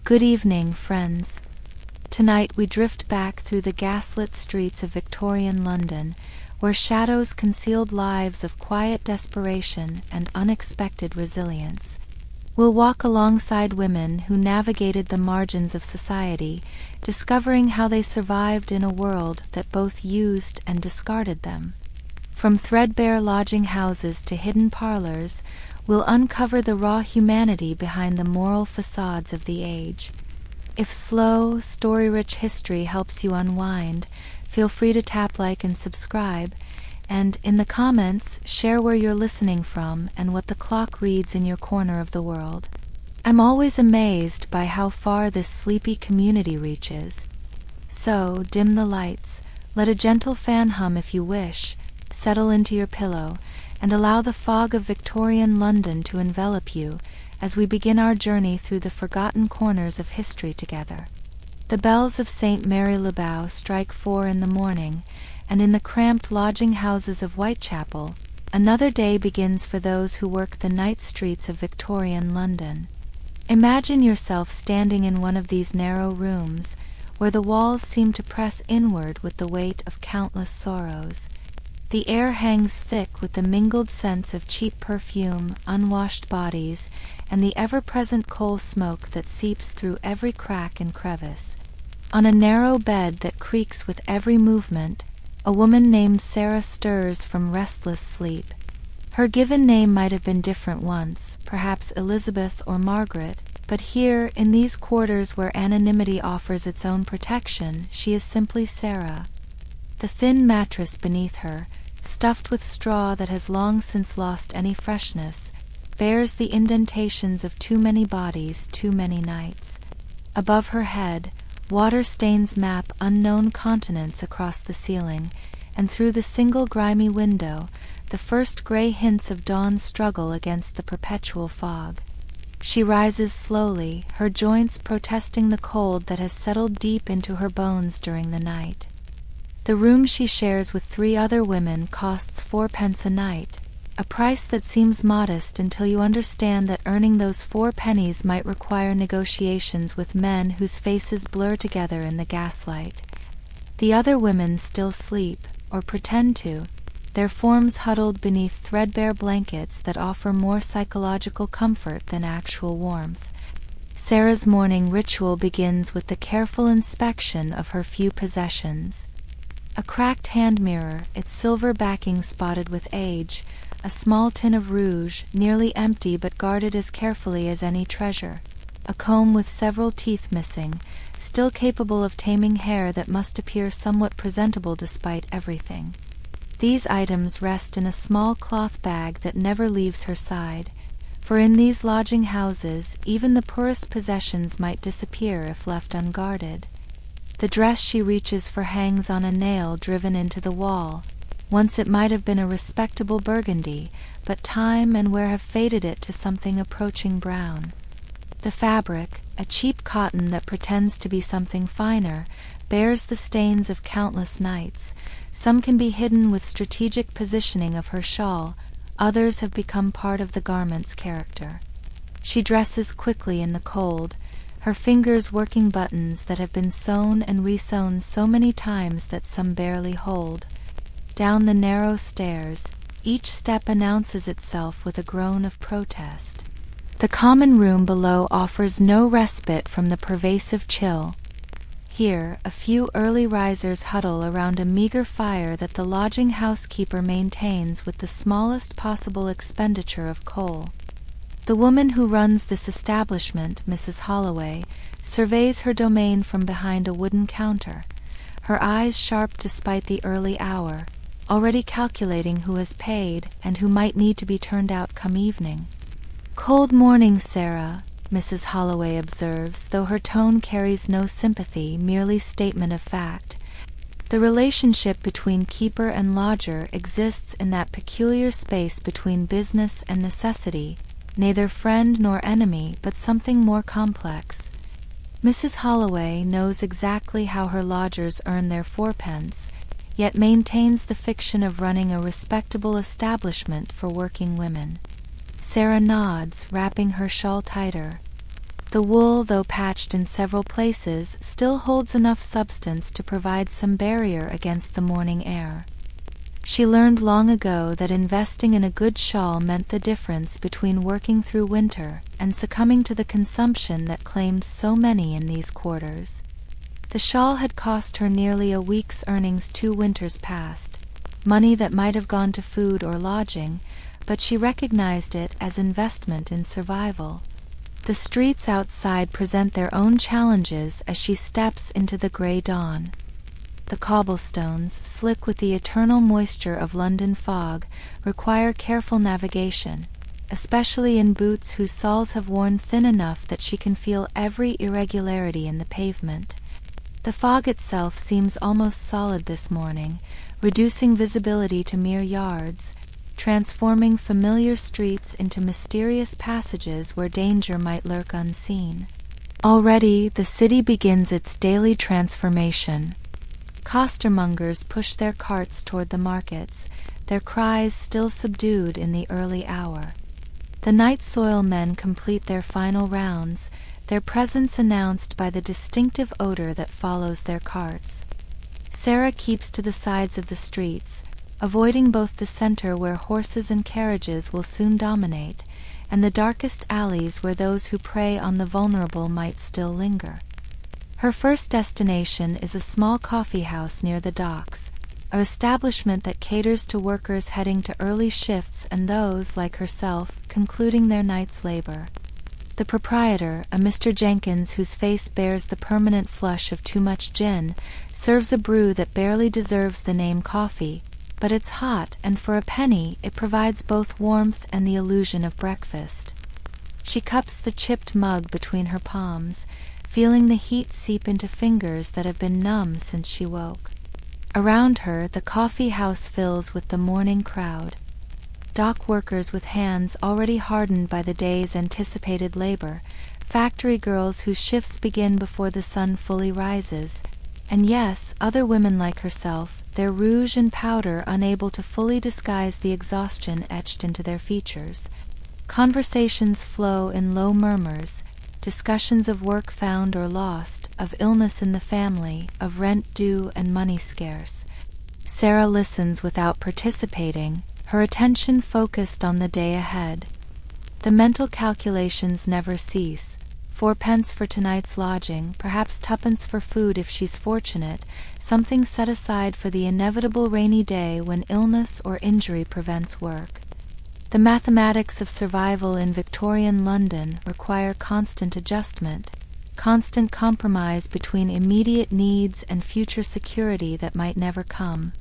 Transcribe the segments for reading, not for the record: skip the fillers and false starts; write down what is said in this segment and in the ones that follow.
Good evening, friends. Tonight we drift back through the gaslit streets of Victorian London, where shadows concealed lives of quiet desperation and unexpected resilience. We'll walk alongside women who navigated the margins of society, discovering how they survived in a world that both used and discarded them. From threadbare lodging houses to hidden parlors, we'll uncover the raw humanity behind the moral facades of the age. If slow, story-rich history helps you unwind, feel free to tap like and subscribe, and in the comments, share where you're listening from and what the clock reads in your corner of the world. I'm always amazed by how far this sleepy community reaches. So, dim the lights, let a gentle fan hum if you wish, settle into your pillow, and allow the fog of Victorian London to envelop you as we begin our journey through the forgotten corners of history together. The bells of St. Mary le Bow strike 4 in the morning, and in the cramped lodging houses of Whitechapel, another day begins for those who work the night streets of Victorian London. Imagine yourself standing in one of these narrow rooms, where the walls seem to press inward with the weight of countless sorrows. The air hangs thick with the mingled scents of cheap perfume, unwashed bodies, and the ever-present coal smoke that seeps through every crack and crevice. On a narrow bed that creaks with every movement, a woman named Sarah stirs from restless sleep. Her given name might have been different once, perhaps Elizabeth or Margaret, but here, in these quarters where anonymity offers its own protection, she is simply Sarah. The thin mattress beneath her, stuffed with straw that has long since lost any freshness, bears the indentations of too many bodies, too many nights. Above her head, water stains map unknown continents across the ceiling, and through the single grimy window, the first gray hints of dawn's struggle against the perpetual fog. She rises slowly, her joints protesting the cold that has settled deep into her bones during the night. The room she shares with 3 other women costs 4 pence a night, a price that seems modest until you understand that earning those 4 pennies might require negotiations with men whose faces blur together in the gaslight. The other women still sleep, or pretend to, their forms huddled beneath threadbare blankets that offer more psychological comfort than actual warmth. Sarah's morning ritual begins with the careful inspection of her few possessions. A cracked hand mirror, its silver backing spotted with age, a small tin of rouge, nearly empty but guarded as carefully as any treasure, a comb with several teeth missing, still capable of taming hair that must appear somewhat presentable despite everything. These items rest in a small cloth bag that never leaves her side, for in these lodging houses even the poorest possessions might disappear if left unguarded. The dress she reaches for hangs on a nail driven into the wall. Once it might have been a respectable burgundy, but time and wear have faded it to something approaching brown. The fabric, a cheap cotton that pretends to be something finer, bears the stains of countless nights. Some can be hidden with strategic positioning of her shawl, others have become part of the garment's character. She dresses quickly in the cold, her fingers working buttons that have been sewn and resewn so many times that some barely hold. Down the narrow stairs, each step announces itself with a groan of protest. The common room below offers no respite from the pervasive chill. Here, a few early risers huddle around a meager fire that the lodging housekeeper maintains with the smallest possible expenditure of coal. The woman who runs this establishment, Mrs. Holloway, surveys her domain from behind a wooden counter, her eyes sharp despite the early hour, already calculating who has paid and who might need to be turned out come evening. "Cold morning, Sarah," Mrs. Holloway observes, though her tone carries no sympathy, merely statement of fact. The relationship between keeper and lodger exists in that peculiar space between business and necessity, neither friend nor enemy, but something more complex. Mrs. Holloway knows exactly how her lodgers earn their 4 pence, yet maintains the fiction of running a respectable establishment for working women. Sarah nods, wrapping her shawl tighter. The wool, though patched in several places, still holds enough substance to provide some barrier against the morning air. She learned long ago that investing in a good shawl meant the difference between working through winter and succumbing to the consumption that claimed so many in these quarters. The shawl had cost her nearly a week's earnings 2 winters past, money that might have gone to food or lodging, but she recognized it as investment in survival. The streets outside present their own challenges as she steps into the grey dawn. The cobblestones, slick with the eternal moisture of London fog, require careful navigation, especially in boots whose soles have worn thin enough that she can feel every irregularity in the pavement. The fog itself seems almost solid this morning, reducing visibility to mere yards, transforming familiar streets into mysterious passages where danger might lurk unseen. Already the city begins its daily transformation. Costermongers push their carts toward the markets, their cries still subdued in the early hour. The night soil men complete their final rounds, their presence announced by the distinctive odor that follows their carts. Sarah keeps to the sides of the streets, avoiding both the center where horses and carriages will soon dominate, and the darkest alleys where those who prey on the vulnerable might still linger. Her first destination is a small coffee house near the docks, an establishment that caters to workers heading to early shifts and those, like herself, concluding their night's labor. The proprietor, a Mr. Jenkins whose face bears the permanent flush of too much gin, serves a brew that barely deserves the name coffee, but it's hot, and for a penny it provides both warmth and the illusion of breakfast. She cups the chipped mug between her palms, feeling the heat seep into fingers that have been numb since she woke. Around her, the coffee house fills with the morning crowd. Dock workers with hands already hardened by the day's anticipated labor, factory girls whose shifts begin before the sun fully rises, and yes, other women like herself, their rouge and powder unable to fully disguise the exhaustion etched into their features. Conversations flow in low murmurs, discussions of work found or lost, of illness in the family, of rent due and money scarce. Sarah listens without participating, her attention focused on the day ahead. The mental calculations never cease. 4 pence for tonight's lodging, perhaps 2 pence for food if she's fortunate, something set aside for the inevitable rainy day when illness or injury prevents work. The mathematics of survival in Victorian London require constant adjustment, constant compromise between immediate needs and future security that might never come.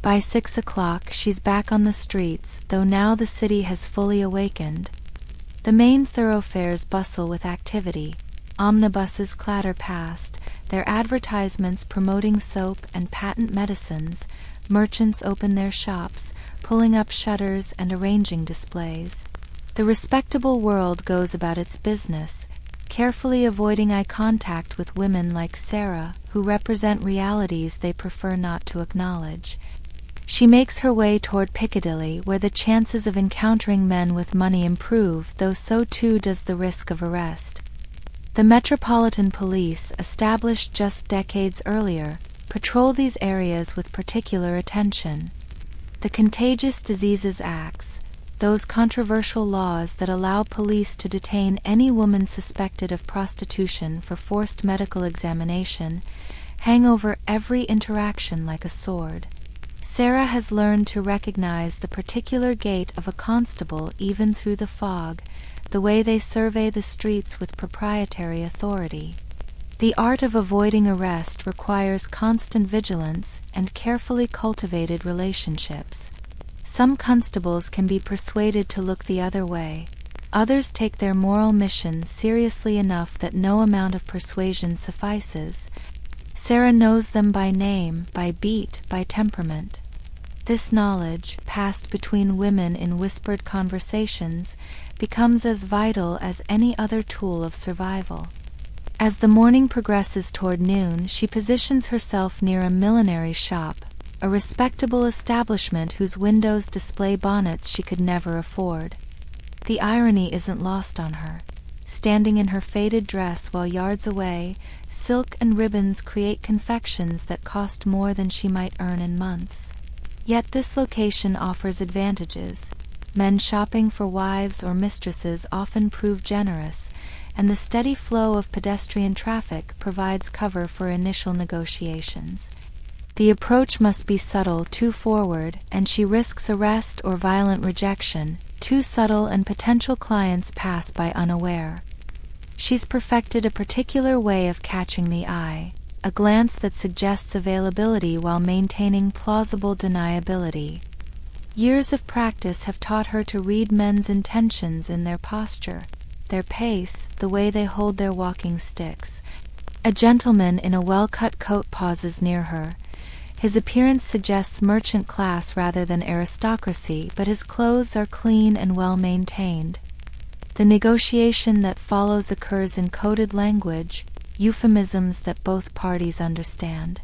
By 6 o'clock she's back on the streets, though now the city has fully awakened. The main thoroughfares bustle with activity. Omnibuses clatter past, their advertisements promoting soap and patent medicines. Merchants open their shops, pulling up shutters and arranging displays. The respectable world goes about its business, carefully avoiding eye contact with women like Sarah, who represent realities they prefer not to acknowledge. She makes her way toward Piccadilly, where the chances of encountering men with money improve, though so too does the risk of arrest. The Metropolitan Police, established just decades earlier, patrol these areas with particular attention. The Contagious Diseases Acts, those controversial laws that allow police to detain any woman suspected of prostitution for forced medical examination, hang over every interaction like a sword. Sarah has learned to recognize the particular gait of a constable even through the fog, the way they survey the streets with proprietary authority. The art of avoiding arrest requires constant vigilance and carefully cultivated relationships. Some constables can be persuaded to look the other way. Others take their moral mission seriously enough that no amount of persuasion suffices. Sarah knows them by name, by beat, by temperament. This knowledge, passed between women in whispered conversations, becomes as vital as any other tool of survival. As the morning progresses toward noon, she positions herself near a millinery shop, a respectable establishment whose windows display bonnets she could never afford. The irony isn't lost on her. standing in her faded dress while yards away, silk and ribbons create confections that cost more than she might earn in months. Yet this location offers advantages. Men shopping for wives or mistresses often prove generous, and the steady flow of pedestrian traffic provides cover for initial negotiations. The approach must be subtle, too forward, and she risks arrest or violent rejection. Too subtle, and potential clients pass by unaware. She's perfected a particular way of catching the eye, a glance that suggests availability while maintaining plausible deniability. Years of practice have taught her to read men's intentions in their posture, their pace, the way they hold their walking sticks. A gentleman in a well-cut coat pauses near her. His appearance suggests merchant class rather than aristocracy, but his clothes are clean and well-maintained. The negotiation that follows occurs in coded language, euphemisms that both parties understand.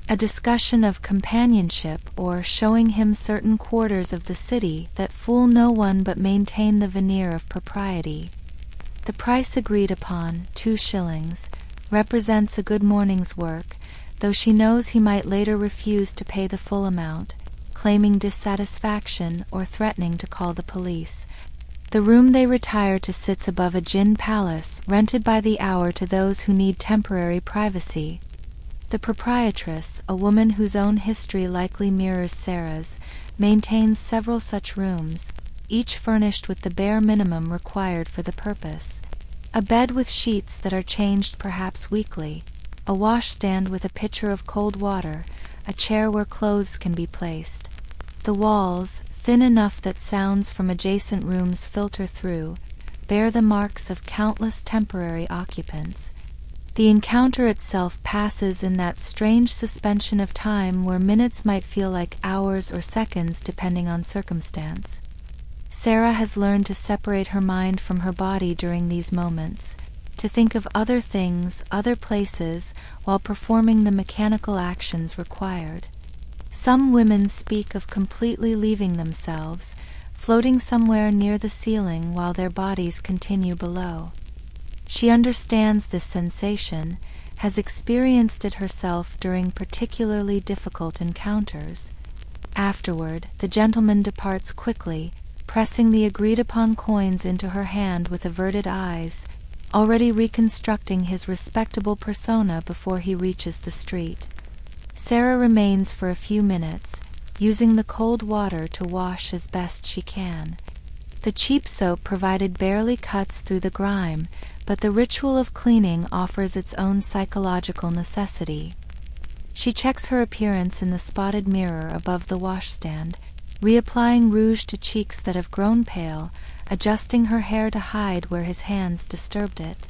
A discussion of companionship or showing him certain quarters of the city that fool no one but maintain the veneer of propriety. The price agreed upon, 2 shillings, represents a good morning's work, though she knows he might later refuse to pay the full amount, claiming dissatisfaction or threatening to call the police. The room they retire to sits above a gin palace, rented by the hour to those who need temporary privacy. The proprietress, a woman whose own history likely mirrors Sarah's, maintains several such rooms, each furnished with the bare minimum required for the purpose. A bed with sheets that are changed perhaps weekly, a washstand with a pitcher of cold water, a chair where clothes can be placed. The walls, thin enough that sounds from adjacent rooms filter through, bear the marks of countless temporary occupants. The encounter itself passes in that strange suspension of time where minutes might feel like hours or seconds depending on circumstance. Sarah has learned to separate her mind from her body during these moments, to think of other things, other places, while performing the mechanical actions required. Some women speak of completely leaving themselves, floating somewhere near the ceiling while their bodies continue below. She understands this sensation, has experienced it herself during particularly difficult encounters. Afterward, the gentleman departs quickly, pressing the agreed-upon coins into her hand with averted eyes, already reconstructing his respectable persona before he reaches the street. Sarah remains for a few minutes, using the cold water to wash as best she can. The cheap soap provided barely cuts through the grime, but the ritual of cleaning offers its own psychological necessity. She checks her appearance in the spotted mirror above the washstand, reapplying rouge to cheeks that have grown pale, adjusting her hair to hide where his hands disturbed it.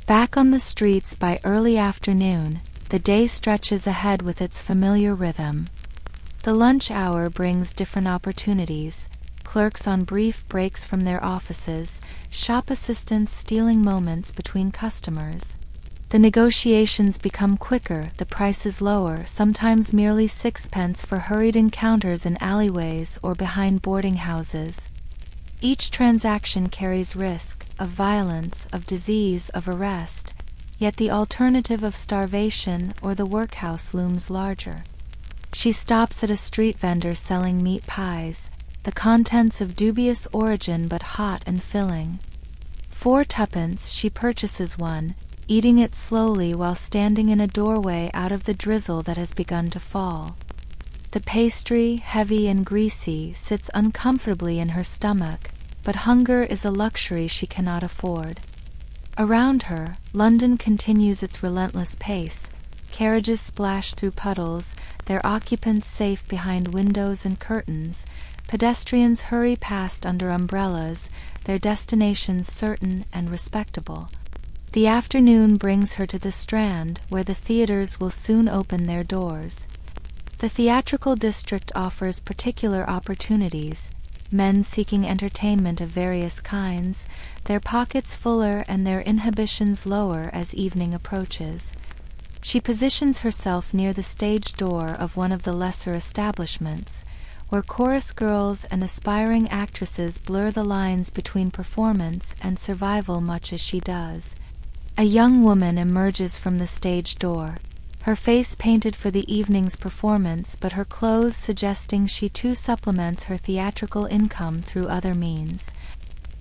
Back on the streets by early afternoon, the day stretches ahead with its familiar rhythm. The lunch hour brings different opportunities, clerks on brief breaks from their offices, shop assistants stealing moments between customers. The negotiations become quicker, the prices lower, sometimes merely 6pence for hurried encounters in alleyways or behind boarding houses. Each transaction carries risk, of violence, of disease, of arrest, yet the alternative of starvation or the workhouse looms larger. She stops at a street vendor selling meat pies, the contents of dubious origin but hot and filling. 4 tuppence, she purchases one, eating it slowly while standing in a doorway out of the drizzle that has begun to fall. The pastry, heavy and greasy, sits uncomfortably in her stomach, but hunger is a luxury she cannot afford. Around her, London continues its relentless pace. Carriages splash through puddles, their occupants safe behind windows and curtains. Pedestrians hurry past under umbrellas, their destinations certain and respectable. The afternoon brings her to the Strand, where the theatres will soon open their doors. The theatrical district offers particular opportunities, men seeking entertainment of various kinds, their pockets fuller and their inhibitions lower as evening approaches. She positions herself near the stage door of one of the lesser establishments, where chorus girls and aspiring actresses blur the lines between performance and survival much as she does. A young woman emerges from the stage door, her face painted for the evening's performance, but her clothes suggesting she too supplements her theatrical income through other means.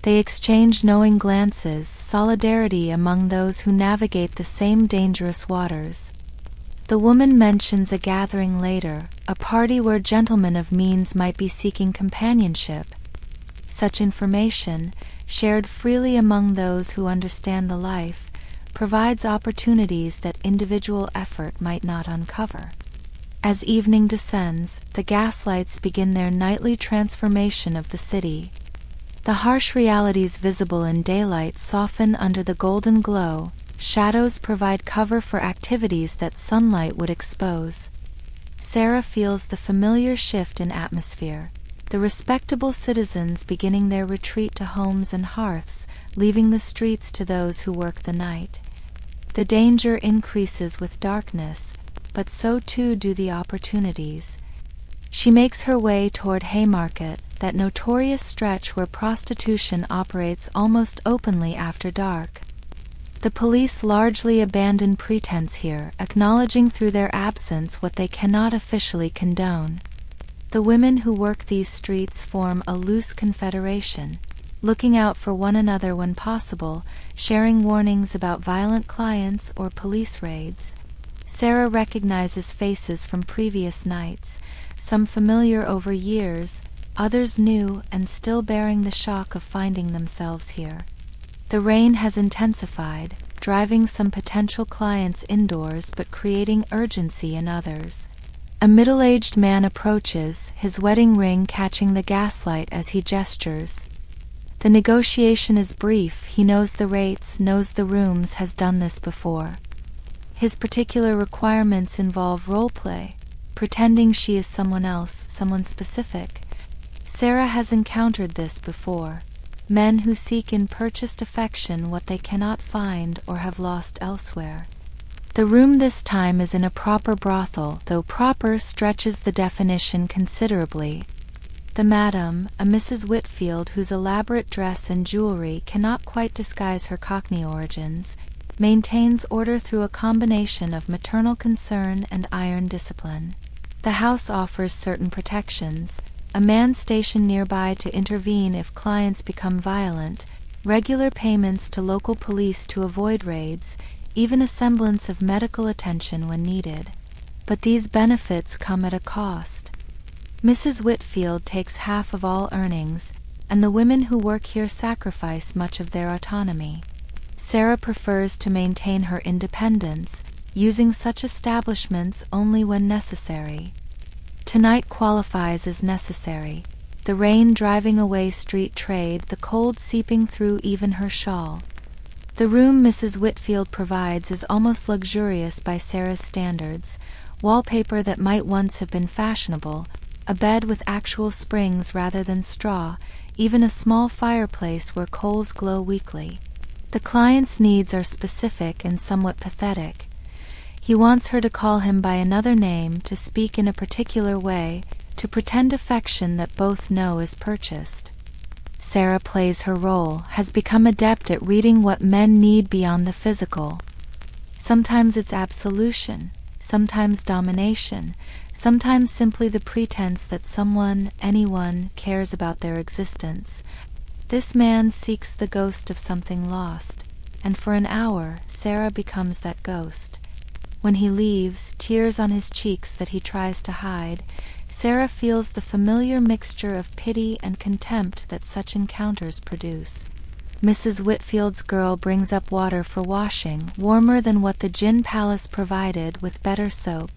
They exchange knowing glances, solidarity among those who navigate the same dangerous waters. The woman mentions a gathering later, a party where gentlemen of means might be seeking companionship. Such information, shared freely among those who understand the life, provides opportunities that individual effort might not uncover. As evening descends, the gaslights begin their nightly transformation of the city. The harsh realities visible in daylight soften under the golden glow. Shadows provide cover for activities that sunlight would expose. Sarah feels the familiar shift in atmosphere, the respectable citizens beginning their retreat to homes and hearths, leaving the streets to those who work the night. The danger increases with darkness, but so too do the opportunities. She makes her way toward Haymarket, that notorious stretch where prostitution operates almost openly after dark. The police largely abandon pretense here, acknowledging through their absence what they cannot officially condone. The women who work these streets form a loose confederation, looking out for one another when possible, sharing warnings about violent clients or police raids. Sarah recognizes faces from previous nights, some familiar over years, others new and still bearing the shock of finding themselves here. The rain has intensified, driving some potential clients indoors but creating urgency in others. A middle-aged man approaches, his wedding ring catching the gaslight as he gestures. The negotiation is brief. He knows the rates, knows the rooms, has done this before. His particular requirements involve role-play, pretending she is someone else, someone specific. Sarah has encountered this before. Men who seek in purchased affection what they cannot find or have lost elsewhere. The room this time is in a proper brothel, though proper stretches the definition considerably. The madam, a Mrs. Whitfield whose elaborate dress and jewelry cannot quite disguise her Cockney origins, maintains order through a combination of maternal concern and iron discipline. The house offers certain protections, a man stationed nearby to intervene if clients become violent, regular payments to local police to avoid raids, even a semblance of medical attention when needed. But these benefits come at a cost. Mrs. Whitfield takes half of all earnings, and the women who work here sacrifice much of their autonomy. Sarah prefers to maintain her independence, using such establishments only when necessary. Tonight qualifies as necessary, the rain driving away street trade, the cold seeping through even her shawl. The room Mrs. Whitfield provides is almost luxurious by Sarah's standards, wallpaper that might once have been fashionable, a bed with actual springs rather than straw, even a small fireplace where coals glow weakly. The client's needs are specific and somewhat pathetic. He wants her to call him by another name, to speak in a particular way, to pretend affection that both know is purchased. Sarah plays her role, has become adept at reading what men need beyond the physical. Sometimes it's absolution, sometimes domination, sometimes simply the pretense that someone, anyone, cares about their existence. This man seeks the ghost of something lost, and for an hour Sarah becomes that ghost. When he leaves, tears on his cheeks that he tries to hide, Sarah feels the familiar mixture of pity and contempt that such encounters produce. Mrs. Whitfield's girl brings up water for washing, warmer than what the gin palace provided, with better soap.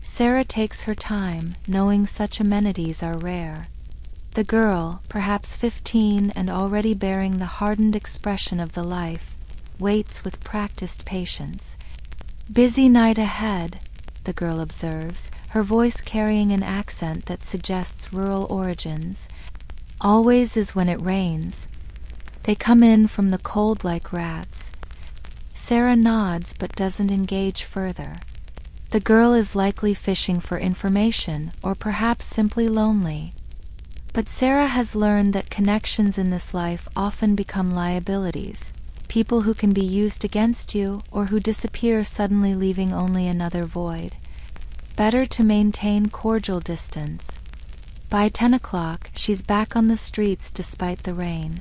Sarah takes her time, knowing such amenities are rare. The girl, perhaps 15 and already bearing the hardened expression of the life, waits with practiced patience. "Busy night ahead," the girl observes, her voice carrying an accent that suggests rural origins. "Always is when it rains. They come in from the cold like rats." Sarah nods but doesn't engage further. The girl is likely fishing for information, or perhaps simply lonely. But Sarah has learned that connections in this life often become liabilities, people who can be used against you or who disappear suddenly, leaving only another void. Better to maintain cordial distance. By 10 o'clock, she's back on the streets despite the rain.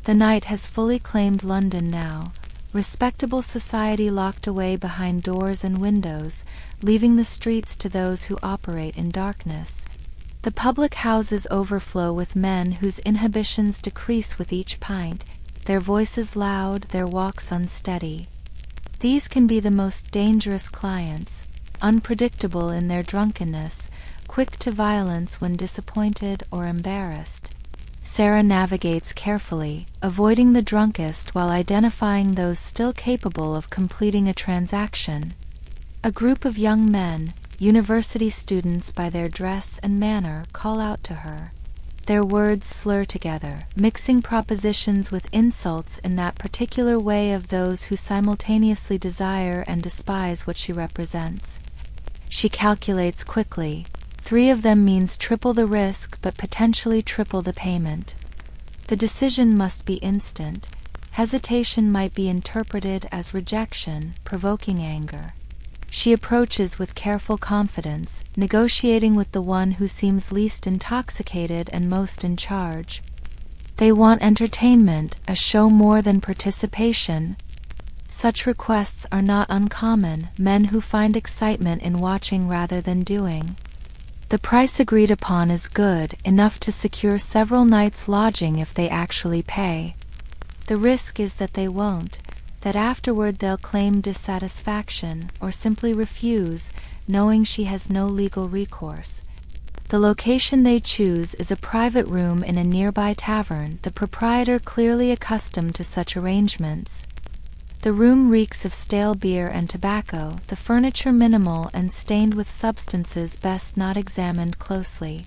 The night has fully claimed London now, respectable society locked away behind doors and windows, leaving the streets to those who operate in darkness. The public houses overflow with men whose inhibitions decrease with each pint, their voices loud, their walks unsteady. These can be the most dangerous clients, unpredictable in their drunkenness, quick to violence when disappointed or embarrassed. Sarah navigates carefully, avoiding the drunkest while identifying those still capable of completing a transaction. A group of young men, university students by their dress and manner, call out to her. Their words slur together, mixing propositions with insults in that particular way of those who simultaneously desire and despise what she represents. She calculates quickly. 3 of them means triple the risk but potentially triple the payment. The decision must be instant. Hesitation might be interpreted as rejection, provoking anger. She approaches with careful confidence, negotiating with the one who seems least intoxicated and most in charge. They want entertainment, a show more than participation. Such requests are not uncommon, men who find excitement in watching rather than doing. The price agreed upon is good, enough to secure several nights' lodging if they actually pay. The risk is that they won't, that afterward they'll claim dissatisfaction or simply refuse, knowing she has no legal recourse. The location they choose is a private room in a nearby tavern, the proprietor clearly accustomed to such arrangements. The room reeks of stale beer and tobacco, the furniture minimal and stained with substances best not examined closely.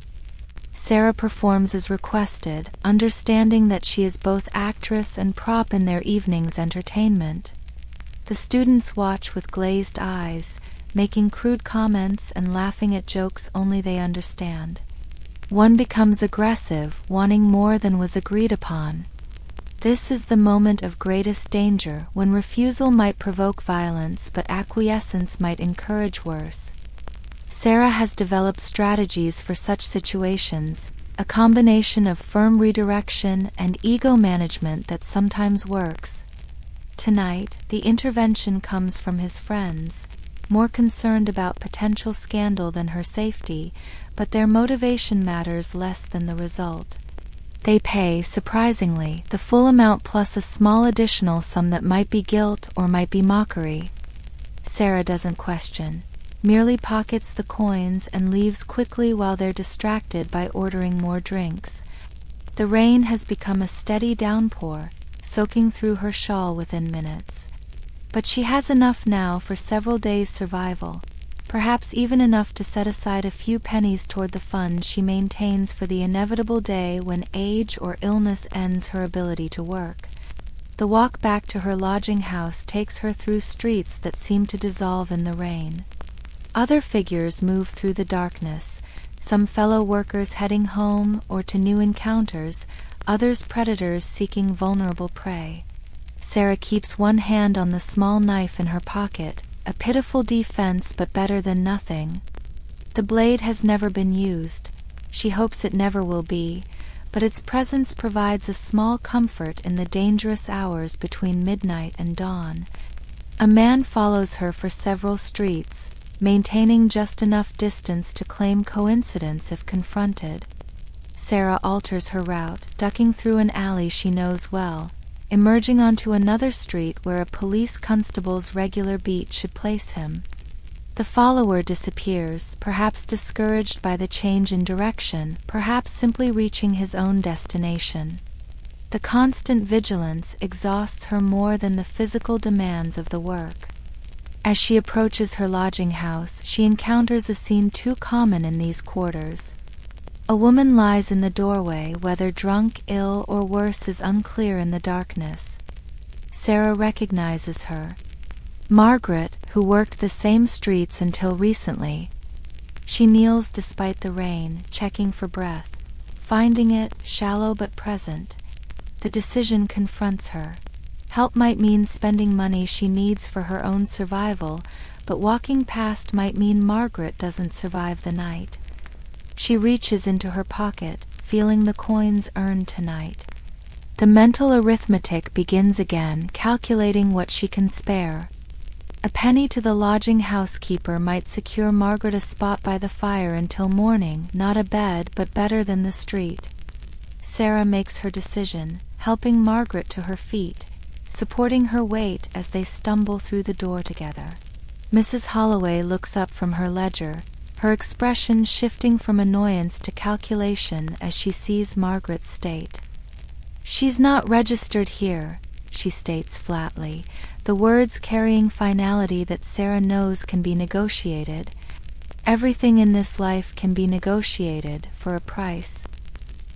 Sarah performs as requested, understanding that she is both actress and prop in their evening's entertainment. The students watch with glazed eyes, making crude comments and laughing at jokes only they understand. One becomes aggressive, wanting more than was agreed upon. This is the moment of greatest danger, when refusal might provoke violence but acquiescence might encourage worse. Sarah has developed strategies for such situations, a combination of firm redirection and ego management that sometimes works. Tonight, the intervention comes from his friends, more concerned about potential scandal than her safety, but their motivation matters less than the result. They pay, surprisingly, the full amount plus a small additional sum that might be guilt or might be mockery. Sarah doesn't question, merely pockets the coins and leaves quickly while they're distracted by ordering more drinks. The rain has become a steady downpour, soaking through her shawl within minutes. But she has enough now for several days' survival, perhaps even enough to set aside a few pennies toward the fund she maintains for the inevitable day when age or illness ends her ability to work. The walk back to her lodging house takes her through streets that seem to dissolve in the rain. Other figures move through the darkness, some fellow workers heading home or to new encounters, others predators seeking vulnerable prey. Sarah keeps one hand on the small knife in her pocket, a pitiful defense but better than nothing. The blade has never been used. She hopes it never will be, but its presence provides a small comfort in the dangerous hours between midnight and dawn. A man follows her for several streets, maintaining just enough distance to claim coincidence if confronted. Sarah alters her route, ducking through an alley she knows well, emerging onto another street where a police constable's regular beat should place him. The follower disappears, perhaps discouraged by the change in direction, perhaps simply reaching his own destination. The constant vigilance exhausts her more than the physical demands of the work. As she approaches her lodging house, she encounters a scene too common in these quarters. A woman lies in the doorway, whether drunk, ill, or worse is unclear in the darkness. Sarah recognizes her. Margaret, who worked the same streets until recently. She kneels despite the rain, checking for breath, finding it shallow but present. The decision confronts her. Help might mean spending money she needs for her own survival, but walking past might mean Margaret doesn't survive the night. She reaches into her pocket, feeling the coins earned tonight. The mental arithmetic begins again, calculating what she can spare. A penny to the lodging housekeeper might secure Margaret a spot by the fire until morning, not a bed, but better than the street. Sarah makes her decision, helping Margaret to her feet, supporting her weight as they stumble through the door together. Mrs. Holloway looks up from her ledger, her expression shifting from annoyance to calculation as she sees Margaret's state. "She's not registered here," she states flatly, the words carrying finality that Sarah knows can be negotiated. Everything in this life can be negotiated for a price.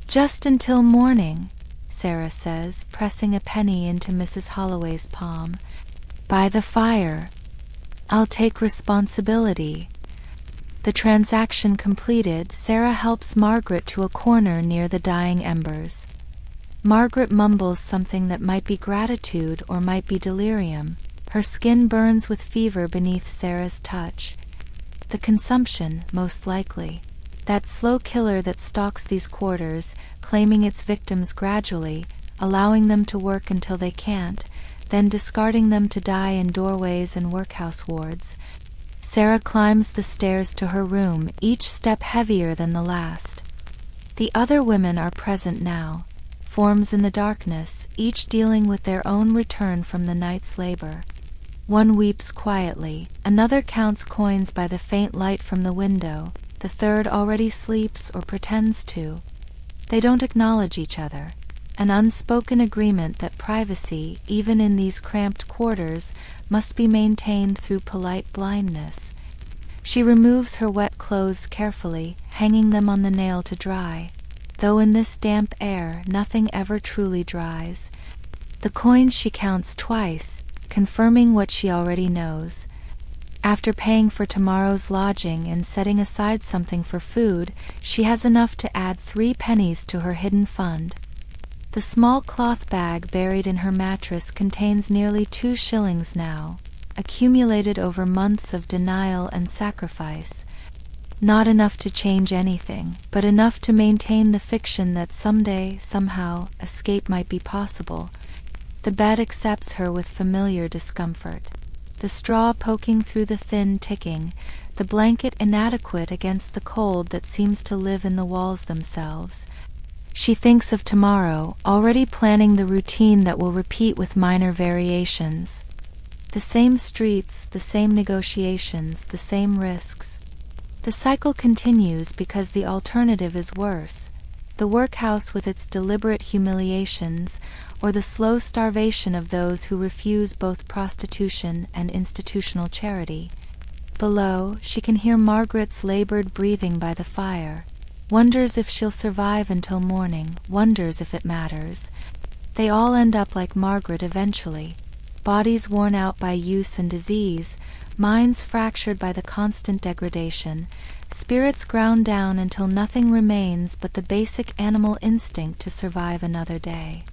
"Just until morning," Sarah says, pressing a penny into Mrs. Holloway's palm. "By the fire. I'll take responsibility." The transaction completed, Sarah helps Margaret to a corner near the dying embers. Margaret mumbles something that might be gratitude or might be delirium. Her skin burns with fever beneath Sarah's touch. The consumption, most likely. That slow killer that stalks these quarters, claiming its victims gradually, allowing them to work until they can't, then discarding them to die in doorways and workhouse wards. Sarah climbs the stairs to her room, each step heavier than the last. The other women are present now. Forms in the darkness, each dealing with their own return from the night's labor. One weeps quietly, another counts coins by the faint light from the window, the third already sleeps or pretends to. They don't acknowledge each other, an unspoken agreement that privacy, even in these cramped quarters, must be maintained through polite blindness. She removes her wet clothes carefully, hanging them on the nail to dry. Though in this damp air nothing ever truly dries. The coins she counts twice, confirming what she already knows. After paying for tomorrow's lodging and setting aside something for food, she has enough to add 3 pennies to her hidden fund. The small cloth bag buried in her mattress contains nearly 2 shillings now, accumulated over months of denial and sacrifice. Not enough to change anything, but enough to maintain the fiction that someday, somehow, escape might be possible. The bed accepts her with familiar discomfort. The straw poking through the thin ticking, the blanket inadequate against the cold that seems to live in the walls themselves. She thinks of tomorrow, already planning the routine that will repeat with minor variations. The same streets, the same negotiations, the same risks. The cycle continues because the alternative is worse. The workhouse with its deliberate humiliations, or the slow starvation of those who refuse both prostitution and institutional charity. Below, she can hear Margaret's labored breathing by the fire. Wonders if she'll survive until morning, wonders if it matters. They all end up like Margaret eventually. Bodies worn out by use and disease, minds fractured by the constant degradation, spirits ground down until nothing remains but the basic animal instinct to survive another day.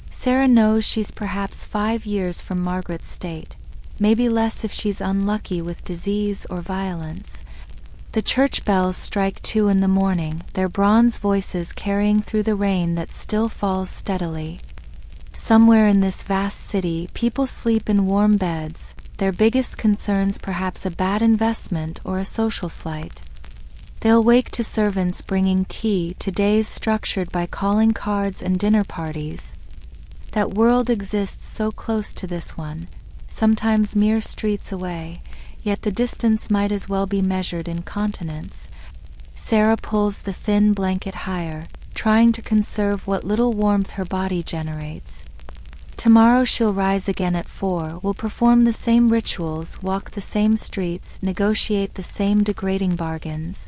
Sarah knows she's perhaps 5 years from Margaret's state, maybe less if she's unlucky with disease or violence. The church bells strike 2 in the morning, their bronze voices carrying through the rain that still falls steadily. Somewhere in this vast city, people sleep in warm beds, their biggest concerns perhaps a bad investment or a social slight. They'll wake to servants bringing tea, to days structured by calling cards and dinner parties. That world exists so close to this one, sometimes mere streets away, yet the distance might as well be measured in continents. Sarah pulls the thin blanket higher, trying to conserve what little warmth her body generates. Tomorrow she'll rise again at 4, will perform the same rituals, walk the same streets, negotiate the same degrading bargains.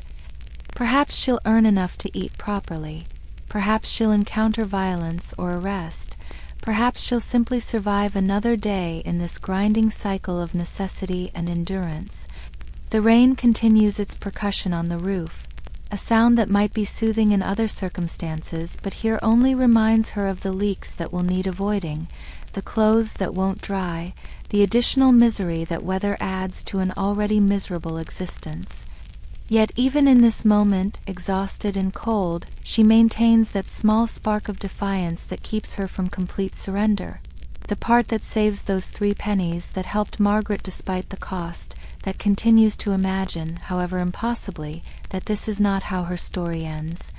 Perhaps she'll earn enough to eat properly. Perhaps she'll encounter violence or arrest. Perhaps she'll simply survive another day in this grinding cycle of necessity and endurance. The rain continues its percussion on the roof, a sound that might be soothing in other circumstances, but here only reminds her of the leaks that will need avoiding, the clothes that won't dry, the additional misery that weather adds to an already miserable existence. Yet even in this moment, exhausted and cold, she maintains that small spark of defiance that keeps her from complete surrender. The part that saves those 3 pennies, that helped Margaret despite the cost, that continues to imagine, however impossibly, that this is not how her story ends.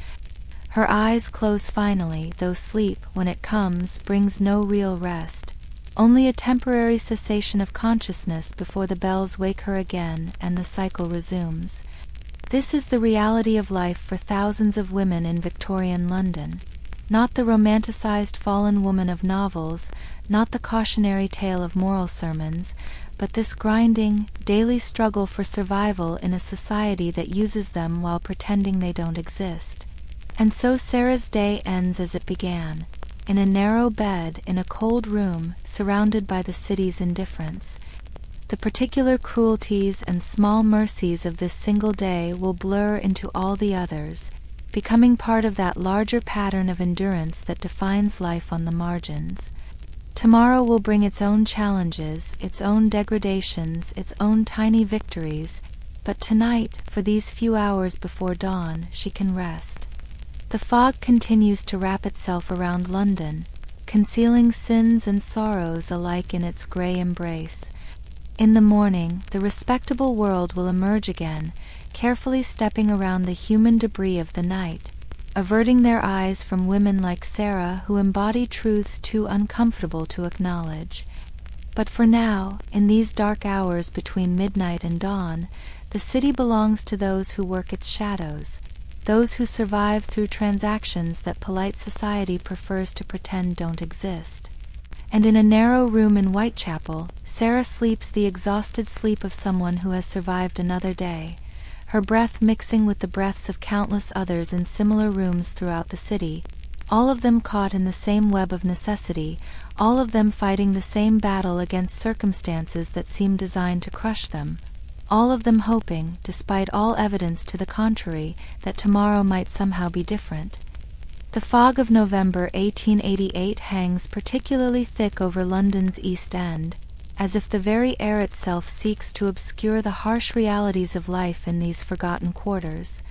Her eyes close finally, though sleep, when it comes, brings no real rest. Only a temporary cessation of consciousness before the bells wake her again and the cycle resumes. This is the reality of life for thousands of women in Victorian London. Not the romanticized fallen woman of novels, not the cautionary tale of moral sermons, but this grinding, daily struggle for survival in a society that uses them while pretending they don't exist. And so Sarah's day ends as it began, in a narrow bed in a cold room surrounded by the city's indifference. The particular cruelties and small mercies of this single day will blur into all the others, becoming part of that larger pattern of endurance that defines life on the margins. Tomorrow will bring its own challenges, its own degradations, its own tiny victories, but tonight, for these few hours before dawn, she can rest. The fog continues to wrap itself around London, concealing sins and sorrows alike in its grey embrace. In the morning, the respectable world will emerge again, carefully stepping around the human debris of the night, averting their eyes from women like Sarah who embody truths too uncomfortable to acknowledge. But for now, in these dark hours between midnight and dawn, the city belongs to those who work its shadows, those who survive through transactions that polite society prefers to pretend don't exist. And in a narrow room in Whitechapel, Sarah sleeps the exhausted sleep of someone who has survived another day, her breath mixing with the breaths of countless others in similar rooms throughout the city, all of them caught in the same web of necessity, all of them fighting the same battle against circumstances that seem designed to crush them, all of them hoping, despite all evidence to the contrary, that tomorrow might somehow be different. The fog of November 1888 hangs particularly thick over London's East End, as if the very air itself seeks to obscure the harsh realities of life in these forgotten quarters.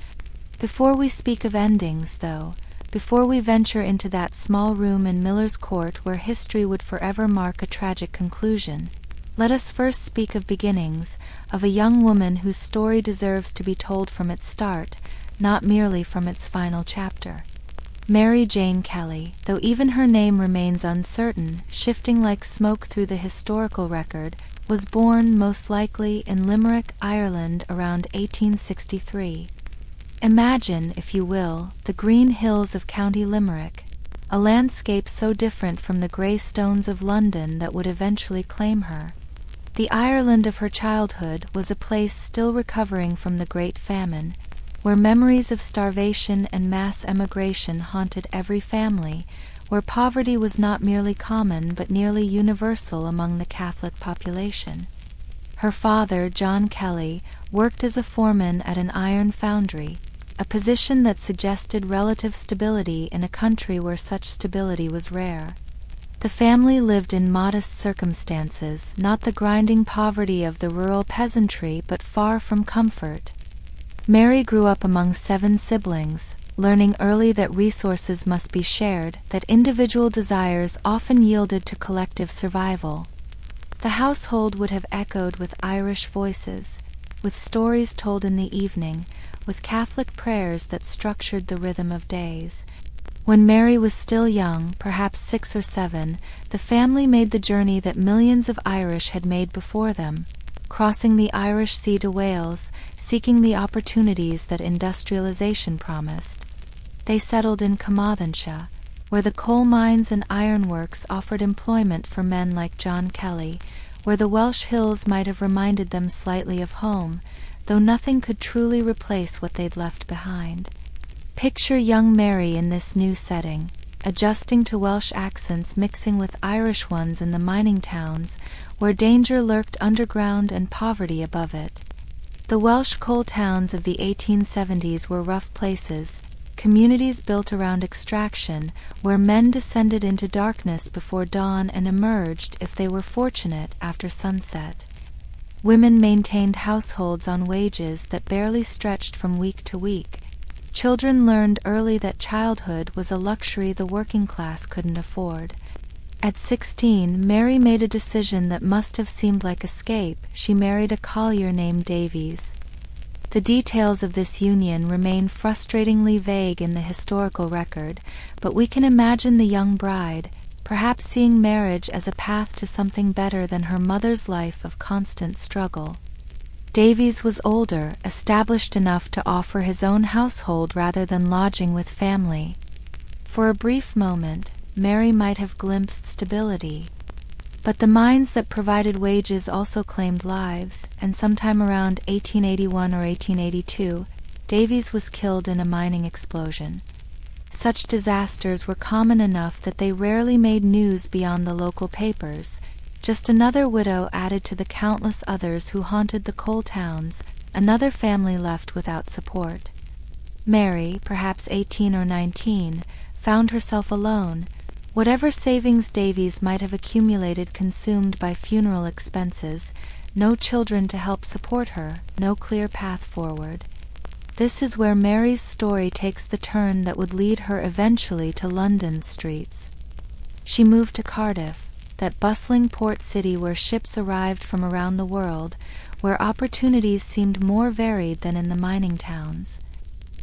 Before we speak of endings, though, before we venture into that small room in Miller's Court where history would forever mark a tragic conclusion, let us first speak of beginnings, of a young woman whose story deserves to be told from its start, not merely from its final chapter. Mary Jane Kelly, though even her name remains uncertain, shifting like smoke through the historical record, was born, most likely, in Limerick, Ireland, around 1863. Imagine, if you will, the green hills of County Limerick, a landscape so different from the grey stones of London that would eventually claim her. The Ireland of her childhood was a place still recovering from the Great Famine, where memories of starvation and mass emigration haunted every family, where poverty was not merely common but nearly universal among the Catholic population. Her father, John Kelly, worked as a foreman at an iron foundry, a position that suggested relative stability in a country where such stability was rare. The family lived in modest circumstances, not the grinding poverty of the rural peasantry, but far from comfort. Mary grew up among 7 siblings, learning early that resources must be shared, that individual desires often yielded to collective survival. The household would have echoed with Irish voices, with stories told in the evening, with Catholic prayers that structured the rhythm of days. When Mary was still young, perhaps 6 or 7, the family made the journey that millions of Irish had made before them, crossing the Irish Sea to Wales, seeking the opportunities that industrialization promised. They settled in Carmarthenshire, where the coal mines and ironworks offered employment for men like John Kelly, where the Welsh hills might have reminded them slightly of home, though nothing could truly replace what they'd left behind. Picture young Mary in this new setting, adjusting to Welsh accents mixing with Irish ones in the mining towns, where danger lurked underground and poverty above it. The Welsh coal towns of the 1870s were rough places, communities built around extraction, where men descended into darkness before dawn and emerged, if they were fortunate, after sunset. Women maintained households on wages that barely stretched from week to week. Children learned early that childhood was a luxury the working class couldn't afford. At 16, Mary made a decision that must have seemed like escape. She married a collier named Davies. The details of this union remain frustratingly vague in the historical record, but we can imagine the young bride, perhaps seeing marriage as a path to something better than her mother's life of constant struggle. Davies was older, established enough to offer his own household rather than lodging with family. For a brief moment, Mary might have glimpsed stability. But the mines that provided wages also claimed lives, and sometime around 1881 or 1882, Davies was killed in a mining explosion. Such disasters were common enough that they rarely made news beyond the local papers, just another widow added to the countless others who haunted the coal towns, another family left without support. Mary, perhaps 18 or 19, found herself alone, whatever savings Davies might have accumulated consumed by funeral expenses, no children to help support her, no clear path forward. This is where Mary's story takes the turn that would lead her eventually to London's streets. She moved to Cardiff, that bustling port city where ships arrived from around the world, where opportunities seemed more varied than in the mining towns.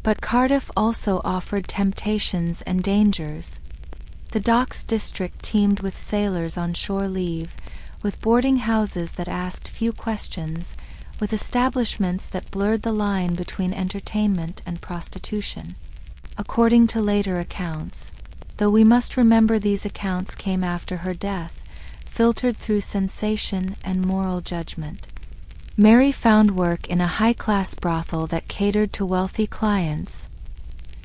But Cardiff also offered temptations and dangers. The docks district teemed with sailors on shore leave, with boarding houses that asked few questions, with establishments that blurred the line between entertainment and prostitution. According to later accounts, though we must remember these accounts came after her death, filtered through sensation and moral judgment. Mary found work in a high-class brothel that catered to wealthy clients.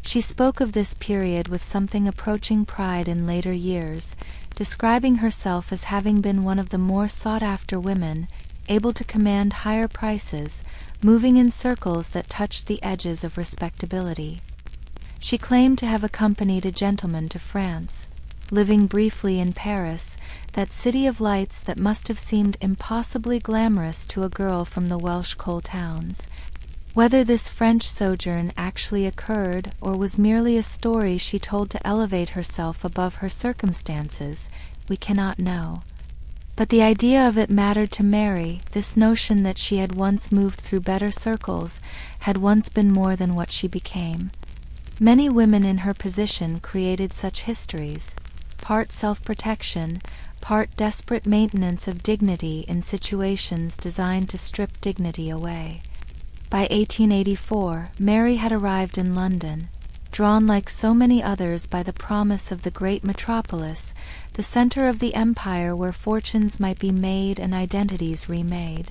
She spoke of this period with something approaching pride in later years, describing herself as having been one of the more sought-after women, able to command higher prices, moving in circles that touched the edges of respectability. She claimed to have accompanied a gentleman to France, living briefly in Paris, that city of lights that must have seemed impossibly glamorous to a girl from the Welsh coal towns. Whether this French sojourn actually occurred or was merely a story she told to elevate herself above her circumstances, we cannot know. But the idea of it mattered to Mary, this notion that she had once moved through better circles, had once been more than what she became. Many women in her position created such histories, part self-protection, part desperate maintenance of dignity in situations designed to strip dignity away. By 1884, Mary had arrived in London, drawn like so many others by the promise of the great metropolis, the center of the empire where fortunes might be made and identities remade.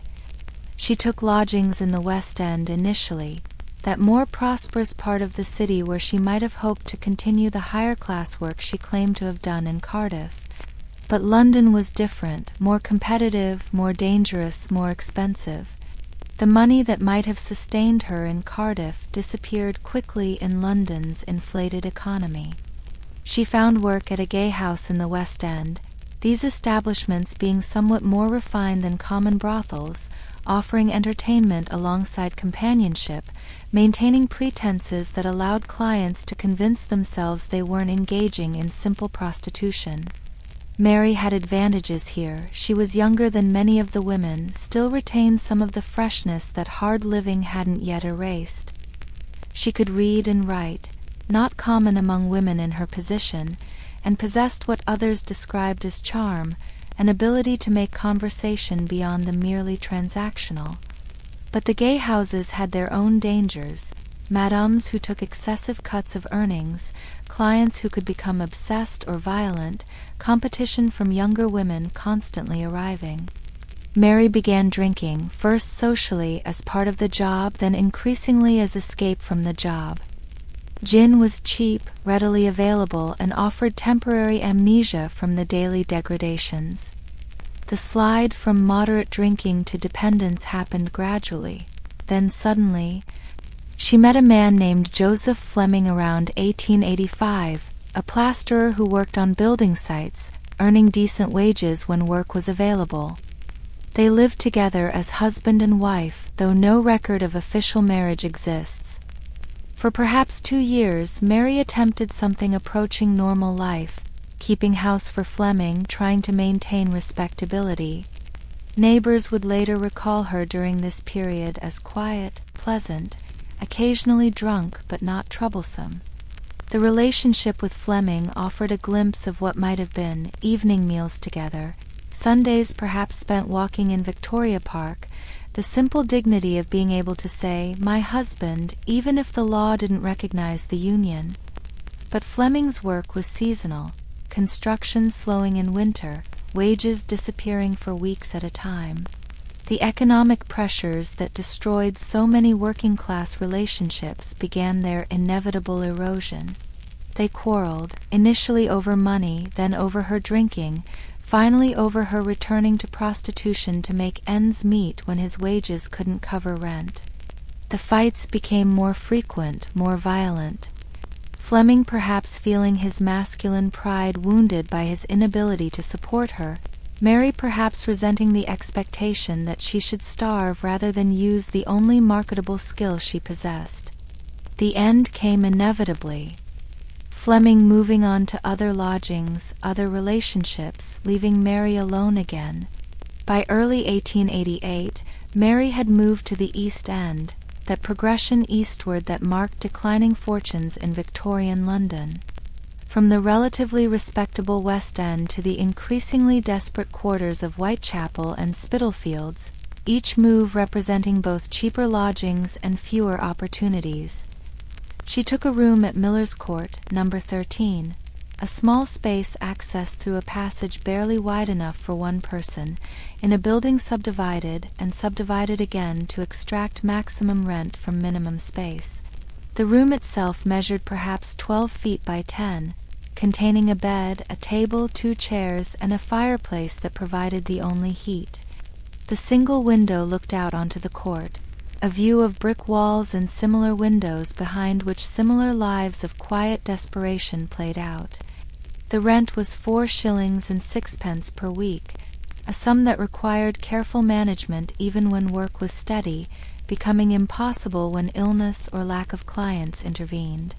She took lodgings in the West End initially, that more prosperous part of the city where she might have hoped to continue the higher-class work she claimed to have done in Cardiff. But London was different, more competitive, more dangerous, more expensive. The money that might have sustained her in Cardiff disappeared quickly in London's inflated economy. She found work at a gay house in the West End, these establishments being somewhat more refined than common brothels, offering entertainment alongside companionship, maintaining pretenses that allowed clients to convince themselves they weren't engaging in simple prostitution. Mary had advantages here. She was younger than many of the women, still retained some of the freshness that hard living hadn't yet erased. She could read and write, not common among women in her position, and possessed what others described as charm, an ability to make conversation beyond the merely transactional. But the gay houses had their own dangers, madames who took excessive cuts of earnings, clients who could become obsessed or violent, competition from younger women constantly arriving. Mary began drinking, first socially as part of the job, then increasingly as escape from the job. Gin was cheap, readily available, and offered temporary amnesia from the daily degradations. The slide from moderate drinking to dependence happened gradually. Then suddenly, she met a man named Joseph Fleming around 1885, a plasterer who worked on building sites, earning decent wages when work was available. They lived together as husband and wife, though no record of official marriage exists. For perhaps 2 years, Mary attempted something approaching normal life, keeping house for Fleming, trying to maintain respectability. Neighbors would later recall her during this period as quiet, pleasant, occasionally drunk but not troublesome. The relationship with Fleming offered a glimpse of what might have been: evening meals together, Sundays perhaps spent walking in Victoria Park, the simple dignity of being able to say, "my husband," even if the law didn't recognize the union. But Fleming's work was seasonal, construction slowing in winter, wages disappearing for weeks at a time. The economic pressures that destroyed so many working-class relationships began their inevitable erosion. They quarreled, initially over money, then over her drinking, finally over her returning to prostitution to make ends meet when his wages couldn't cover rent. The fights became more frequent, more violent. Fleming perhaps feeling his masculine pride wounded by his inability to support her, Mary perhaps resenting the expectation that she should starve rather than use the only marketable skill she possessed. The end came inevitably. Fleming moving on to other lodgings, other relationships, leaving Mary alone again. By early 1888, Mary had moved to the East End, that progression eastward that marked declining fortunes in Victorian London. From the relatively respectable West End to the increasingly desperate quarters of Whitechapel and Spitalfields, each move representing both cheaper lodgings and fewer opportunities. She took a room at Miller's Court, number 13, a small space accessed through a passage barely wide enough for one person, in a building subdivided and subdivided again to extract maximum rent from minimum space. The room itself measured perhaps 12 feet by 10, containing a bed, a table, 2 chairs, and a fireplace that provided the only heat. The single window looked out onto the court, a view of brick walls and similar windows behind which similar lives of quiet desperation played out. The rent was 4 shillings and 6 per week, a sum that required careful management even when work was steady, becoming impossible when illness or lack of clients intervened.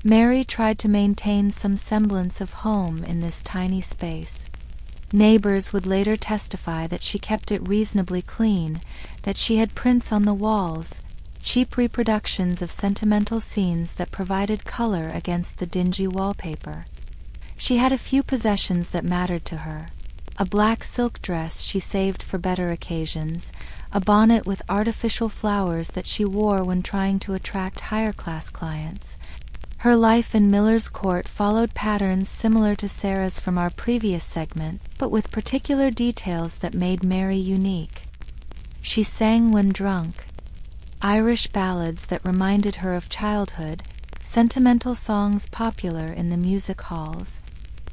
Mary tried to maintain some semblance of home in this tiny space. Neighbors would later testify that she kept it reasonably clean, that she had prints on the walls, cheap reproductions of sentimental scenes that provided color against the dingy wallpaper. She had a few possessions that mattered to her: a black silk dress she saved for better occasions, a bonnet with artificial flowers that she wore when trying to attract higher-class clients. Her life in Miller's Court followed patterns similar to Sarah's from our previous segment, but with particular details that made Mary unique. She sang when drunk, Irish ballads that reminded her of childhood, sentimental songs popular in the music halls.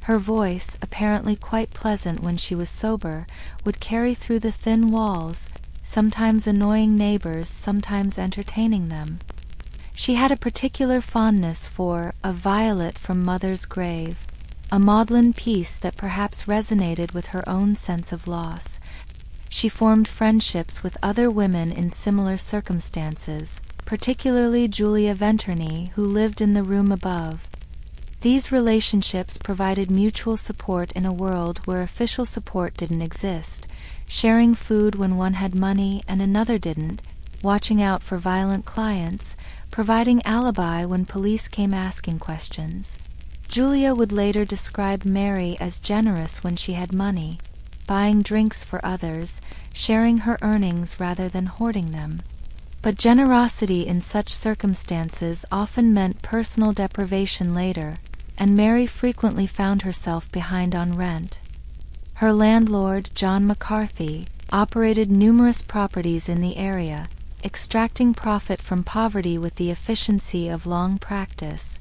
Her voice, apparently quite pleasant when she was sober, would carry through the thin walls, sometimes annoying neighbors, sometimes entertaining them. She had a particular fondness for A Violet from Mother's Grave, a maudlin piece that perhaps resonated with her own sense of loss. She formed friendships with other women in similar circumstances, particularly Julia Venturney, who lived in the room above. These relationships provided mutual support in a world where official support didn't exist, sharing food when one had money and another didn't, watching out for violent clients, providing alibi when police came asking questions. Julia would later describe Mary as generous when she had money, buying drinks for others, sharing her earnings rather than hoarding them. But generosity in such circumstances often meant personal deprivation later, and Mary frequently found herself behind on rent. Her landlord, John McCarthy, operated numerous properties in the area, extracting profit from poverty with the efficiency of long practice.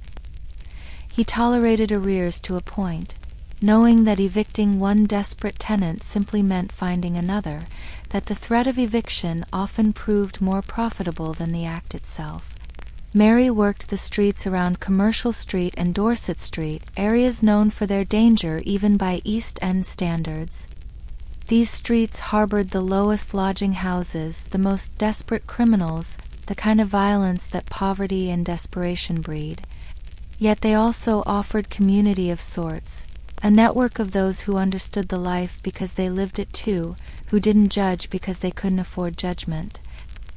He tolerated arrears to a point, knowing that evicting one desperate tenant simply meant finding another, that the threat of eviction often proved more profitable than the act itself. Mary worked the streets around Commercial Street and Dorset Street, areas known for their danger even by East End standards. These streets harbored the lowest lodging houses, the most desperate criminals, the kind of violence that poverty and desperation breed. Yet they also offered community of sorts, a network of those who understood the life because they lived it too, who didn't judge because they couldn't afford judgment.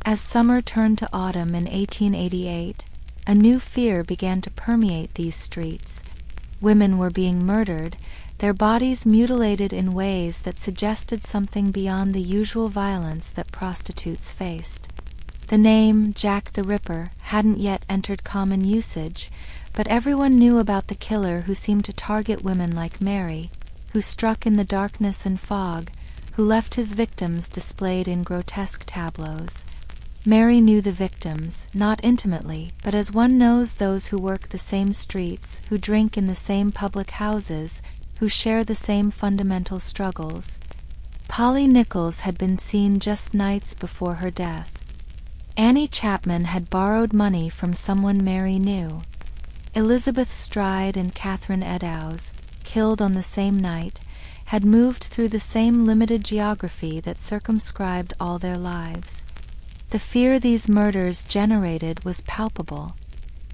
As summer turned to autumn in 1888, a new fear began to permeate these streets. Women were being murdered, their bodies mutilated in ways that suggested something beyond the usual violence that prostitutes faced. The name Jack the Ripper hadn't yet entered common usage, but everyone knew about the killer who seemed to target women like Mary, who struck in the darkness and fog, who left his victims displayed in grotesque tableaus. Mary knew the victims, not intimately, but as one knows those who work the same streets, who drink in the same public houses, who share the same fundamental struggles. Polly Nichols had been seen just nights before her death. Annie Chapman had borrowed money from someone Mary knew. Elizabeth Stride and Catherine Eddowes, killed on the same night, had moved through the same limited geography that circumscribed all their lives. The fear these murders generated was palpable.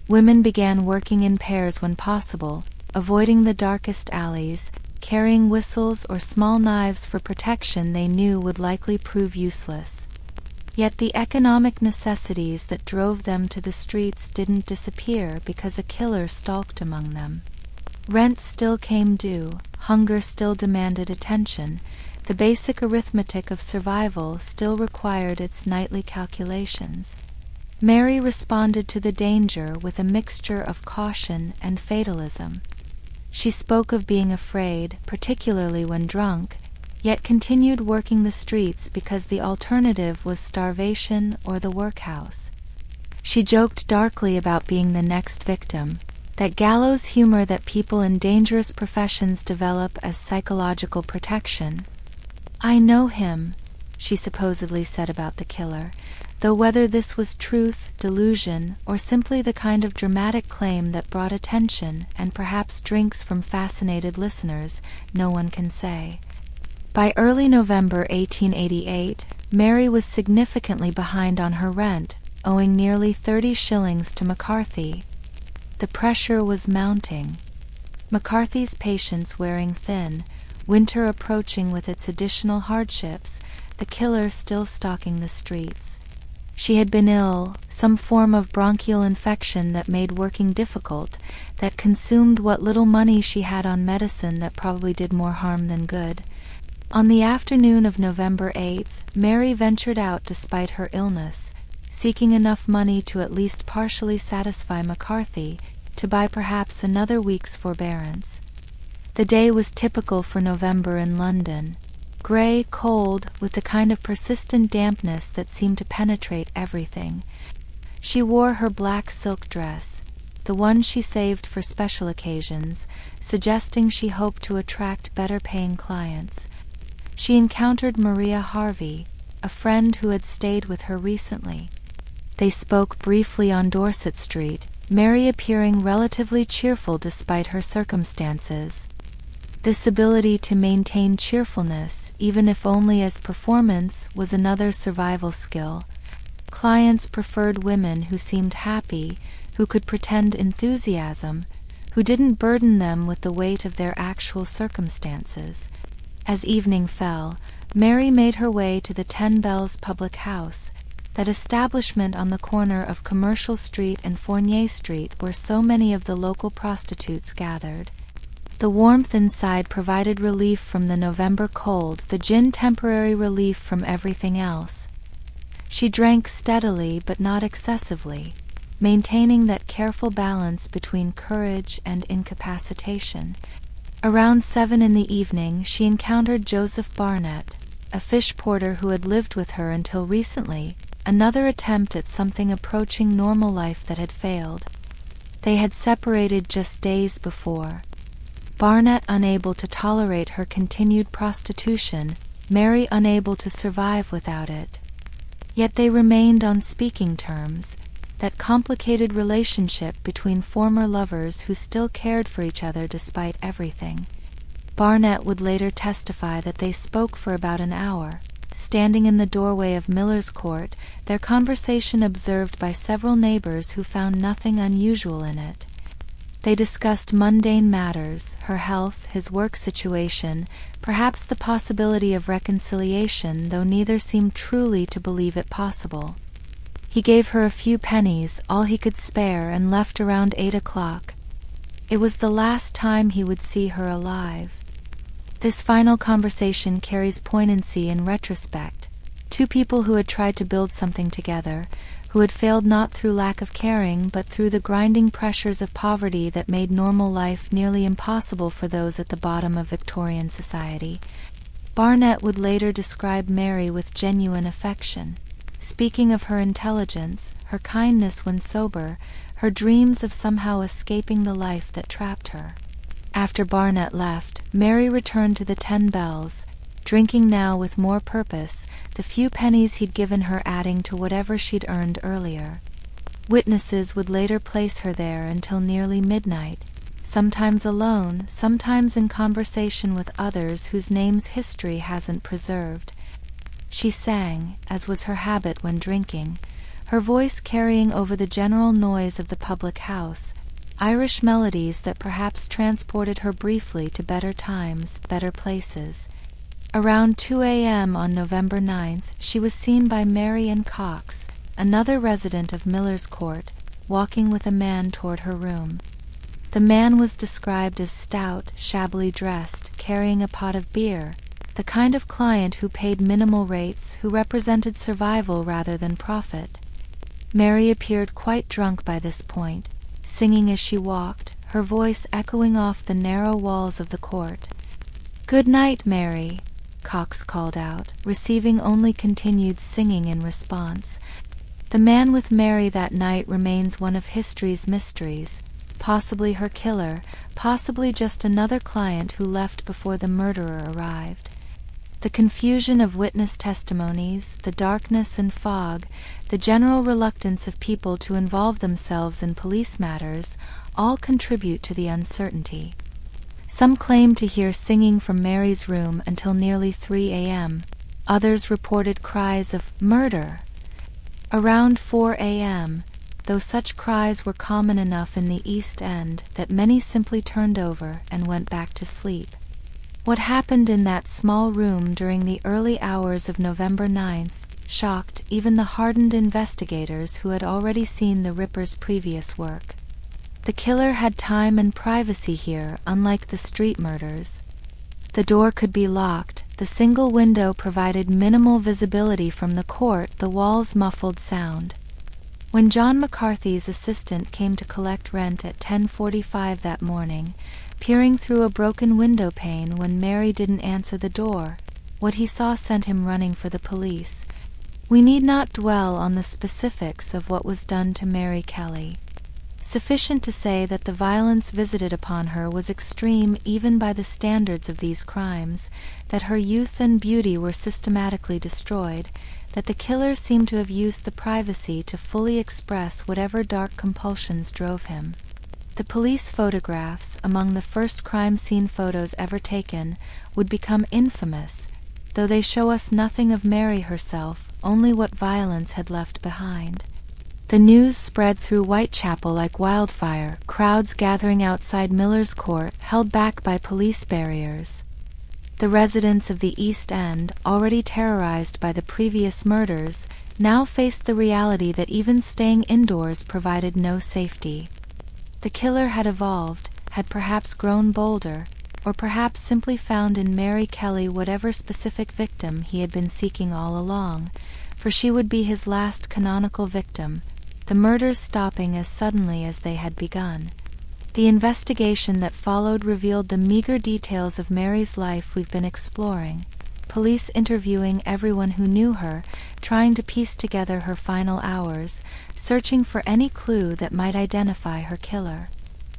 Women began working in pairs when possible, avoiding the darkest alleys, carrying whistles or small knives for protection they knew would likely prove useless. Yet the economic necessities that drove them to the streets didn't disappear because a killer stalked among them. Rent still came due, hunger still demanded attention, the basic arithmetic of survival still required its nightly calculations. Mary responded to the danger with a mixture of caution and fatalism. She spoke of being afraid, particularly when drunk, yet continued working the streets because the alternative was starvation or the workhouse. She joked darkly about being the next victim, that gallows humor that people in dangerous professions develop as psychological protection. "I know him," she supposedly said about the killer, though whether this was truth, delusion, or simply the kind of dramatic claim that brought attention and perhaps drinks from fascinated listeners, no one can say. By early November 1888, Mary was significantly behind on her rent, owing nearly 30 shillings to McCarthy. The pressure was mounting. McCarthy's patience wearing thin, winter approaching with its additional hardships, the killer still stalking the streets. She had been ill, some form of bronchial infection that made working difficult, that consumed what little money she had on medicine that probably did more harm than good. On the afternoon of November 8th, Mary ventured out despite her illness, seeking enough money to at least partially satisfy McCarthy, to buy perhaps another week's forbearance. The day was typical for November in London. Grey, cold, with the kind of persistent dampness that seemed to penetrate everything. She wore her black silk dress, the one she saved for special occasions, suggesting she hoped to attract better-paying clients. She encountered Maria Harvey, a friend who had stayed with her recently. They spoke briefly on Dorset Street, Mary appearing relatively cheerful despite her circumstances. This ability to maintain cheerfulness, even if only as performance, was another survival skill. Clients preferred women who seemed happy, who could pretend enthusiasm, who didn't burden them with the weight of their actual circumstances. As evening fell, Mary made her way to the 10 Bells public house, that establishment on the corner of Commercial Street and Fournier Street where so many of the local prostitutes gathered. The warmth inside provided relief from the November cold, the gin temporary relief from everything else. She drank steadily but not excessively, maintaining that careful balance between courage and incapacitation. Around 7 in the evening she encountered Joseph Barnett, a fish porter who had lived with her until recently, another attempt at something approaching normal life that had failed. They had separated just days before. Barnett unable to tolerate her continued prostitution, Mary unable to survive without it. Yet they remained on speaking terms, that complicated relationship between former lovers who still cared for each other despite everything. Barnett would later testify that they spoke for about an hour, standing in the doorway of Miller's Court, their conversation observed by several neighbors who found nothing unusual in it. They discussed mundane matters, her health, his work situation, perhaps the possibility of reconciliation, though neither seemed truly to believe it possible. He gave her a few pennies, all he could spare, and left around 8 o'clock. It was the last time he would see her alive. This final conversation carries poignancy in retrospect. Two people who had tried to build something together, who had failed not through lack of caring but through the grinding pressures of poverty that made normal life nearly impossible for those at the bottom of Victorian society. Barnett would later describe Mary with genuine affection, speaking of her intelligence, her kindness when sober, her dreams of somehow escaping the life that trapped her. After Barnett left, Mary returned to the 10 Bells, drinking now with more purpose, the few pennies he'd given her adding to whatever she'd earned earlier. Witnesses would later place her there until nearly midnight, sometimes alone, sometimes in conversation with others whose names history hasn't preserved. She sang, as was her habit when drinking, her voice carrying over the general noise of the public house, Irish melodies that perhaps transported her briefly to better times, better places. Around 2 a.m. on November 9th, she was seen by Mary and Cox, another resident of Miller's Court, walking with a man toward her room. The man was described as stout, shabbily dressed, carrying a pot of beer, the kind of client who paid minimal rates, who represented survival rather than profit. Mary appeared quite drunk by this point, singing as she walked, her voice echoing off the narrow walls of the court. "Good night, Mary," Cox called out, receiving only continued singing in response. The man with Mary that night remains one of history's mysteries, possibly her killer, possibly just another client who left before the murderer arrived. The confusion of witness testimonies, the darkness and fog, the general reluctance of people to involve themselves in police matters, all contribute to the uncertainty. Some claim to hear singing from Mary's room until nearly 3 a.m. Others reported cries of "murder." Around 4 a.m., though such cries were common enough in the East End that many simply turned over and went back to sleep. What happened in that small room during the early hours of November 9th shocked even the hardened investigators who had already seen the Ripper's previous work. The killer had time and privacy here, unlike the street murders. The door could be locked, the single window provided minimal visibility from the court, the walls muffled sound. When John McCarthy's assistant came to collect rent at 10:45 that morning, peering through a broken window pane when Mary didn't answer the door, what he saw sent him running for the police. We need not dwell on the specifics of what was done to Mary Kelly. Sufficient to say that the violence visited upon her was extreme even by the standards of these crimes, that her youth and beauty were systematically destroyed, that the killer seemed to have used the privacy to fully express whatever dark compulsions drove him. The police photographs, among the first crime scene photos ever taken, would become infamous, though they show us nothing of Mary herself, only what violence had left behind. The news spread through Whitechapel like wildfire, crowds gathering outside Miller's Court, held back by police barriers. The residents of the East End, already terrorized by the previous murders, now faced the reality that even staying indoors provided no safety. The killer had evolved, had perhaps grown bolder, or perhaps simply found in Mary Kelly whatever specific victim he had been seeking all along, for she would be his last canonical victim, the murders stopping as suddenly as they had begun. The investigation that followed revealed the meager details of Mary's life we've been exploring. police interviewing everyone who knew her, trying to piece together her final hours, searching for any clue that might identify her killer.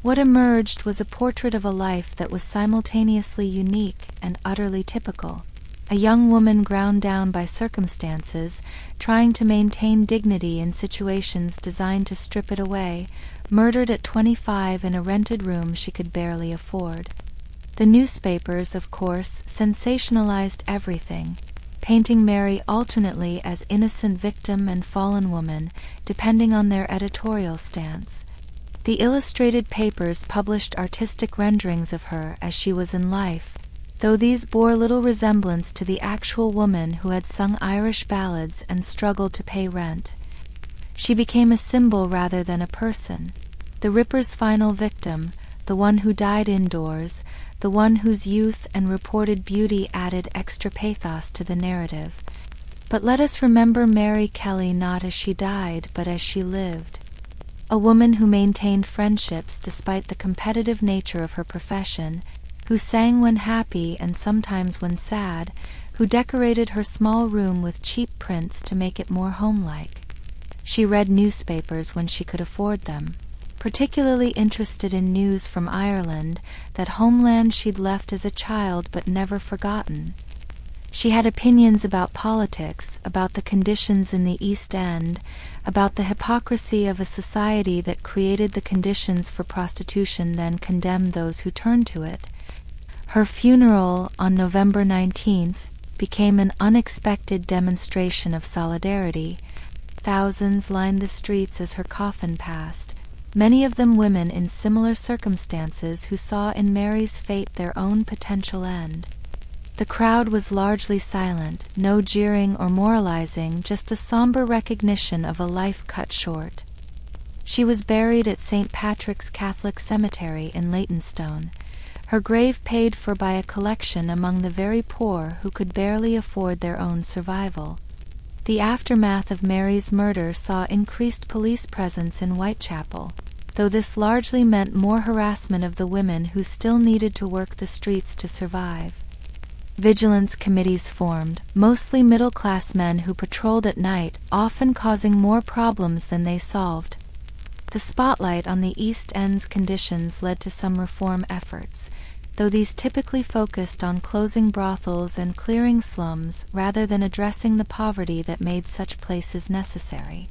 What emerged was a portrait of a life that was simultaneously unique and utterly typical. A young woman ground down by circumstances, trying to maintain dignity in situations designed to strip it away, murdered at 25 in a rented room she could barely afford. The newspapers, of course, sensationalized everything, painting Mary alternately as innocent victim and fallen woman, depending on their editorial stance. The illustrated papers published artistic renderings of her as she was in life, though these bore little resemblance to the actual woman who had sung Irish ballads and struggled to pay rent. She became a symbol rather than a person, the Ripper's final victim, the one who died indoors, the one whose youth and reported beauty added extra pathos to the narrative. But let us remember Mary Kelly not as she died, but as she lived. A woman who maintained friendships despite the competitive nature of her profession, who sang when happy and sometimes when sad, who decorated her small room with cheap prints to make it more homelike. She read newspapers when she could afford them, particularly interested in news from Ireland, that homeland she'd left as a child but never forgotten. She had opinions about politics, about the conditions in the East End, about the hypocrisy of a society that created the conditions for prostitution then condemned those who turned to it. Her funeral on November 19th became an unexpected demonstration of solidarity. Thousands lined the streets as her coffin passed, many of them women in similar circumstances who saw in Mary's fate their own potential end. The crowd was largely silent, no jeering or moralizing, just a somber recognition of a life cut short. She was buried at St. Patrick's Catholic Cemetery in Leytonstone, her grave paid for by a collection among the very poor who could barely afford their own survival. The aftermath of Mary's murder saw increased police presence in Whitechapel, though this largely meant more harassment of the women who still needed to work the streets to survive. Vigilance committees formed, mostly middle-class men who patrolled at night, often causing more problems than they solved. The spotlight on the East End's conditions led to some reform efforts, though these typically focused on closing brothels and clearing slums rather than addressing the poverty that made such places necessary.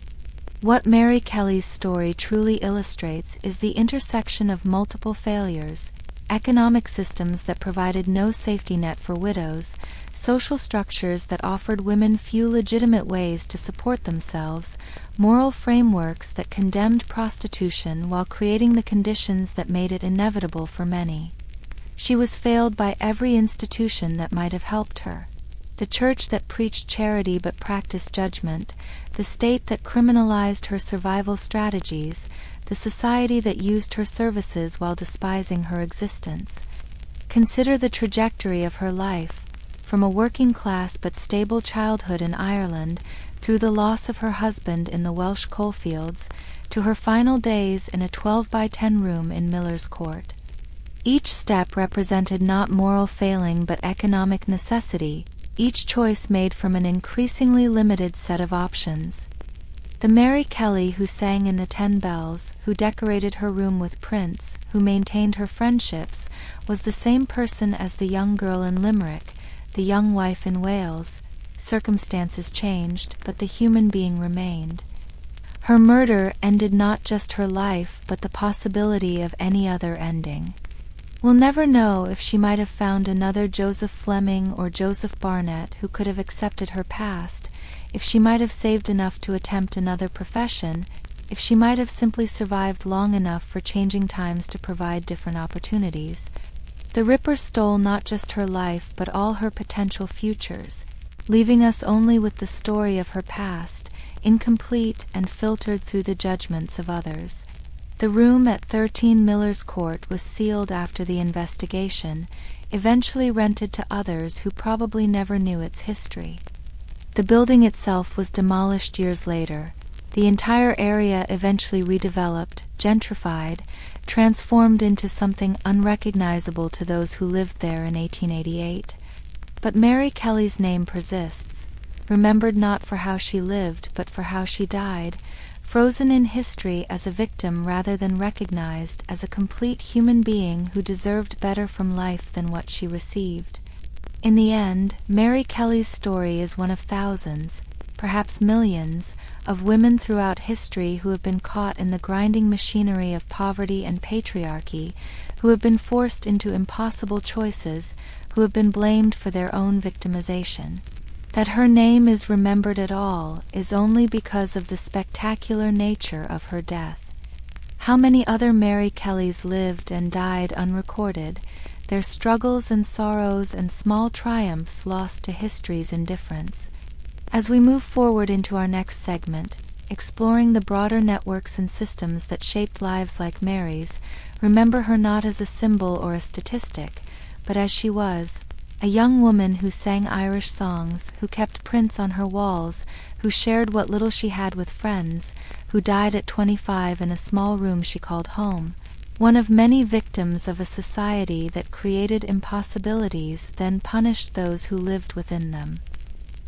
What Mary Kelly's story truly illustrates is the intersection of multiple failures: economic systems that provided no safety net for widows, social structures that offered women few legitimate ways to support themselves, moral frameworks that condemned prostitution while creating the conditions that made it inevitable for many. She was failed by every institution that might have helped her: the church that preached charity but practiced judgment, the state that criminalized her survival strategies, the society that used her services while despising her existence. Consider the trajectory of her life, from a working-class but stable childhood in Ireland, through the loss of her husband in the Welsh coalfields, to her final days in a 12-by-10 room in Miller's Court. Each step represented not moral failing but economic necessity, each choice made from an increasingly limited set of options. The Mary Kelly who sang in the 10 Bells, who decorated her room with prints, who maintained her friendships, was the same person as the young girl in Limerick, the young wife in Wales. Circumstances changed, but the human being remained. Her murder ended not just her life, but the possibility of any other ending. We'll never know if she might have found another Joseph Fleming or Joseph Barnett who could have accepted her past, if she might have saved enough to attempt another profession, if she might have simply survived long enough for changing times to provide different opportunities. The Ripper stole not just her life but all her potential futures, leaving us only with the story of her past, incomplete and filtered through the judgments of others. The room at 13 Miller's Court was sealed after the investigation, eventually rented to others who probably never knew its history. The building itself was demolished years later, the entire area eventually redeveloped, gentrified, transformed into something unrecognizable to those who lived there in 1888. But Mary Kelly's name persists, remembered not for how she lived, but for how she died, frozen in history as a victim rather than recognized as a complete human being who deserved better from life than what she received. In the end, Mary Kelly's story is one of thousands, perhaps millions, of women throughout history who have been caught in the grinding machinery of poverty and patriarchy, who have been forced into impossible choices, who have been blamed for their own victimization. That her name is remembered at all is only because of the spectacular nature of her death. How many other Mary Kellys lived and died unrecorded, their struggles and sorrows and small triumphs lost to history's indifference. As we move forward into our next segment, exploring the broader networks and systems that shaped lives like Mary's, remember her not as a symbol or a statistic, but as she was, a young woman who sang Irish songs, who kept prints on her walls, who shared what little she had with friends, who died at 25 in a small room she called home, one of many victims of a society that created impossibilities, then punished those who lived within them.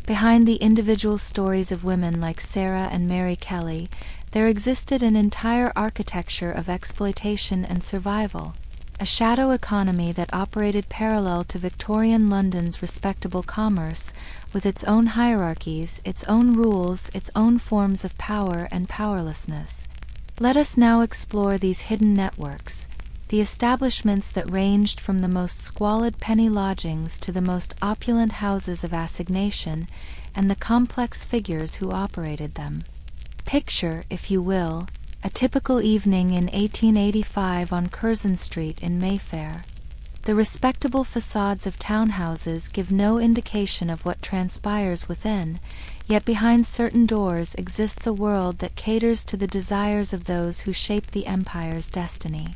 Behind the individual stories of women like Sarah and Mary Kelly, there existed an entire architecture of exploitation and survival, a shadow economy that operated parallel to Victorian London's respectable commerce, with its own hierarchies, its own rules, its own forms of power and powerlessness. Let us now explore these hidden networks, the establishments that ranged from the most squalid penny lodgings to the most opulent houses of assignation, and the complex figures who operated them. Picture, if you will, a typical evening in 1885 on Curzon Street in Mayfair. The respectable facades of townhouses give no indication of what transpires within, yet behind certain doors exists a world that caters to the desires of those who shape the empire's destiny.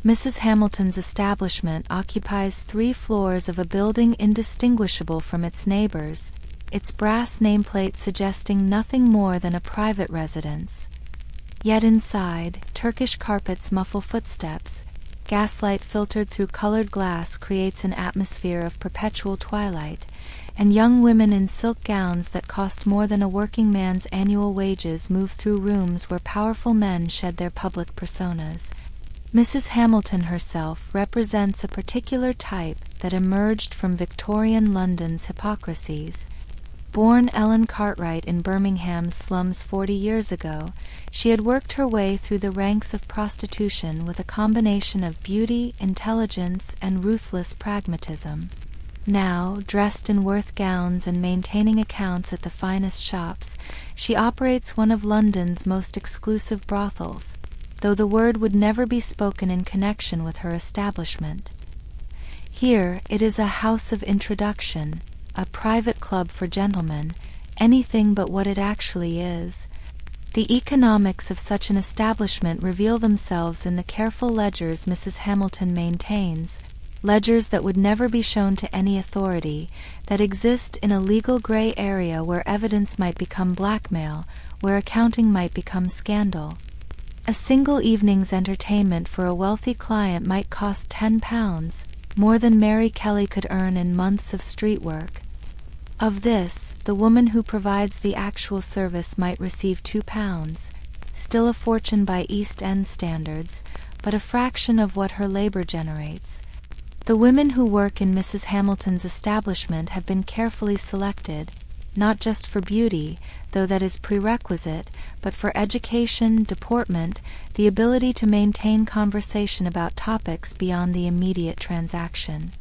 Mrs. Hamilton's establishment occupies 3 floors of a building indistinguishable from its neighbors, its brass nameplate suggesting nothing more than a private residence. Yet inside, Turkish carpets muffle footsteps, gaslight filtered through colored glass creates an atmosphere of perpetual twilight, and young women in silk gowns that cost more than a working man's annual wages move through rooms where powerful men shed their public personas. Mrs. Hamilton herself represents a particular type that emerged from Victorian London's hypocrisies. Born Ellen Cartwright in Birmingham's slums 40 years ago, she had worked her way through the ranks of prostitution with a combination of beauty, intelligence, and ruthless pragmatism. Now, dressed in Worth gowns and maintaining accounts at the finest shops, she operates one of London's most exclusive brothels, though the word would never be spoken in connection with her establishment. Here it is a house of introduction, a private club for gentlemen, anything but what it actually is. The economics of such an establishment reveal themselves in the careful ledgers Mrs. Hamilton maintains, ledgers that would never be shown to any authority, that exist in a legal gray area where evidence might become blackmail, where accounting might become scandal. A single evening's entertainment for a wealthy client might cost £10, more than Mary Kelly could earn in months of street work. Of this, the woman who provides the actual service might receive £2, still a fortune by East End standards, but a fraction of what her labor generates. The women who work in Mrs. Hamilton's establishment have been carefully selected, not just for beauty, though that is prerequisite, but for education, deportment, the ability to maintain conversation about topics beyond the immediate transaction.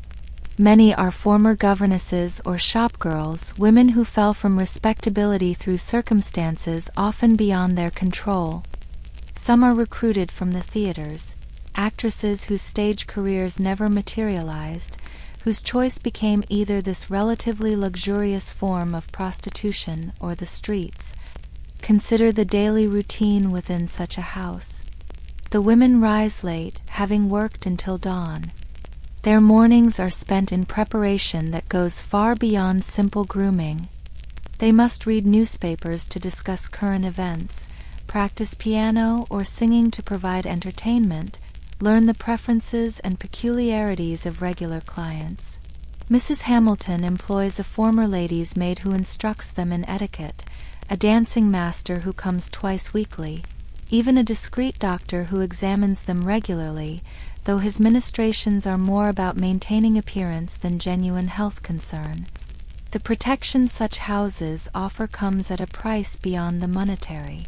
Many are former governesses or shopgirls, women who fell from respectability through circumstances often beyond their control. Some are recruited from the theaters, actresses whose stage careers never materialized, whose choice became either this relatively luxurious form of prostitution or the streets. Consider the daily routine within such a house. The women rise late, having worked until dawn. Their mornings are spent in preparation that goes far beyond simple grooming. They must read newspapers to discuss current events, practice piano or singing to provide entertainment, learn the preferences and peculiarities of regular clients. Mrs. Hamilton employs a former lady's maid who instructs them in etiquette, a dancing master who comes twice weekly, even a discreet doctor who examines them regularly, though his ministrations are more about maintaining appearance than genuine health concern. The protection such houses offer comes at a price beyond the monetary.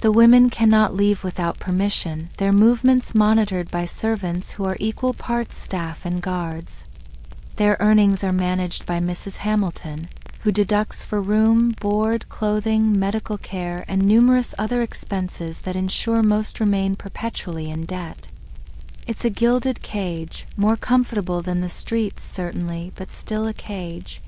The women cannot leave without permission, their movements monitored by servants who are equal parts staff and guards. Their earnings are managed by Mrs. Hamilton, who deducts for room, board, clothing, medical care, and numerous other expenses that ensure most remain perpetually in debt. It's a gilded cage, more comfortable than the streets certainly, but still a cage.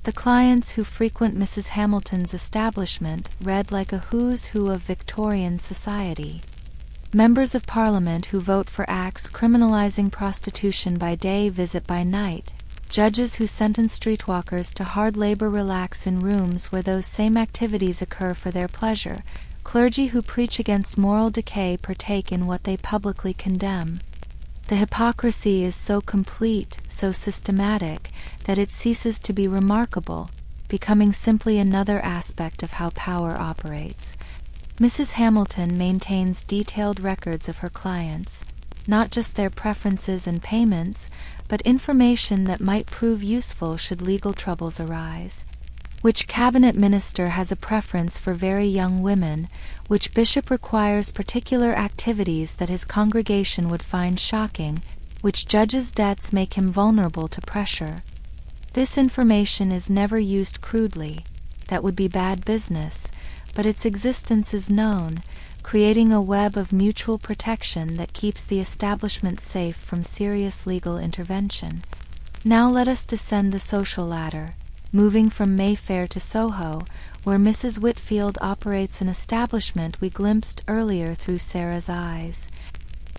The clients who frequent Mrs. Hamilton's establishment read like a who's who of Victorian society. Members of Parliament who vote for acts criminalizing prostitution by day visit by night. Judges who sentence streetwalkers to hard labor relax in rooms where those same activities occur for their pleasure. Clergy who preach against moral decay partake in what they publicly condemn. The hypocrisy is so complete, so systematic, that it ceases to be remarkable, becoming simply another aspect of how power operates. Mrs. Hamilton maintains detailed records of her clients, not just their preferences and payments, but information that might prove useful should legal troubles arise. Which cabinet minister has a preference for very young women? Which bishop requires particular activities that his congregation would find shocking? Which judge's debts make him vulnerable to pressure? This information is never used crudely. That would be bad business, but its existence is known, creating a web of mutual protection that keeps the establishment safe from serious legal intervention. Now let us descend the social ladder, moving from Mayfair to Soho, where Mrs. Whitfield operates an establishment we glimpsed earlier through Sarah's eyes.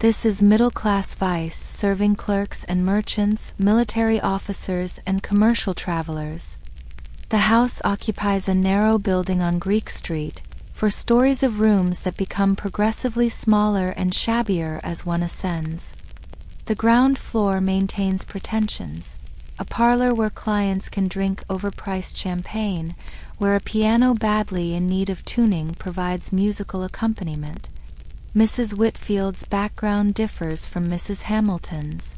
This is middle-class vice, serving clerks and merchants, military officers, and commercial travelers. The house occupies a narrow building on Greek Street, for stories of rooms that become progressively smaller and shabbier as one ascends. The ground floor maintains pretensions, a parlor where clients can drink overpriced champagne, where a piano badly in need of tuning provides musical accompaniment. Mrs. Whitfield's background differs from Mrs. Hamilton's.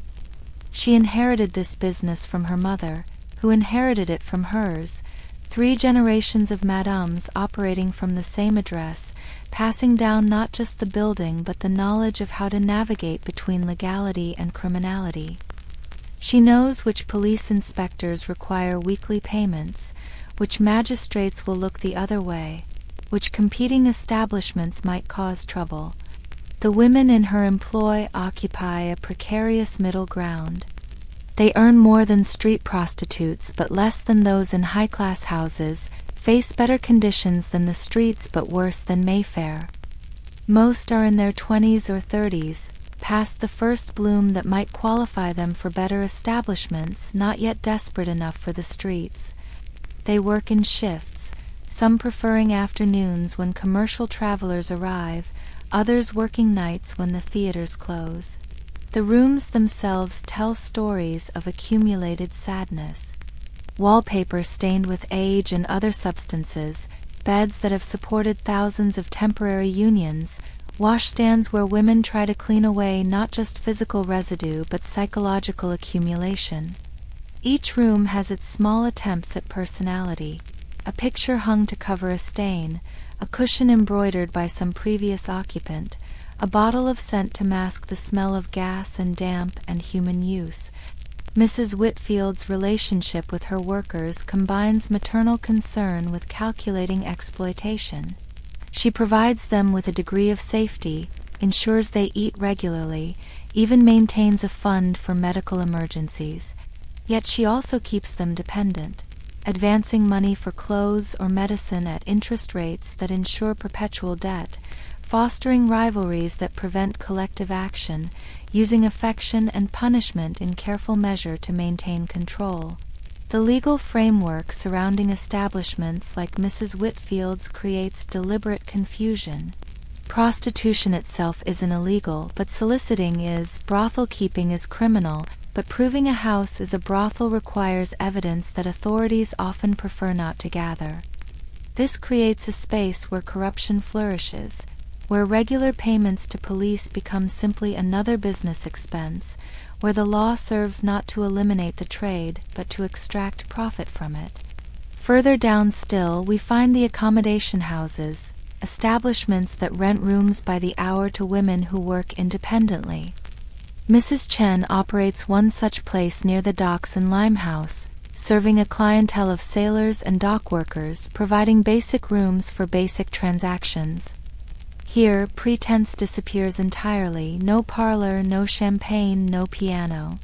She inherited this business from her mother, who inherited it from hers, 3 generations of madames operating from the same address, passing down not just the building but the knowledge of how to navigate between legality and criminality. She knows which police inspectors require weekly payments, which magistrates will look the other way, which competing establishments might cause trouble. The women in her employ occupy a precarious middle ground. They earn more than street prostitutes but less than those in high-class houses, face better conditions than the streets but worse than Mayfair. Most are in their 20s or 30s, past the first bloom that might qualify them for better establishments, not yet desperate enough for the streets. They work in shifts, some preferring afternoons when commercial travelers arrive, others working nights when the theaters close. The rooms themselves tell stories of accumulated sadness. Wallpaper stained with age and other substances, beds that have supported thousands of temporary unions, washstands where women try to clean away not just physical residue but psychological accumulation. Each room has its small attempts at personality, a picture hung to cover a stain, a cushion embroidered by some previous occupant, a bottle of scent to mask the smell of gas and damp and human use. Mrs. Whitfield's relationship with her workers combines maternal concern with calculating exploitation. She provides them with a degree of safety, ensures they eat regularly, even maintains a fund for medical emergencies. Yet she also keeps them dependent, advancing money for clothes or medicine at interest rates that ensure perpetual debt, fostering rivalries that prevent collective action, using affection and punishment in careful measure to maintain control. The legal framework surrounding establishments like Mrs. Whitfield's creates deliberate confusion. Prostitution itself isn't illegal, but soliciting is, brothel keeping is criminal, but proving a house is a brothel requires evidence that authorities often prefer not to gather. This creates a space where corruption flourishes, where regular payments to police become simply another business expense, where the law serves not to eliminate the trade, but to extract profit from it. Further down still, we find the accommodation houses, establishments that rent rooms by the hour to women who work independently. Mrs. Chen operates one such place near the docks in Limehouse, serving a clientele of sailors and dock workers, providing basic rooms for basic transactions. Here, pretense disappears entirely. No parlor, no champagne, no piano.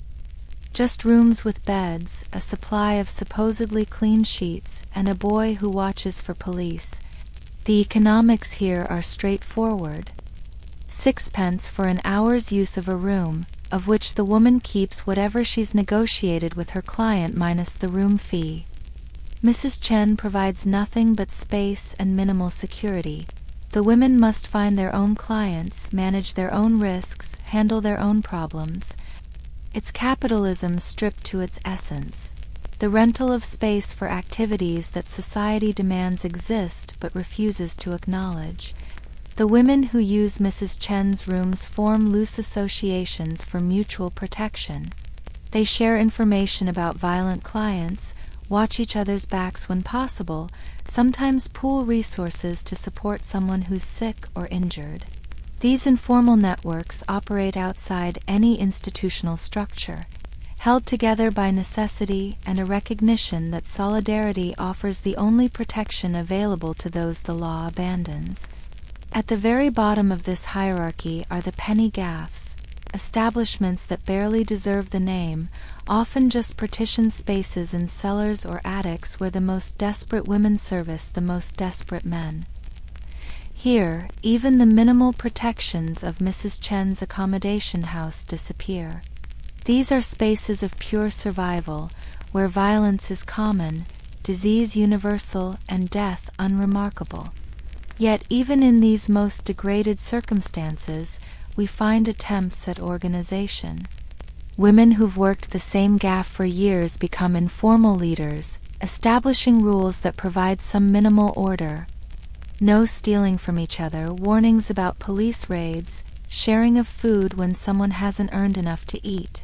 Just rooms with beds, a supply of supposedly clean sheets, and a boy who watches for police. The economics here are straightforward. 6 pence for an hour's use of a room, of which the woman keeps whatever she's negotiated with her client minus the room fee. Mrs. Chen provides nothing but space and minimal security. The women must find their own clients, manage their own risks, handle their own problems. It's capitalism stripped to its essence. The rental of space for activities that society demands exist but refuses to acknowledge. The women who use Mrs. Chen's rooms form loose associations for mutual protection. They share information about violent clients, watch each other's backs when possible, sometimes pool resources to support someone who's sick or injured. These informal networks operate outside any institutional structure, held together by necessity and a recognition that solidarity offers the only protection available to those the law abandons. At the very bottom of this hierarchy are the penny gaffs, establishments that barely deserve the name, often just partitioned spaces in cellars or attics where the most desperate women service the most desperate men. Here, even the minimal protections of Mrs. Chen's accommodation house disappear. These are spaces of pure survival, where violence is common, disease universal, and death unremarkable. Yet even in these most degraded circumstances, we find attempts at organization. Women who've worked the same gaff for years become informal leaders, establishing rules that provide some minimal order. No stealing from each other, warnings about police raids, sharing of food when someone hasn't earned enough to eat.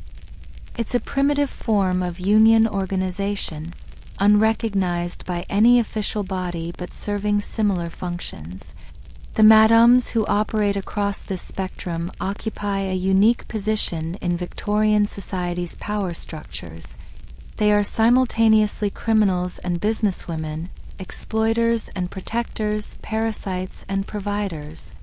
It's a primitive form of union organization, unrecognized by any official body but serving similar functions. The madames who operate across this spectrum occupy a unique position in Victorian society's power structures. They are simultaneously criminals and businesswomen, exploiters and protectors, parasites and providers.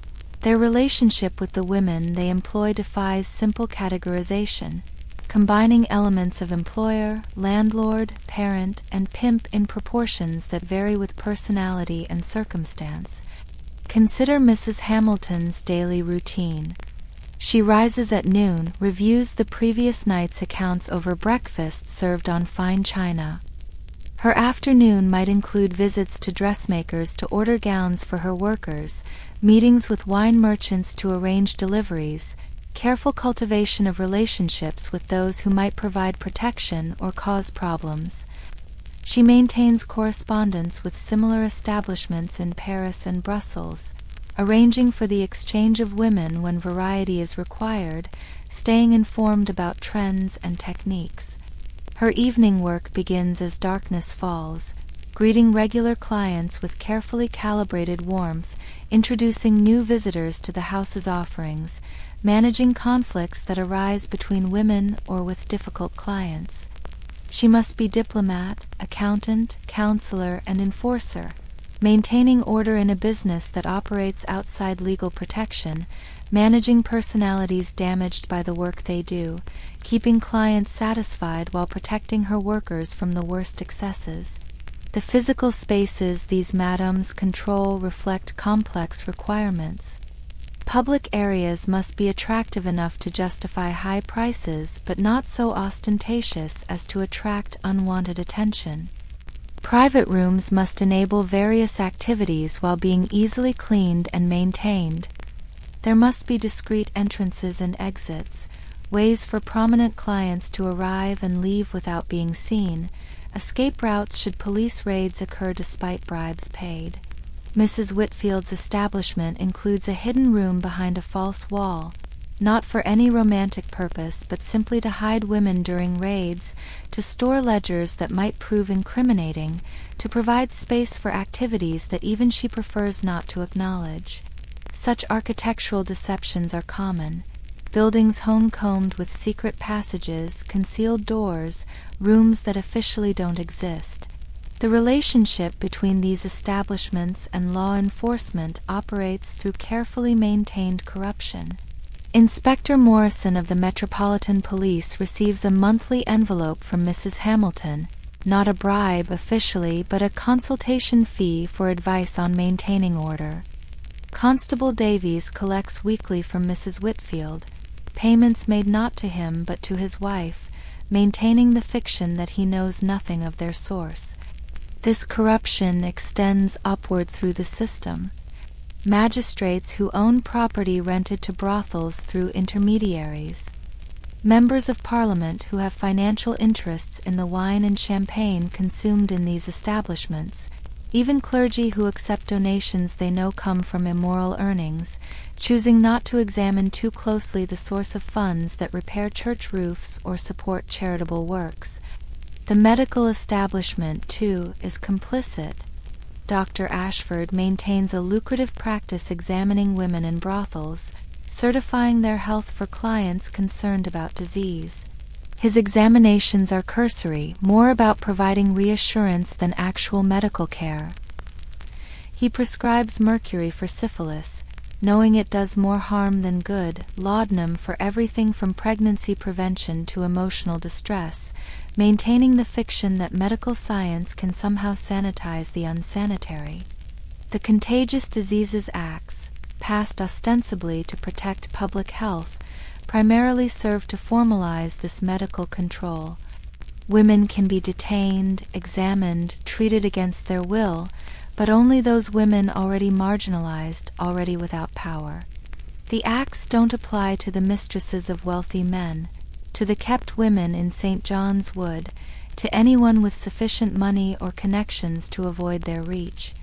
Their relationship with the women they employ defies simple categorization, combining elements of employer, landlord, parent, and pimp in proportions that vary with personality and circumstance. Consider Mrs. Hamilton's daily routine. She rises at noon, reviews the previous night's accounts over breakfast served on fine china. Her afternoon might include visits to dressmakers to order gowns for her workers, meetings with wine merchants to arrange deliveries, careful cultivation of relationships with those who might provide protection or cause problems. She maintains correspondence with similar establishments in Paris and Brussels, arranging for the exchange of women when variety is required, staying informed about trends and techniques. Her evening work begins as darkness falls, greeting regular clients with carefully calibrated warmth, introducing new visitors to the house's offerings, managing conflicts that arise between women or with difficult clients. She must be diplomat, accountant, counselor, and enforcer, maintaining order in a business that operates outside legal protection, managing personalities damaged by the work they do, keeping clients satisfied while protecting her workers from the worst excesses. The physical spaces these madames control reflect complex requirements. Public areas must be attractive enough to justify high prices, but not so ostentatious as to attract unwanted attention. Private rooms must enable various activities while being easily cleaned and maintained. There must be discreet entrances and exits, ways for prominent clients to arrive and leave without being seen, escape routes should police raids occur despite bribes paid. Mrs. Whitfield's establishment includes a hidden room behind a false wall, not for any romantic purpose but simply to hide women during raids, to store ledgers that might prove incriminating, to provide space for activities that even she prefers not to acknowledge. Such architectural deceptions are common. Buildings honeycombed with secret passages, concealed doors, rooms that officially don't exist. The relationship between these establishments and law enforcement operates through carefully maintained corruption. Inspector Morrison of the Metropolitan Police receives a monthly envelope from Mrs. Hamilton, not a bribe officially, but a consultation fee for advice on maintaining order. Constable Davies collects weekly from Mrs. Whitfield, payments made not to him but to his wife, maintaining the fiction that he knows nothing of their source. This corruption extends upward through the system. Magistrates who own property rented to brothels through intermediaries. Members of Parliament who have financial interests in the wine and champagne consumed in these establishments. Even clergy who accept donations they know come from immoral earnings, choosing not to examine too closely the source of funds that repair church roofs or support charitable works. The medical establishment, too, is complicit. Dr. Ashford maintains a lucrative practice examining women in brothels, certifying their health for clients concerned about disease. His examinations are cursory, more about providing reassurance than actual medical care. He prescribes mercury for syphilis, knowing it does more harm than good, laudanum for everything from pregnancy prevention to emotional distress, maintaining the fiction that medical science can somehow sanitize the unsanitary. The Contagious Diseases Acts, passed ostensibly to protect public health, primarily serve to formalize this medical control. Women can be detained, examined, treated against their will, but only those women already marginalized, already without power. The acts don't apply to the mistresses of wealthy men, to the kept women in St. John's Wood, to anyone with sufficient money or connections to avoid their reach.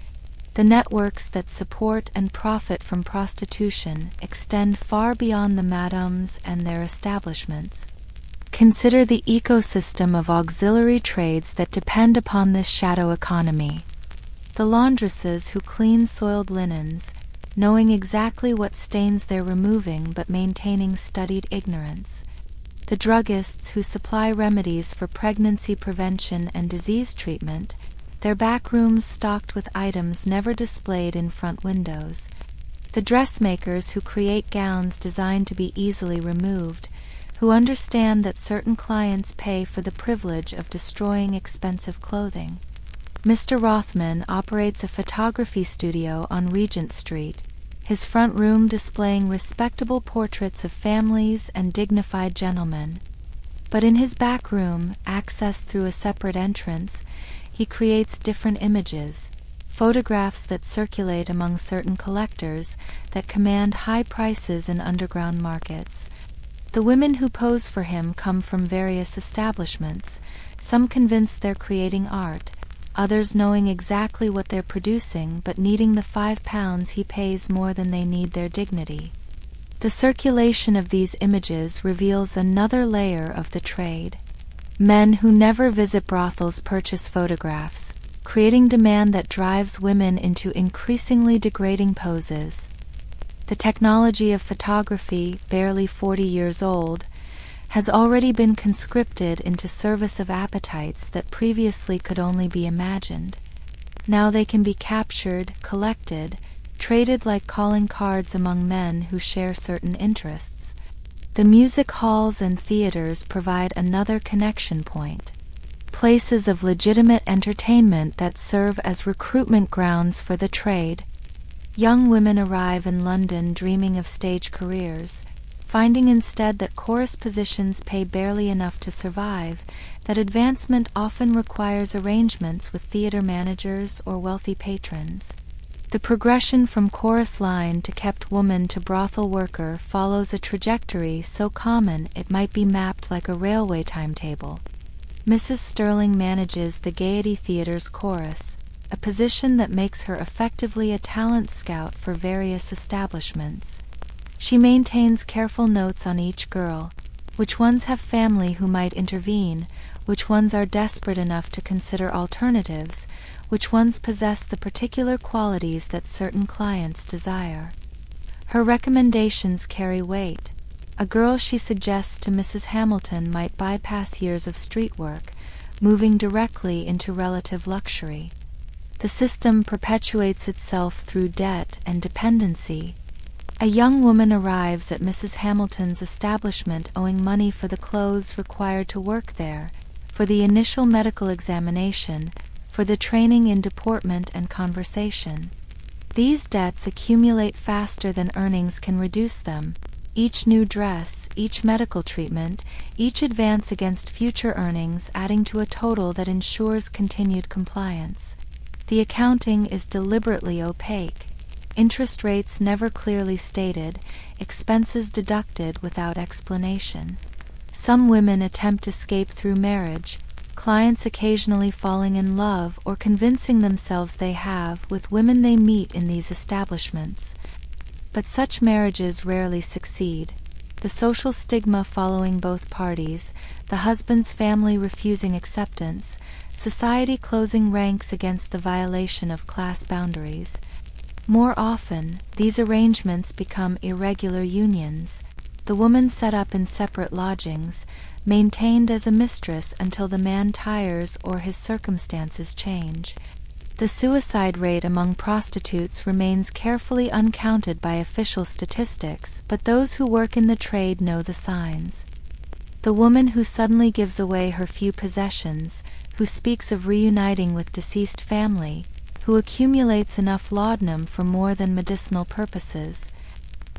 The networks that support and profit from prostitution extend far beyond the madams and their establishments. Consider the ecosystem of auxiliary trades that depend upon this shadow economy. The laundresses who clean soiled linens, knowing exactly what stains they're removing but maintaining studied ignorance. The druggists who supply remedies for pregnancy prevention and disease treatment, their back rooms stocked with items never displayed in front windows. The dressmakers who create gowns designed to be easily removed, who understand that certain clients pay for the privilege of destroying expensive clothing. Mr. Rothman operates a photography studio on Regent Street, his front room displaying respectable portraits of families and dignified gentlemen. But in his back room, accessed through a separate entrance, he creates different images, photographs that circulate among certain collectors that command high prices in underground markets. The women who pose for him come from various establishments, some convinced they're creating art, others knowing exactly what they're producing but needing the £5 he pays more than they need their dignity. The circulation of these images reveals another layer of the trade. Men who never visit brothels purchase photographs, creating demand that drives women into increasingly degrading poses. The technology of photography, barely 40 years old, has already been conscripted into service of appetites that previously could only be imagined. Now they can be captured, collected, traded like calling cards among men who share certain interests. The music halls and theaters provide another connection point, places of legitimate entertainment that serve as recruitment grounds for the trade. Young women arrive in London dreaming of stage careers, finding instead that chorus positions pay barely enough to survive, that advancement often requires arrangements with theater managers or wealthy patrons. The progression from chorus line to kept woman to brothel worker follows a trajectory so common it might be mapped like a railway timetable. Mrs. Sterling manages the Gaiety Theatre's chorus, a position that makes her effectively a talent scout for various establishments. She maintains careful notes on each girl, which ones have family who might intervene, which ones are desperate enough to consider alternatives, which ones possess the particular qualities that certain clients desire. Her recommendations carry weight. A girl she suggests to Mrs. Hamilton might bypass years of street work, moving directly into relative luxury. The system perpetuates itself through debt and dependency. A young woman arrives at Mrs. Hamilton's establishment owing money for the clothes required to work there, for the initial medical examination, for the training in deportment and conversation. These debts accumulate faster than earnings can reduce them. Each new dress, each medical treatment, each advance against future earnings adding to a total that ensures continued compliance. The accounting is deliberately opaque. Interest rates never clearly stated, expenses deducted without explanation. Some women attempt escape through marriage, clients occasionally falling in love or convincing themselves they have with women they meet in these establishments. But such marriages rarely succeed. The social stigma following both parties, the husband's family refusing acceptance, society closing ranks against the violation of class boundaries. More often, these arrangements become irregular unions. The woman set up in separate lodgings, maintained as a mistress until the man tires or his circumstances change. The suicide rate among prostitutes remains carefully uncounted by official statistics, but those who work in the trade know the signs. The woman who suddenly gives away her few possessions, who speaks of reuniting with deceased family, who accumulates enough laudanum for more than medicinal purposes.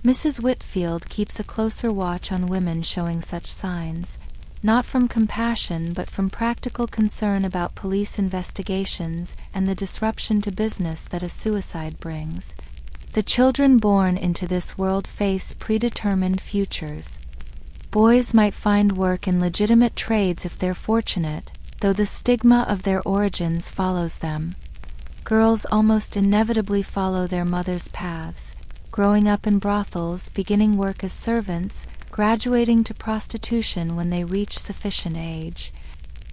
Mrs. Whitfield keeps a closer watch on women showing such signs, not from compassion but from practical concern about police investigations and the disruption to business that a suicide brings. The children born into this world face predetermined futures. Boys might find work in legitimate trades if they're fortunate, though the stigma of their origins follows them. Girls almost inevitably follow their mothers' paths, growing up in brothels, beginning work as servants, graduating to prostitution when they reach sufficient age.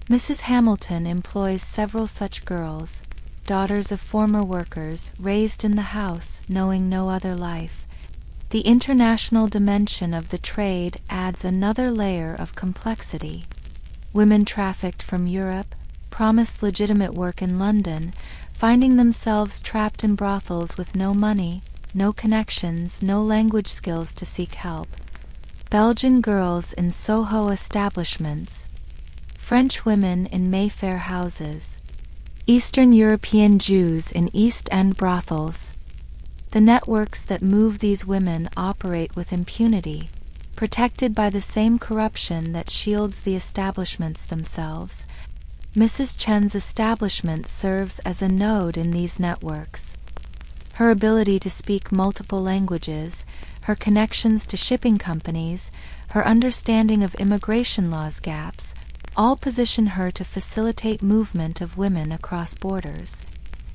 Mrs. Hamilton employs several such girls, daughters of former workers, raised in the house, knowing no other life. The international dimension of the trade adds another layer of complexity. Women trafficked from Europe, promised legitimate work in London, finding themselves trapped in brothels with no money, no connections, no language skills to seek help. Belgian girls in Soho establishments. French women in Mayfair houses. Eastern European Jews in East End brothels. The networks that move these women operate with impunity, protected by the same corruption that shields the establishments themselves. Mrs. Chen's establishment serves as a node in these networks. Her ability to speak multiple languages, her connections to shipping companies, her understanding of immigration laws gaps, all position her to facilitate movement of women across borders.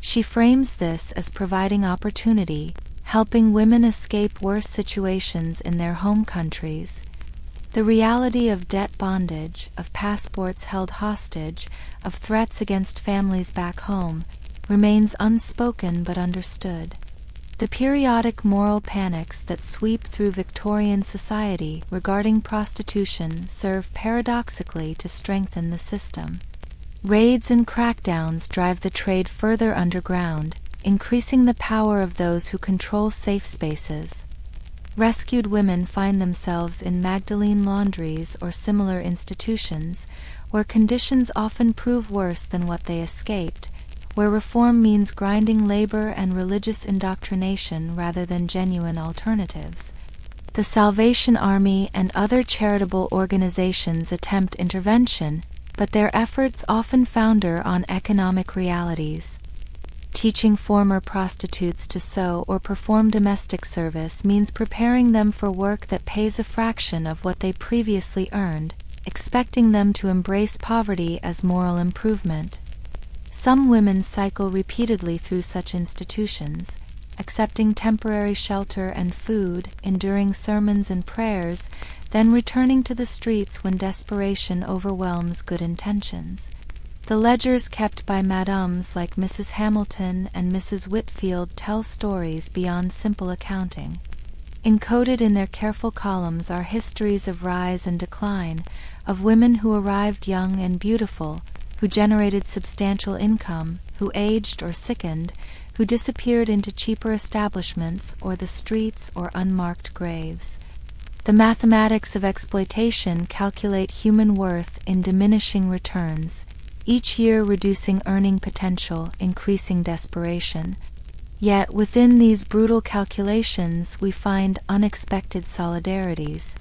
She frames this as providing opportunity, helping women escape worse situations in their home countries. The reality of debt bondage, of passports held hostage, of threats against families back home, remains unspoken but understood. The periodic moral panics that sweep through Victorian society regarding prostitution serve paradoxically to strengthen the system. Raids and crackdowns drive the trade further underground, increasing the power of those who control safe spaces. Rescued women find themselves in Magdalene laundries or similar institutions, where conditions often prove worse than what they escaped, where reform means grinding labor and religious indoctrination rather than genuine alternatives. The Salvation Army and other charitable organizations attempt intervention, but their efforts often founder on economic realities. Teaching former prostitutes to sew or perform domestic service means preparing them for work that pays a fraction of what they previously earned, expecting them to embrace poverty as moral improvement. Some women cycle repeatedly through such institutions, accepting temporary shelter and food, enduring sermons and prayers, then returning to the streets when desperation overwhelms good intentions. The ledgers kept by madames like Mrs. Hamilton and Mrs. Whitfield tell stories beyond simple accounting. Encoded in their careful columns are histories of rise and decline, of women who arrived young and beautiful, who generated substantial income, who aged or sickened, who disappeared into cheaper establishments or the streets or unmarked graves. The mathematics of exploitation calculate human worth in diminishing returns, each year reducing earning potential, increasing desperation. Yet within these brutal calculations we find unexpected solidarities.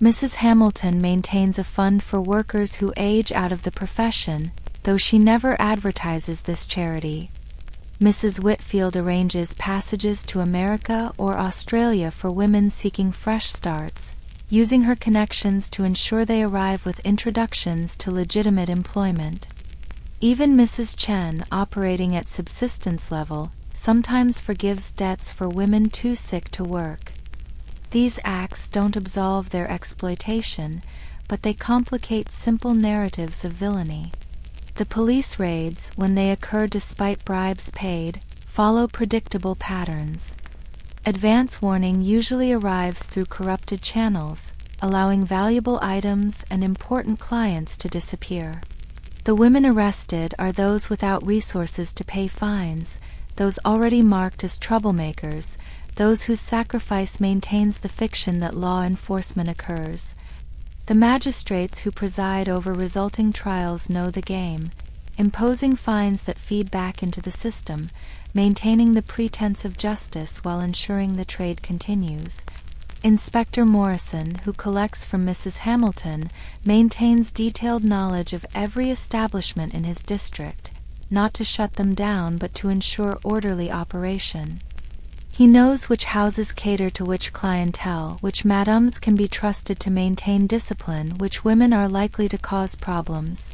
Mrs. Hamilton maintains a fund for workers who age out of the profession, though she never advertises this charity. Mrs. Whitfield arranges passages to America or Australia for women seeking fresh starts, using her connections to ensure they arrive with introductions to legitimate employment. Even Mrs. Chen, operating at subsistence level, sometimes forgives debts for women too sick to work. These acts don't absolve their exploitation, but they complicate simple narratives of villainy. The police raids, when they occur despite bribes paid, follow predictable patterns. Advance warning usually arrives through corrupted channels, allowing valuable items and important clients to disappear. The women arrested are those without resources to pay fines, those already marked as troublemakers, those whose sacrifice maintains the fiction that law enforcement occurs. The magistrates who preside over resulting trials know the game, imposing fines that feed back into the system, maintaining the pretense of justice while ensuring the trade continues. Inspector Morrison, who collects from Mrs. Hamilton, maintains detailed knowledge of every establishment in his district, not to shut them down but to ensure orderly operation. He knows which houses cater to which clientele, which madames can be trusted to maintain discipline, which women are likely to cause problems.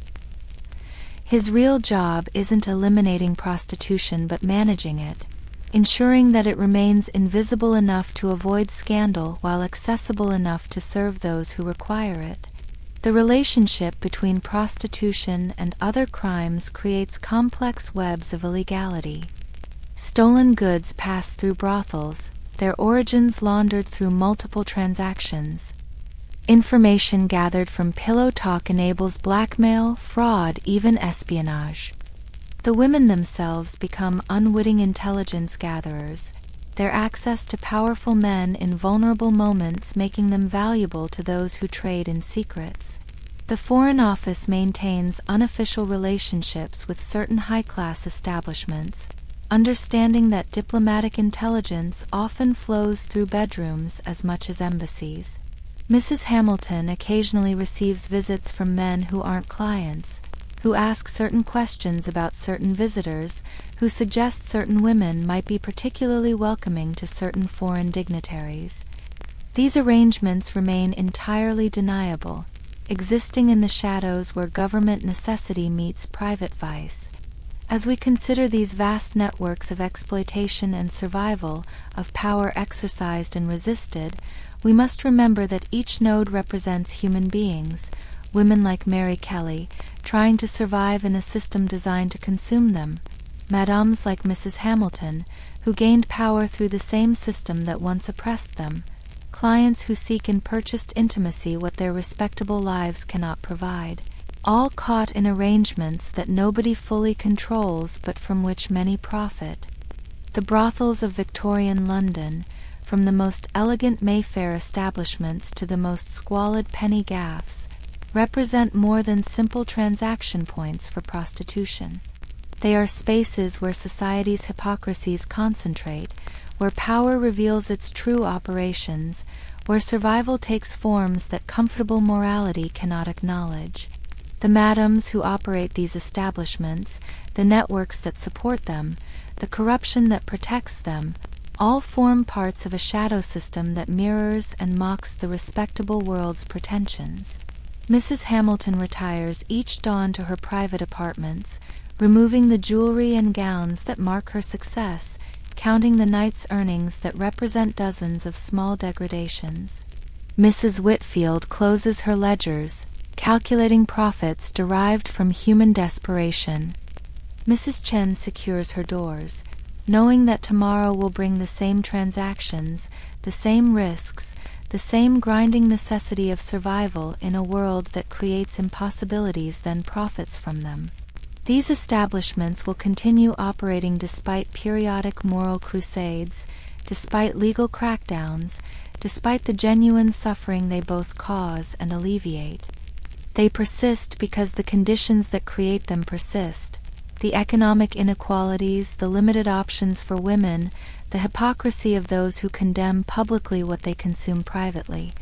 His real job isn't eliminating prostitution but managing it, ensuring that it remains invisible enough to avoid scandal while accessible enough to serve those who require it. The relationship between prostitution and other crimes creates complex webs of illegality. Stolen goods pass through brothels, their origins laundered through multiple transactions. Information gathered from pillow talk enables blackmail, fraud, even espionage. The women themselves become unwitting intelligence gatherers, their access to powerful men in vulnerable moments making them valuable to those who trade in secrets. The Foreign Office maintains unofficial relationships with certain high-class establishments, understanding that diplomatic intelligence often flows through bedrooms as much as embassies. Mrs. Hamilton occasionally receives visits from men who aren't clients, who ask certain questions about certain visitors, who suggest certain women might be particularly welcoming to certain foreign dignitaries. These arrangements remain entirely deniable, existing in the shadows where government necessity meets private vice. As we consider these vast networks of exploitation and survival, of power exercised and resisted, we must remember that each node represents human beings, women like Mary Kelly, trying to survive in a system designed to consume them, madames like Mrs. Hamilton, who gained power through the same system that once oppressed them, clients who seek in purchased intimacy what their respectable lives cannot provide, all caught in arrangements that nobody fully controls but from which many profit. The brothels of Victorian London, from the most elegant Mayfair establishments to the most squalid penny gaffs, represent more than simple transaction points for prostitution. They are spaces where society's hypocrisies concentrate, where power reveals its true operations, where survival takes forms that comfortable morality cannot acknowledge. The madames who operate these establishments, the networks that support them, the corruption that protects them, all form parts of a shadow system that mirrors and mocks the respectable world's pretensions. Mrs. Hamilton retires each dawn to her private apartments, removing the jewelry and gowns that mark her success, counting the night's earnings that represent dozens of small degradations. Mrs. Whitfield closes her ledgers, calculating profits derived from human desperation. Mrs. Chen secures her doors, knowing that tomorrow will bring the same transactions, the same risks, the same grinding necessity of survival in a world that creates impossibilities then profits from them. These establishments will continue operating despite periodic moral crusades, despite legal crackdowns, despite the genuine suffering they both cause and alleviate. They persist because the conditions that create them persist. The economic inequalities, the limited options for women, the hypocrisy of those who condemn publicly what they consume privately.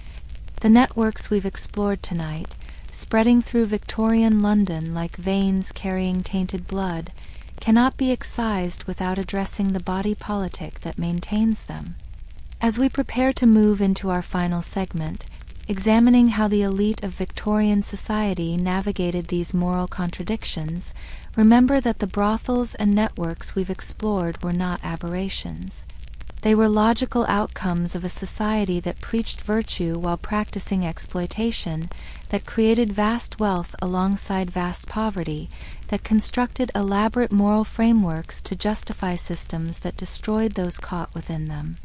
The networks we've explored tonight, spreading through Victorian London like veins carrying tainted blood, cannot be excised without addressing the body politic that maintains them. As we prepare to move into our final segment, examining how the elite of Victorian society navigated these moral contradictions, remember that the brothels and networks we've explored were not aberrations. They were logical outcomes of a society that preached virtue while practicing exploitation, that created vast wealth alongside vast poverty, that constructed elaborate moral frameworks to justify systems that destroyed those caught within them.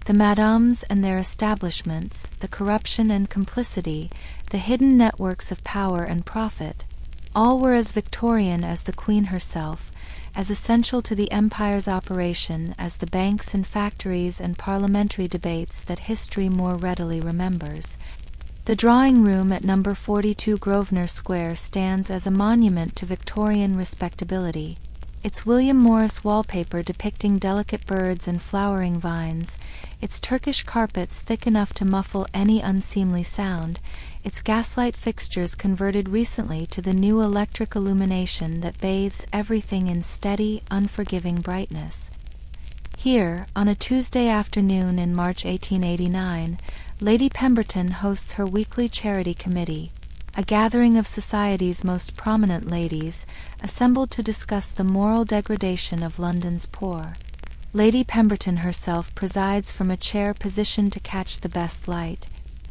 The madames and their establishments, the corruption and complicity, the hidden networks of power and profit, all were as Victorian as the Queen herself, as essential to the empire's operation as the banks and factories and parliamentary debates that history more readily remembers. The drawing room at No. 42 Grosvenor Square stands as a monument to Victorian respectability. Its William Morris wallpaper depicting delicate birds and flowering vines, its Turkish carpets thick enough to muffle any unseemly sound, its gaslight fixtures converted recently to the new electric illumination that bathes everything in steady, unforgiving brightness. Here, on a Tuesday afternoon in March 1889, Lady Pemberton hosts her weekly charity committee, a gathering of society's most prominent ladies, assembled to discuss the moral degradation of London's poor. Lady Pemberton herself presides from a chair positioned to catch the best light,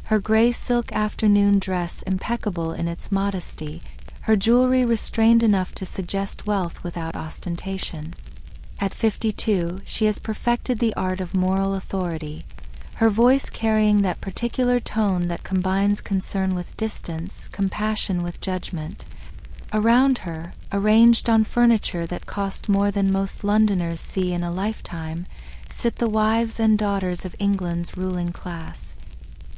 her grey silk afternoon dress impeccable in its modesty, her jewelry restrained enough to suggest wealth without ostentation. At 52, she has perfected the art of moral authority, her voice carrying that particular tone that combines concern with distance, compassion with judgment. Around her, arranged on furniture that cost more than most Londoners see in a lifetime, sit the wives and daughters of England's ruling class.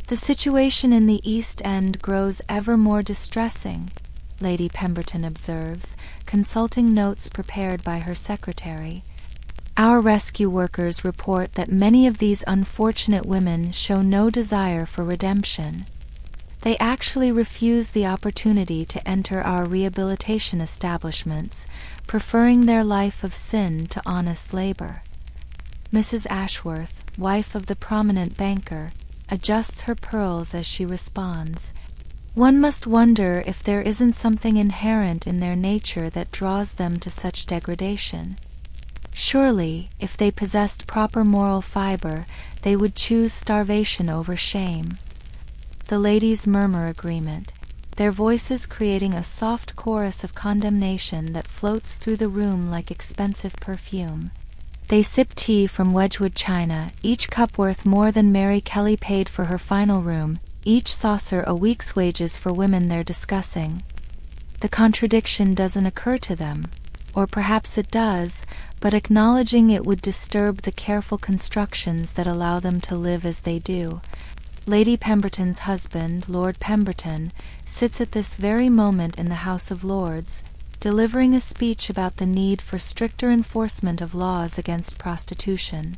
The situation in the East End grows ever more distressing, Lady Pemberton observes, consulting notes prepared by her secretary. Our rescue workers report that many of these unfortunate women show no desire for redemption. They actually refuse the opportunity to enter our rehabilitation establishments, preferring their life of sin to honest labor. Mrs. Ashworth, wife of the prominent banker, adjusts her pearls as she responds. One must wonder if there isn't something inherent in their nature that draws them to such degradation. Surely, if they possessed proper moral fiber, they would choose starvation over shame. The ladies murmur agreement, their voices creating a soft chorus of condemnation that floats through the room like expensive perfume. They sip tea from Wedgwood china, each cup worth more than Mary Kelly paid for her final room, each saucer a week's wages for women they're discussing. The contradiction doesn't occur to them, or perhaps it does, but acknowledging it would disturb the careful constructions that allow them to live as they do. Lady Pemberton's husband, Lord Pemberton, sits at this very moment in the House of Lords, delivering a speech about the need for stricter enforcement of laws against prostitution.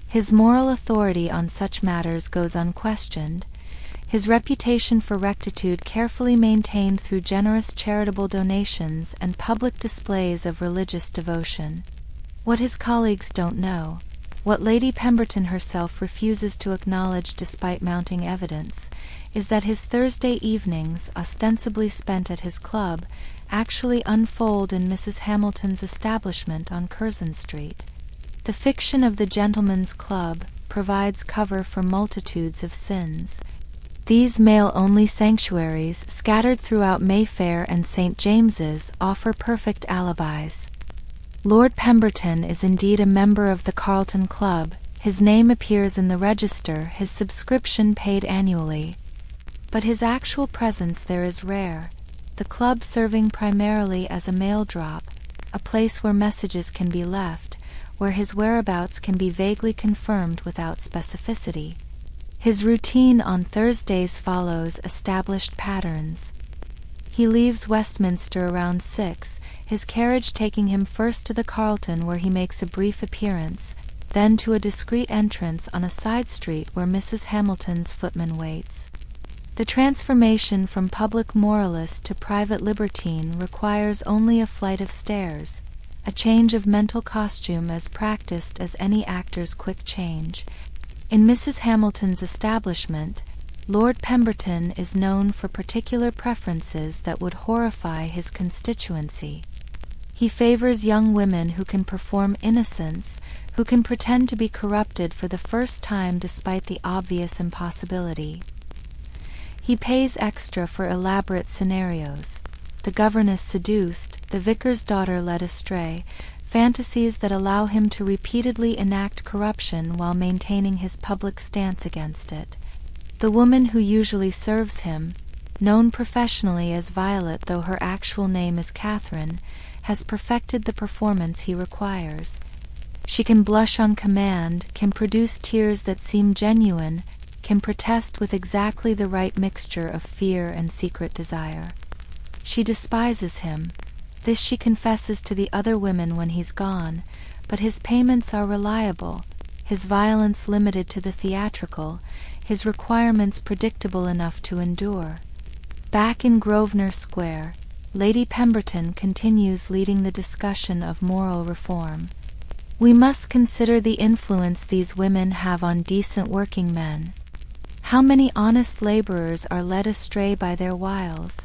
His moral authority on such matters goes unquestioned, his reputation for rectitude carefully maintained through generous charitable donations and public displays of religious devotion. What his colleagues don't know, what Lady Pemberton herself refuses to acknowledge despite mounting evidence, is that his Thursday evenings, ostensibly spent at his club, actually unfold in Mrs. Hamilton's establishment on Curzon Street. The fiction of the gentleman's club provides cover for multitudes of sins. These male-only sanctuaries, scattered throughout Mayfair and St. James's, offer perfect alibis. Lord Pemberton is indeed a member of the Carlton Club, his name appears in the register, his subscription paid annually. But his actual presence there is rare, the club serving primarily as a mail drop, a place where messages can be left, where his whereabouts can be vaguely confirmed without specificity. His routine on Thursdays follows established patterns. He leaves Westminster around 6, his carriage taking him first to the Carlton where he makes a brief appearance, then to a discreet entrance on a side street where Mrs. Hamilton's footman waits. The transformation from public moralist to private libertine requires only a flight of stairs, a change of mental costume as practiced as any actor's quick change. In Mrs. Hamilton's establishment, Lord Pemberton is known for particular preferences that would horrify his constituency. He favors young women who can perform innocence, who can pretend to be corrupted for the first time despite the obvious impossibility. He pays extra for elaborate scenarios. The governess seduced, the vicar's daughter led astray, fantasies that allow him to repeatedly enact corruption while maintaining his public stance against it. The woman who usually serves him, known professionally as Violet though her actual name is Catherine, has perfected the performance he requires. She can blush on command, can produce tears that seem genuine, can protest with exactly the right mixture of fear and secret desire. She despises him. This she confesses to the other women when he's gone, but his payments are reliable, his violence limited to the theatrical, his requirements predictable enough to endure. Back in Grosvenor Square, Lady Pemberton continues leading the discussion of moral reform. We must consider the influence these women have on decent working men. How many honest laborers are led astray by their wiles?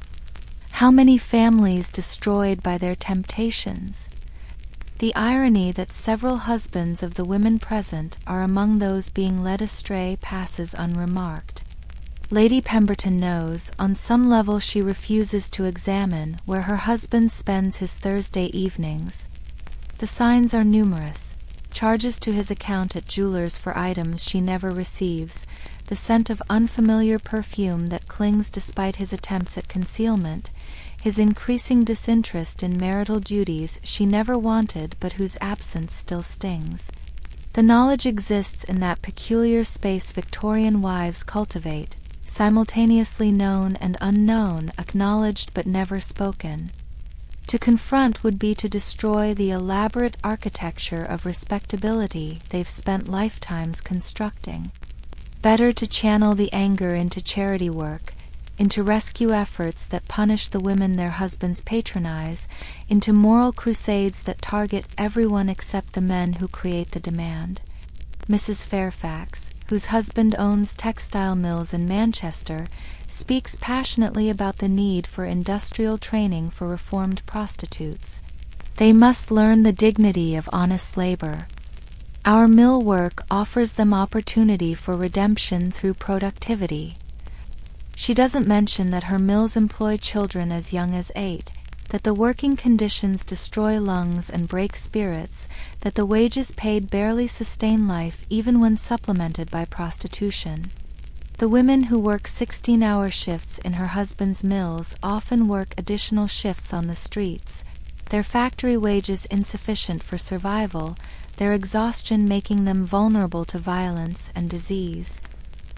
How many families destroyed by their temptations? The irony that several husbands of the women present are among those being led astray passes unremarked. Lady Pemberton knows, on some level she refuses to examine, where her husband spends his Thursday evenings. The signs are numerous. Charges to his account at jewelers for items she never receives, the scent of unfamiliar perfume that clings despite his attempts at concealment, his increasing disinterest in marital duties she never wanted but whose absence still stings. The knowledge exists in that peculiar space Victorian wives cultivate, simultaneously known and unknown, acknowledged but never spoken. To confront would be to destroy the elaborate architecture of respectability they've spent lifetimes constructing. Better to channel the anger into charity work, into rescue efforts that punish the women their husbands patronize, into moral crusades that target everyone except the men who create the demand. Mrs. Fairfax, whose husband owns textile mills in Manchester, speaks passionately about the need for industrial training for reformed prostitutes. They must learn the dignity of honest labor. Our mill work offers them opportunity for redemption through productivity. She doesn't mention that her mills employ children as young as 8, that the working conditions destroy lungs and break spirits, that the wages paid barely sustain life even when supplemented by prostitution. The women who work 16-hour shifts in her husband's mills often work additional shifts on the streets, their factory wages insufficient for survival, their exhaustion making them vulnerable to violence and disease.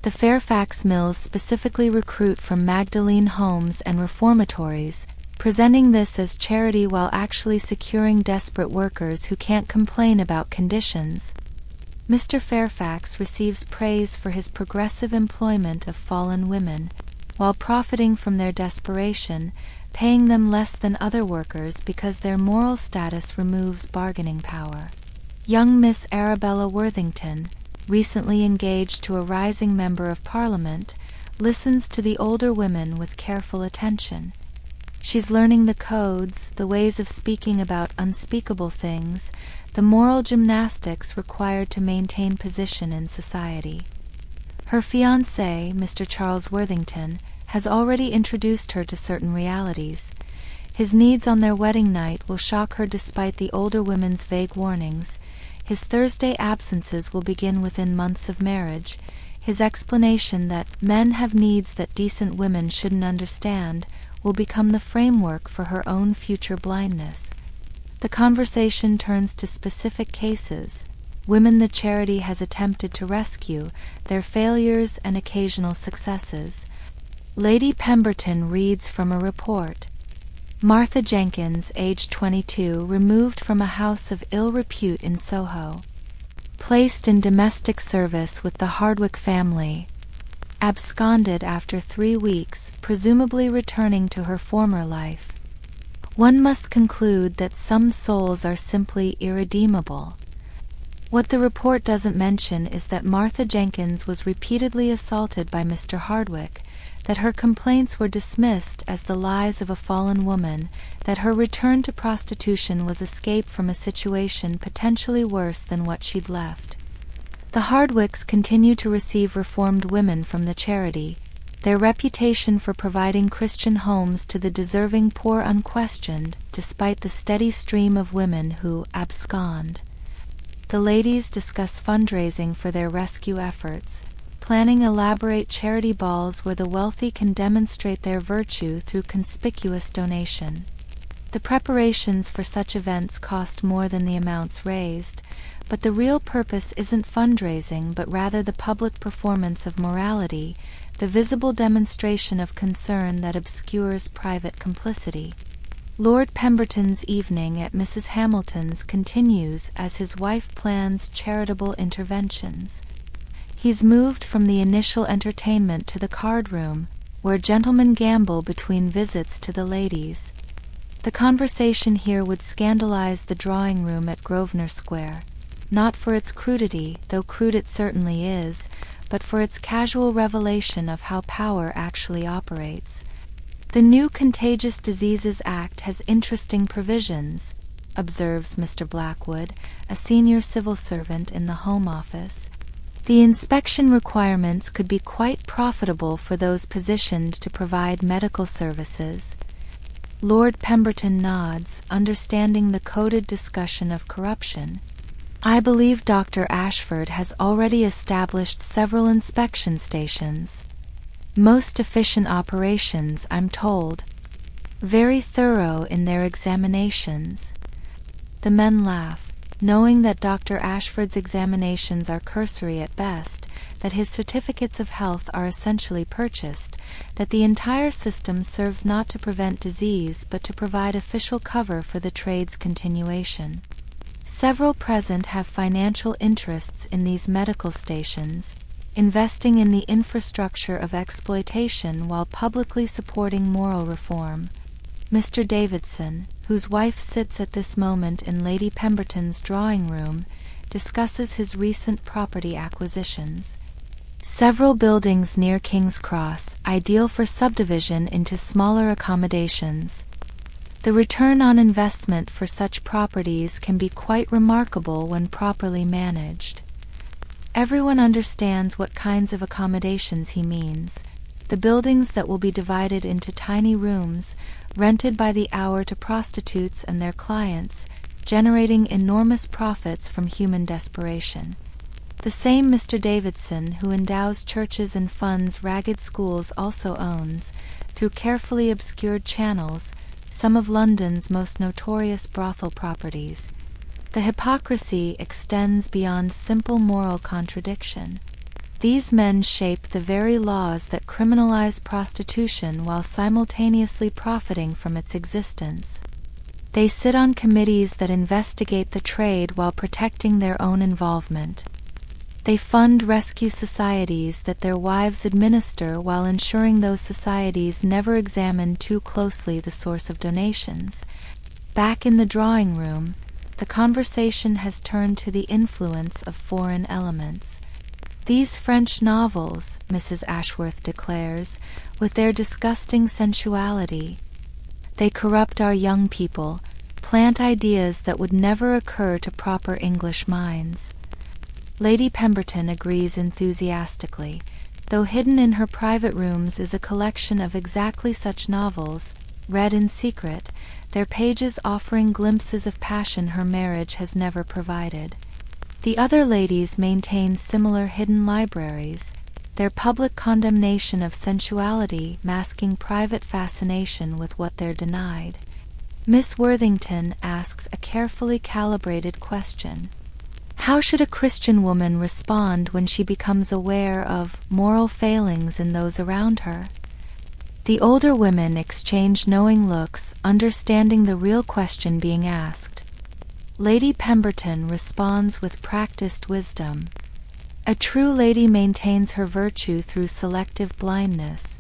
The Fairfax mills specifically recruit from Magdalene homes and reformatories, presenting this as charity while actually securing desperate workers who can't complain about conditions. Mr. Fairfax receives praise for his progressive employment of fallen women, while profiting from their desperation, paying them less than other workers because their moral status removes bargaining power. Young Miss Arabella Worthington, recently engaged to a rising member of Parliament, listens to the older women with careful attention. She's learning the codes, the ways of speaking about unspeakable things, the moral gymnastics required to maintain position in society. Her fiancé, Mr. Charles Worthington, has already introduced her to certain realities. His needs on their wedding night will shock her despite the older women's vague warnings. His Thursday absences will begin within months of marriage. His explanation that men have needs that decent women shouldn't understand will become the framework for her own future blindness. The conversation turns to specific cases, women the charity has attempted to rescue, their failures and occasional successes. Lady Pemberton reads from a report. Martha Jenkins, aged 22, removed from a house of ill repute in Soho. Placed in domestic service with the Hardwick family. Absconded after 3 weeks, presumably returning to her former life. One must conclude that some souls are simply irredeemable. What the report doesn't mention is that Martha Jenkins was repeatedly assaulted by Mr. Hardwick, that her complaints were dismissed as the lies of a fallen woman, that her return to prostitution was escape from a situation potentially worse than what she'd left. The Hardwicks continue to receive reformed women from the charity, their reputation for providing Christian homes to the deserving poor unquestioned, despite the steady stream of women who abscond. The ladies discuss fundraising for their rescue efforts, planning elaborate charity balls where the wealthy can demonstrate their virtue through conspicuous donation. The preparations for such events cost more than the amounts raised, but the real purpose isn't fundraising but rather the public performance of morality, the visible demonstration of concern that obscures private complicity. Lord Pemberton's evening at Mrs. Hamilton's continues as his wife plans charitable interventions. He's moved from the initial entertainment to the card room, where gentlemen gamble between visits to the ladies. The conversation here would scandalize the drawing room at Grosvenor Square, not for its crudity, though crude it certainly is, but for its casual revelation of how power actually operates. The new Contagious Diseases Act has interesting provisions, observes Mr. Blackwood, a senior civil servant in the Home Office. The inspection requirements could be quite profitable for those positioned to provide medical services. Lord Pemberton nods, understanding the coded discussion of corruption. I believe Dr. Ashford has already established several inspection stations. Most efficient operations, I'm told. Very thorough in their examinations. The men laugh, knowing that Dr. Ashford's examinations are cursory at best, that his certificates of health are essentially purchased, that the entire system serves not to prevent disease but to provide official cover for the trade's continuation. Several present have financial interests in these medical stations, investing in the infrastructure of exploitation while publicly supporting moral reform. Mr. Davidson, whose wife sits at this moment in Lady Pemberton's drawing room, discusses his recent property acquisitions. Several buildings near King's Cross, ideal for subdivision into smaller accommodations. The return on investment for such properties can be quite remarkable when properly managed. Everyone understands what kinds of accommodations he means. The buildings that will be divided into tiny rooms, rented by the hour to prostitutes and their clients, generating enormous profits from human desperation. The same Mr. Davidson who endows churches and funds ragged schools also owns, through carefully obscured channels, some of London's most notorious brothel properties. The hypocrisy extends beyond simple moral contradiction. These men shape the very laws that criminalize prostitution while simultaneously profiting from its existence. They sit on committees that investigate the trade while protecting their own involvement. They fund rescue societies that their wives administer while ensuring those societies never examine too closely the source of donations. Back in the drawing room, The conversation has turned to the influence of foreign elements. These French novels, Mrs. Ashworth declares, with their disgusting sensuality, they corrupt our young people, plant ideas that would never occur to proper English minds. Lady Pemberton agrees enthusiastically. Though hidden in her private rooms is a collection of exactly such novels, read in secret, their pages offering glimpses of passion her marriage has never provided. The other ladies maintain similar hidden libraries, their public condemnation of sensuality masking private fascination with what they're denied. Miss Worthington asks a carefully calibrated question. How should a Christian woman respond when she becomes aware of moral failings in those around her? The older women exchange knowing looks, understanding the real question being asked. Lady Pemberton responds with practiced wisdom. A true lady maintains her virtue through selective blindness.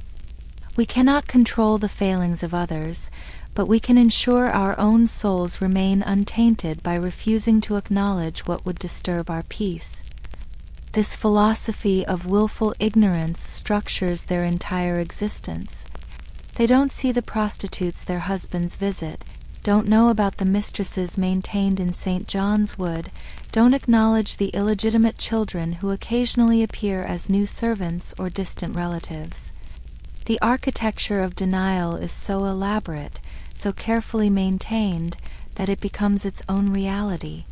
We cannot control the failings of others, but we can ensure our own souls remain untainted by refusing to acknowledge what would disturb our peace. This philosophy of willful ignorance structures their entire existence. They don't see the prostitutes their husbands visit, don't know about the mistresses maintained in St. John's Wood, don't acknowledge the illegitimate children who occasionally appear as new servants or distant relatives. The architecture of denial is so elaborate, so carefully maintained, that it becomes its own reality.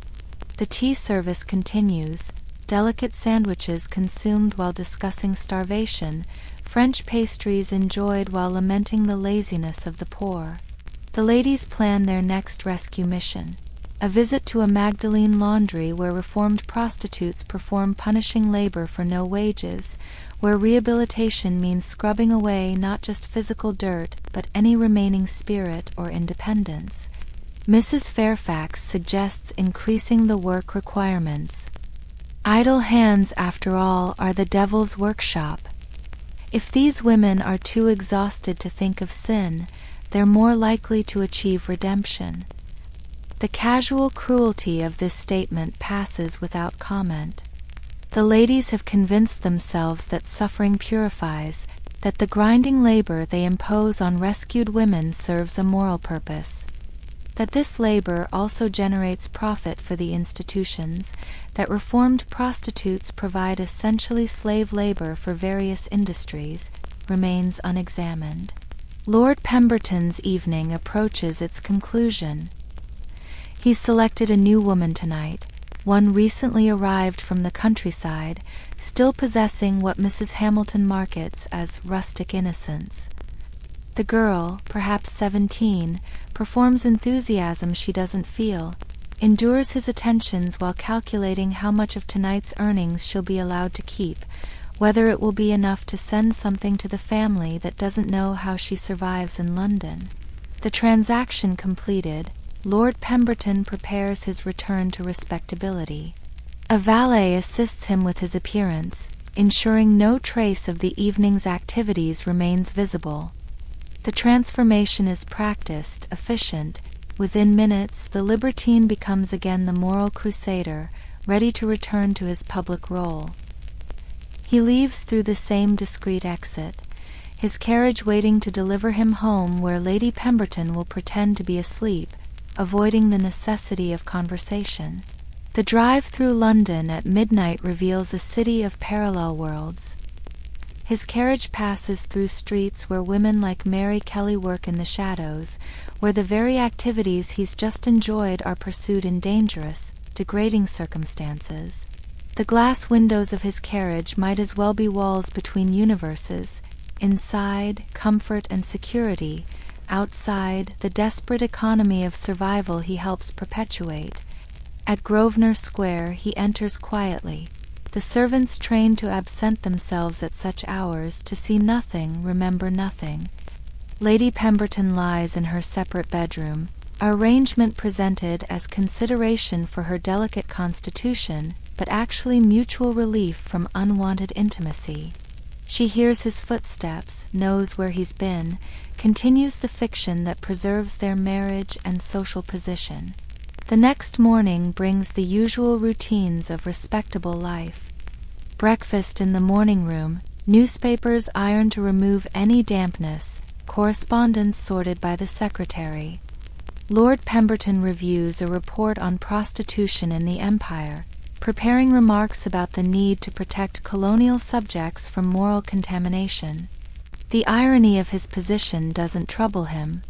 The tea service continues, delicate sandwiches consumed while discussing starvation, French pastries enjoyed while lamenting the laziness of the poor. The ladies plan their next rescue mission, a visit to a Magdalene laundry where reformed prostitutes perform punishing labor for no wages, where rehabilitation means scrubbing away not just physical dirt, but any remaining spirit or independence. Mrs. Fairfax suggests increasing the work requirements. Idle hands, after all, are the devil's workshop. If these women are too exhausted to think of sin, they're more likely to achieve redemption. The casual cruelty of this statement passes without comment. The ladies have convinced themselves that suffering purifies, that the grinding labor they impose on rescued women serves a moral purpose, that this labor also generates profit for the institutions, that reformed prostitutes provide essentially slave labor for various industries, remains unexamined. Lord Pemberton's evening approaches its conclusion. He's selected a new woman tonight, one recently arrived from the countryside, still possessing what Mrs. Hamilton markets as rustic innocence. The girl, perhaps 17, performs enthusiasm she doesn't feel, endures his attentions while calculating how much of tonight's earnings she'll be allowed to keep, whether it will be enough to send something to the family that doesn't know how she survives in London. The transaction completed, Lord Pemberton prepares his return to respectability. A valet assists him with his appearance, ensuring no trace of the evening's activities remains visible. The transformation is practiced, efficient. Within minutes, the libertine becomes again the moral crusader, ready to return to his public role. He leaves through the same discreet exit, his carriage waiting to deliver him home, where Lady Pemberton will pretend to be asleep, avoiding the necessity of conversation. The drive through London at midnight reveals a city of parallel worlds. His carriage passes through streets where women like Mary Kelly work in the shadows, where the very activities he's just enjoyed are pursued in dangerous, degrading circumstances. The glass windows of his carriage might as well be walls between universes. Inside, comfort and security. Outside, the desperate economy of survival he helps perpetuate. At Grosvenor Square he enters quietly, the servants trained to absent themselves at such hours, to see nothing, remember nothing. Lady Pemberton lies in her separate bedroom, arrangement presented as consideration for her delicate constitution, but actually mutual relief from unwanted intimacy. She hears his footsteps, knows where he's been, continues the fiction that preserves their marriage and social position. The next morning brings the usual routines of respectable life. Breakfast in the morning room, newspapers ironed to remove any dampness, correspondence sorted by the secretary. Lord Pemberton reviews a report on prostitution in the Empire, preparing remarks about the need to protect colonial subjects from moral contamination. The irony of his position doesn't trouble him.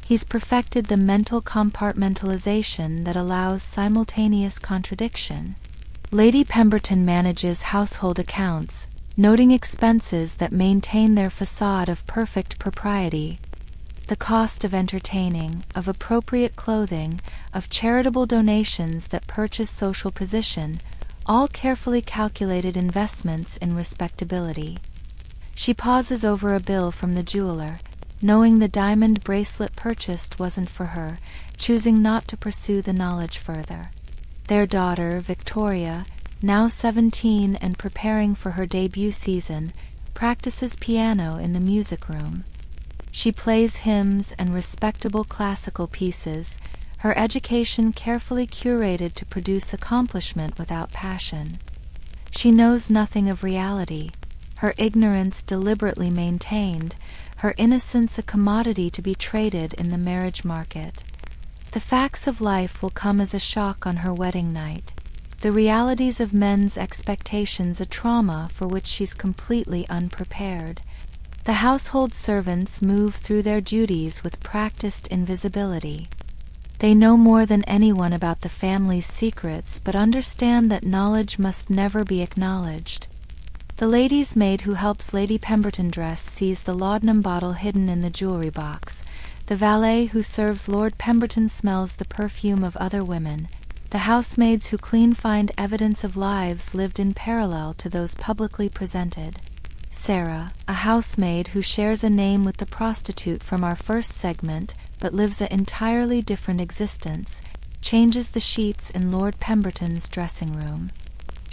He's perfected the mental compartmentalization that allows simultaneous contradiction. Lady Pemberton manages household accounts, noting expenses that maintain their facade of perfect propriety. The cost of entertaining, of appropriate clothing, of charitable donations that purchase social position, all carefully calculated investments in respectability. She pauses over a bill from the jeweler, knowing the diamond bracelet purchased wasn't for her, choosing not to pursue the knowledge further. Their daughter, Victoria, now 17 and preparing for her debut season, practices piano in the music room. She plays hymns and respectable classical pieces, her education carefully curated to produce accomplishment without passion. She knows nothing of reality, her ignorance deliberately maintained, her innocence a commodity to be traded in the marriage market. The facts of life will come as a shock on her wedding night, the realities of men's expectations a trauma for which she's completely unprepared. The household servants move through their duties with practiced invisibility. They know more than anyone about the family's secrets, but understand that knowledge must never be acknowledged. The lady's maid who helps Lady Pemberton dress sees the laudanum bottle hidden in the jewelry box. The valet who serves Lord Pemberton smells the perfume of other women. The housemaids who clean find evidence of lives lived in parallel to those publicly presented. Sarah, a housemaid who shares a name with the prostitute from our first segment, but lives an entirely different existence, changes the sheets in Lord Pemberton's dressing room.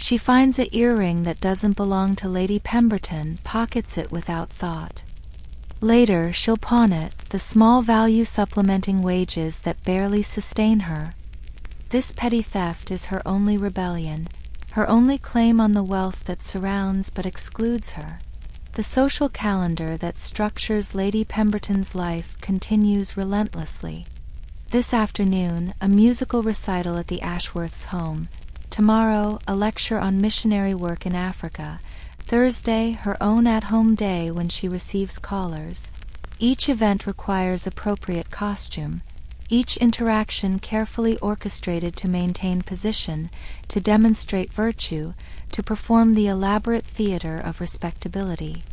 She finds an earring that doesn't belong to Lady Pemberton, pockets it without thought. Later, she'll pawn it, the small value supplementing wages that barely sustain her. This petty theft is her only rebellion, her only claim on the wealth that surrounds but excludes her. The social calendar that structures Lady Pemberton's life continues relentlessly. This afternoon, a musical recital at the Ashworths' home. Tomorrow, a lecture on missionary work in Africa. Thursday, her own at-home day when she receives callers. Each event requires appropriate costume. Each interaction carefully orchestrated to maintain position, to demonstrate virtue, to perform the elaborate theater of respectability.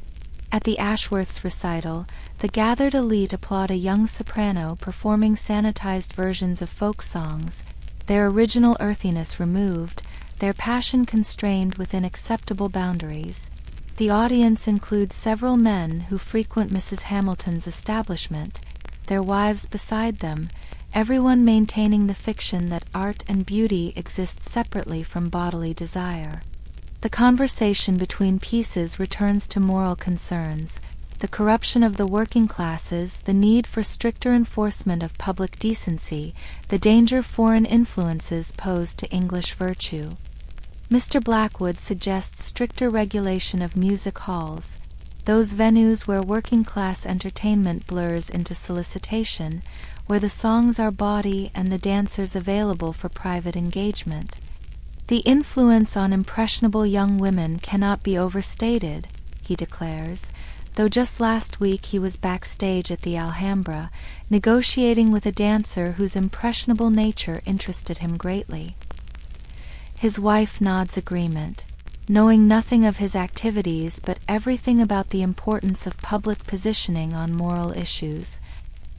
At the Ashworths' recital, the gathered elite applaud a young soprano performing sanitized versions of folk songs, their original earthiness removed, their passion constrained within acceptable boundaries. The audience includes several men who frequent Mrs. Hamilton's establishment, their wives beside them, everyone maintaining the fiction that art and beauty exist separately from bodily desire. The conversation between pieces returns to moral concerns, the corruption of the working classes, the need for stricter enforcement of public decency, the danger foreign influences pose to English virtue. Mr. Blackwood suggests stricter regulation of music halls, those venues where working-class entertainment blurs into solicitation, where the songs are bawdy and the dancers available for private engagement. The influence on impressionable young women cannot be overstated, he declares, though just last week he was backstage at the Alhambra, negotiating with a dancer whose impressionable nature interested him greatly. His wife nods agreement, knowing nothing of his activities but everything about the importance of public positioning on moral issues.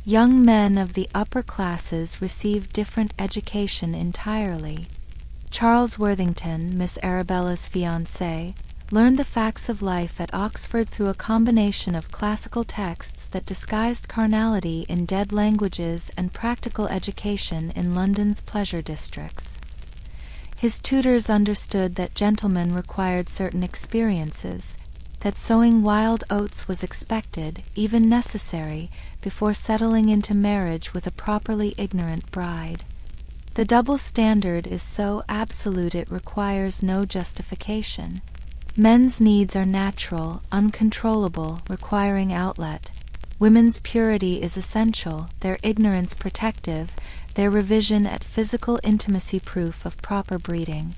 Young men of the upper classes receive different education entirely. Charles Worthington, Miss Arabella's fiancé, learned the facts of life at Oxford through a combination of classical texts that disguised carnality in dead languages and practical education in London's pleasure districts. His tutors understood that gentlemen required certain experiences, that sowing wild oats was expected, even necessary, before settling into marriage with a properly ignorant bride. The double standard is so absolute it requires no justification. Men's needs are natural, uncontrollable, requiring outlet. Women's purity is essential, their ignorance protective, their revision at physical intimacy proof of proper breeding.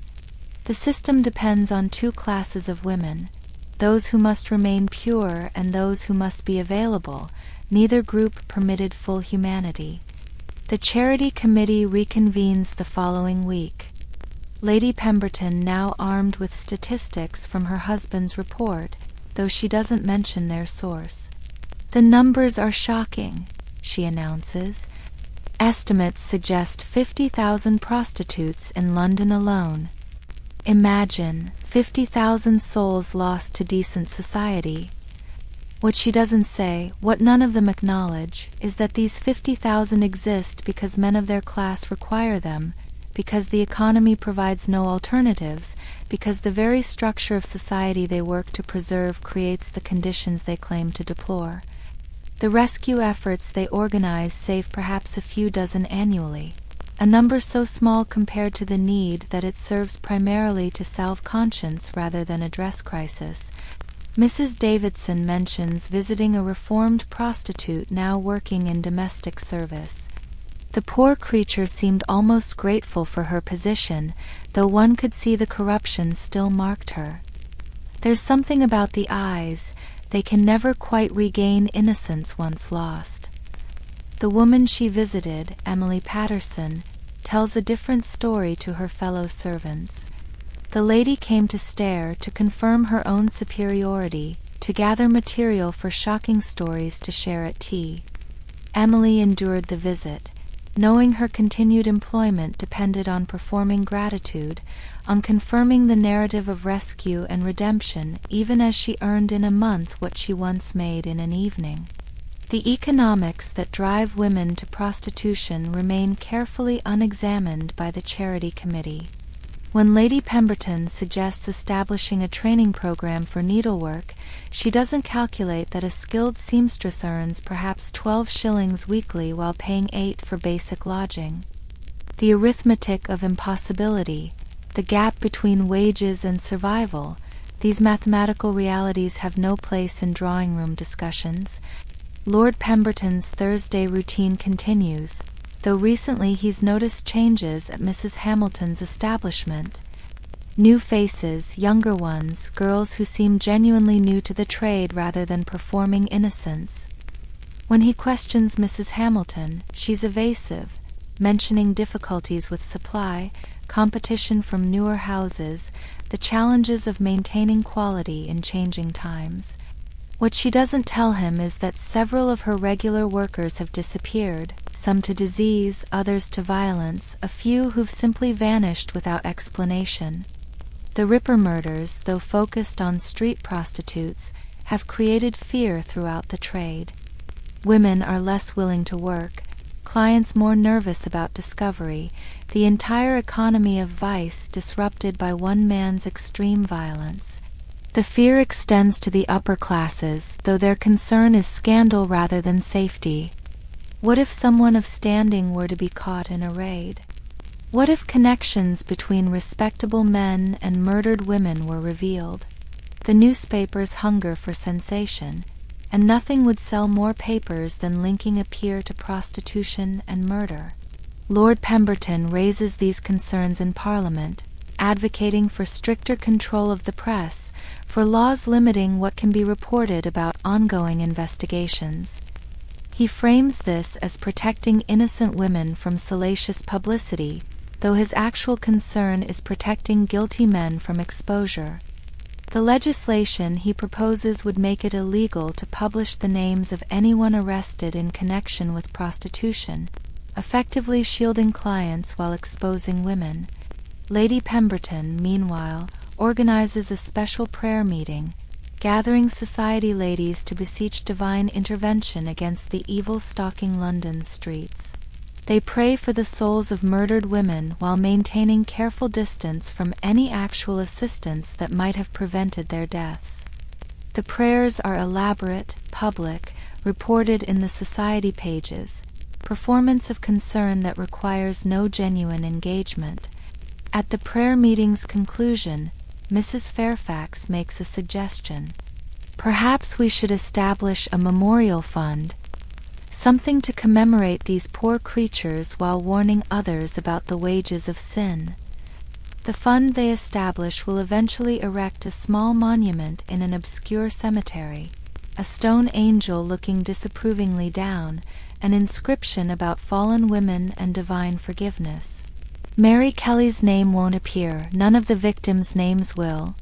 The system depends on two classes of women, those who must remain pure and those who must be available. Neither group permitted full humanity. The Charity Committee reconvenes the following week. Lady Pemberton now armed with statistics from her husband's report, though she doesn't mention their source. "The numbers are shocking," she announces. "Estimates suggest 50,000 prostitutes in London alone. Imagine 50,000 souls lost to decent society." What she doesn't say, what none of them acknowledge, is that these 50,000 exist because men of their class require them, because the economy provides no alternatives, because the very structure of society they work to preserve creates the conditions they claim to deplore. The rescue efforts they organize save perhaps a few dozen annually, a number so small compared to the need that it serves primarily to salve conscience rather than address crisis. Mrs. Davidson mentions visiting a reformed prostitute now working in domestic service. The poor creature seemed almost grateful for her position, though one could see the corruption still marked her. There's something about the eyes, they can never quite regain innocence once lost. The woman she visited, Emily Patterson, tells a different story to her fellow servants. The lady came to stare, to confirm her own superiority, to gather material for shocking stories to share at tea. Emily endured the visit, knowing her continued employment depended on performing gratitude, on confirming the narrative of rescue and redemption, even as she earned in a month what she once made in an evening. The economics that drive women to prostitution remain carefully unexamined by the Charity Committee. When Lady Pemberton suggests establishing a training program for needlework, she doesn't calculate that a skilled seamstress earns perhaps 12 shillings weekly while paying 8 for basic lodging. The arithmetic of impossibility, the gap between wages and survival, these mathematical realities have no place in drawing-room discussions. Lord Pemberton's Thursday routine continues, though recently he's noticed changes at Mrs. Hamilton's establishment. New faces, younger ones, girls who seem genuinely new to the trade rather than performing innocence. When he questions Mrs. Hamilton, she's evasive, mentioning difficulties with supply, competition from newer houses, the challenges of maintaining quality in changing times. What she doesn't tell him is that several of her regular workers have disappeared, some to disease, others to violence, a few who've simply vanished without explanation. The Ripper murders, though focused on street prostitutes, have created fear throughout the trade. Women are less willing to work, clients more nervous about discovery, the entire economy of vice disrupted by one man's extreme violence. The fear extends to the upper classes, though their concern is scandal rather than safety. What if someone of standing were to be caught in a raid? What if connections between respectable men and murdered women were revealed? The newspapers hunger for sensation, and nothing would sell more papers than linking a peer to prostitution and murder. Lord Pemberton raises these concerns in Parliament, advocating for stricter control of the press, for laws limiting what can be reported about ongoing investigations. He frames this as protecting innocent women from salacious publicity, though his actual concern is protecting guilty men from exposure. The legislation he proposes would make it illegal to publish the names of anyone arrested in connection with prostitution, effectively shielding clients while exposing women. Lady Pemberton, meanwhile, organizes a special prayer meeting, gathering society ladies to beseech divine intervention against the evil stalking London's streets. They pray for the souls of murdered women while maintaining careful distance from any actual assistance that might have prevented their deaths. The prayers are elaborate, public, reported in the society pages, performance of concern that requires no genuine engagement. At the prayer meeting's conclusion, Mrs. Fairfax makes a suggestion. Perhaps we should establish a memorial fund, something to commemorate these poor creatures while warning others about the wages of sin. The fund they establish will eventually erect a small monument in an obscure cemetery, a stone angel looking disapprovingly down, an inscription about fallen women and divine forgiveness. Mary Kelly's name won't appear, none of the victims' names will.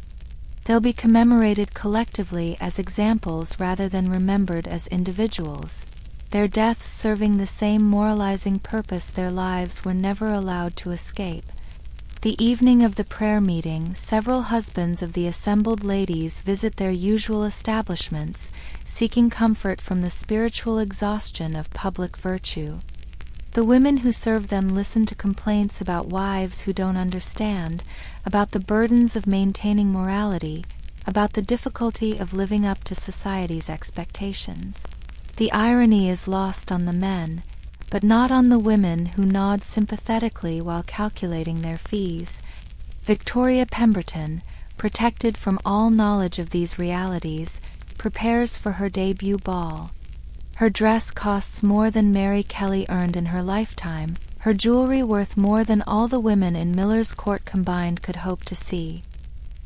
They'll be commemorated collectively as examples rather than remembered as individuals, their deaths serving the same moralizing purpose their lives were never allowed to escape. The evening of the prayer meeting, several husbands of the assembled ladies visit their usual establishments, seeking comfort from the spiritual exhaustion of public virtue. The women who serve them listen to complaints about wives who don't understand, about the burdens of maintaining morality, about the difficulty of living up to society's expectations. The irony is lost on the men, but not on the women who nod sympathetically while calculating their fees. Victoria Pemberton, protected from all knowledge of these realities, prepares for her debut ball. Her dress costs more than Mary Kelly earned in her lifetime, her jewelry worth more than all the women in Miller's Court combined could hope to see.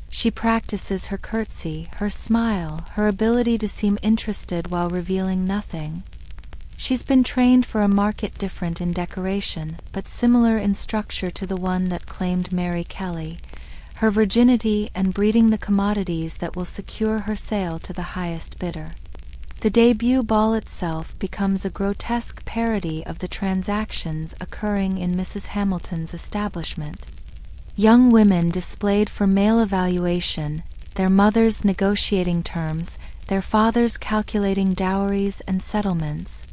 She practices her curtsy, her smile, her ability to seem interested while revealing nothing. She's been trained for a market different in decoration, but similar in structure to the one that claimed Mary Kelly, her virginity and breeding the commodities that will secure her sale to the highest bidder. The debut ball itself becomes a grotesque parody of the transactions occurring in Mrs. Hamilton's establishment. Young women displayed for male evaluation, their mothers negotiating terms, their fathers calculating dowries and settlements.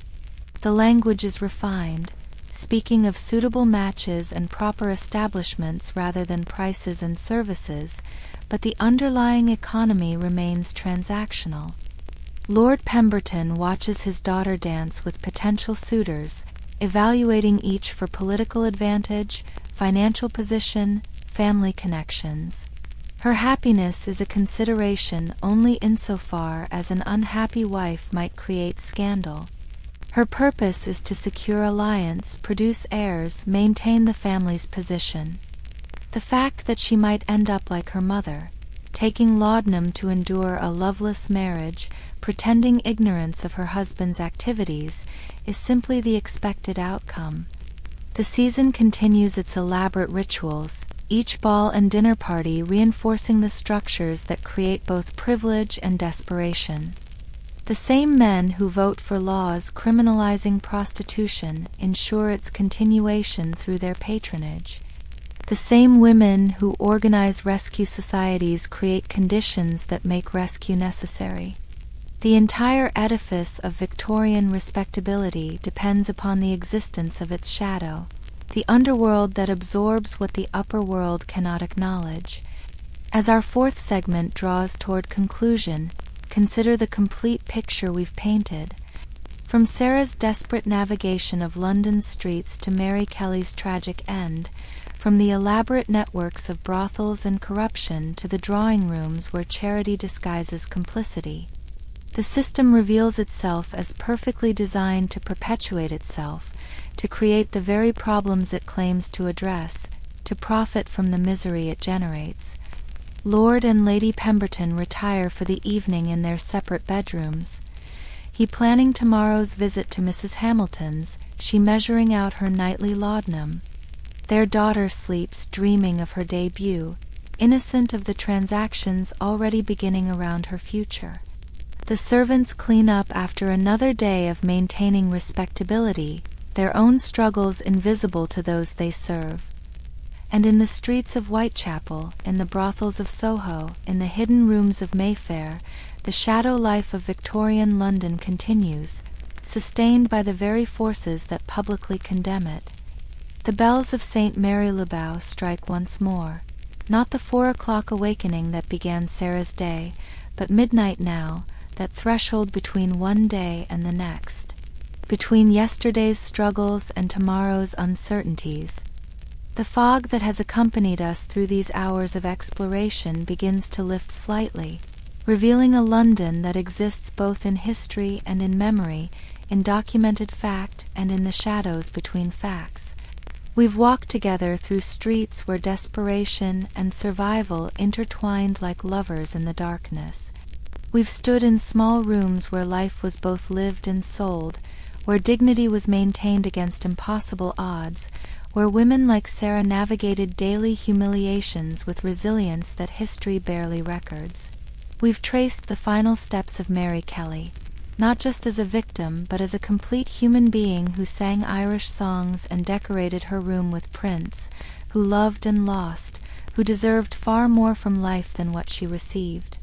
The language is refined, speaking of suitable matches and proper establishments rather than prices and services, but the underlying economy remains transactional. Lord Pemberton watches his daughter dance with potential suitors, evaluating each for political advantage, financial position, family connections. Her happiness is a consideration only insofar as an unhappy wife might create scandal. Her purpose is to secure alliance, produce heirs, maintain the family's position. The fact that she might end up like her mother, taking laudanum to endure a loveless marriage, pretending ignorance of her husband's activities, is simply the expected outcome. The season continues its elaborate rituals, each ball and dinner party reinforcing the structures that create both privilege and desperation. The same men who vote for laws criminalizing prostitution ensure its continuation through their patronage. The same women who organize rescue societies create conditions that make rescue necessary. The entire edifice of Victorian respectability depends upon the existence of its shadow, the underworld that absorbs what the upper world cannot acknowledge. As our fourth segment draws toward conclusion, consider the complete picture we've painted. From Sarah's desperate navigation of London's streets to Mary Kelly's tragic end, from the elaborate networks of brothels and corruption to the drawing rooms where charity disguises complicity, the system reveals itself as perfectly designed to perpetuate itself, to create the very problems it claims to address, to profit from the misery it generates. Lord and Lady Pemberton retire for the evening in their separate bedrooms. He planning tomorrow's visit to Mrs. Hamilton's, she measuring out her nightly laudanum. Their daughter sleeps dreaming of her debut, innocent of the transactions already beginning around her future. The servants clean up after another day of maintaining respectability, their own struggles invisible to those they serve. And in the streets of Whitechapel, in the brothels of Soho, in the hidden rooms of Mayfair, the shadow life of Victorian London continues, sustained by the very forces that publicly condemn it. The bells of St. Mary-le-Bow strike once more, not the 4 o'clock awakening that began Sarah's day, but midnight now, that threshold between one day and the next. between yesterday's struggles and tomorrow's uncertainties. The fog that has accompanied us through these hours of exploration begins to lift slightly, revealing a London that exists both in history and in memory, in documented fact and in the shadows between facts. We've walked together through streets where desperation and survival intertwined like lovers in the darkness. We've stood in small rooms where life was both lived and sold, where dignity was maintained against impossible odds, where women like Sarah navigated daily humiliations with resilience that history barely records. We've traced the final steps of Mary Kelly, not just as a victim, but as a complete human being who sang Irish songs and decorated her room with prints, who loved and lost, who deserved far more from life than what she received.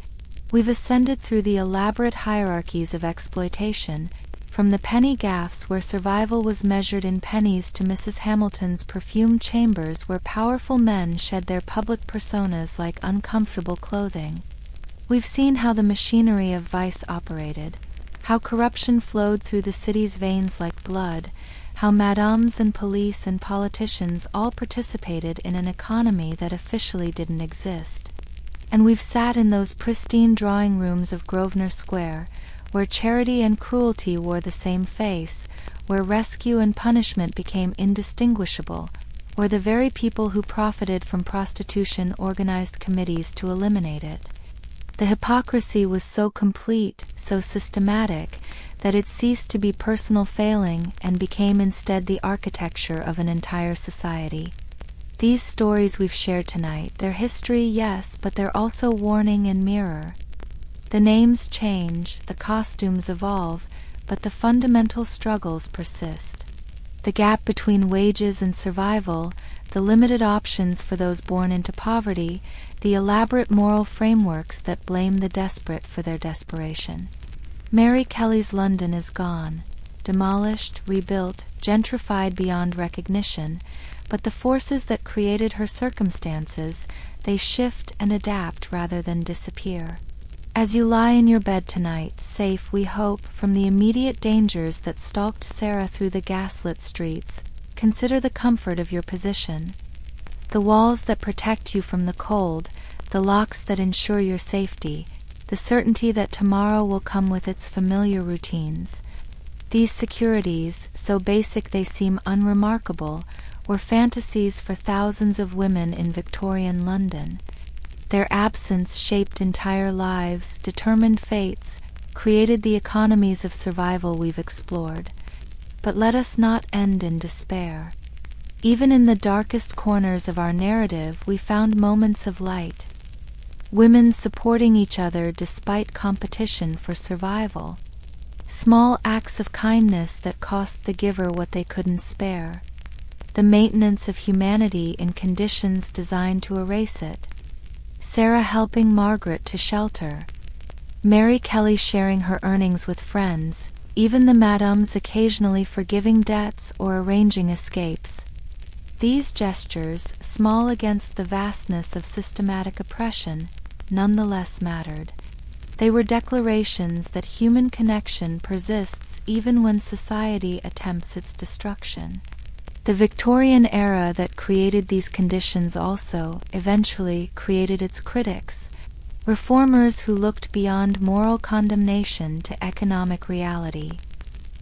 We've ascended through the elaborate hierarchies of exploitation, from the penny gaffs where survival was measured in pennies to Mrs. Hamilton's perfumed chambers where powerful men shed their public personas like uncomfortable clothing. We've seen how the machinery of vice operated, how corruption flowed through the city's veins like blood, how madames and police and politicians all participated in an economy that officially didn't exist. And we've sat in those pristine drawing rooms of Grosvenor Square, where charity and cruelty wore the same face, where rescue and punishment became indistinguishable, where the very people who profited from prostitution organized committees to eliminate it. The hypocrisy was so complete, so systematic, that it ceased to be personal failing and became instead the architecture of an entire society. These stories we've shared tonight, their history, yes, but they're also warning and mirror. The names change, the costumes evolve, but the fundamental struggles persist. The gap between wages and survival, the limited options for those born into poverty, the elaborate moral frameworks that blame the desperate for their desperation. Mary Kelly's London is gone, demolished, rebuilt, gentrified beyond recognition, but the forces that created her circumstances, they shift and adapt rather than disappear. As you lie in your bed tonight, safe, we hope, from the immediate dangers that stalked Sarah through the gaslit streets, consider the comfort of your position. The walls that protect you from the cold, the locks that ensure your safety, the certainty that tomorrow will come with its familiar routines. These securities, so basic they seem unremarkable, were fantasies for thousands of women in Victorian London. Their absence shaped entire lives, determined fates, created the economies of survival we've explored. But let us not end in despair. Even in the darkest corners of our narrative, we found moments of light. Women supporting each other despite competition for survival. Small acts of kindness that cost the giver what they couldn't spare. The maintenance of humanity in conditions designed to erase it. Sarah helping Margaret to shelter. Mary Kelly sharing her earnings with friends, even the madames occasionally forgiving debts or arranging escapes. These gestures, small against the vastness of systematic oppression, nonetheless mattered. They were declarations that human connection persists even when society attempts its destruction. The Victorian era that created these conditions also, eventually, created its critics, reformers who looked beyond moral condemnation to economic reality,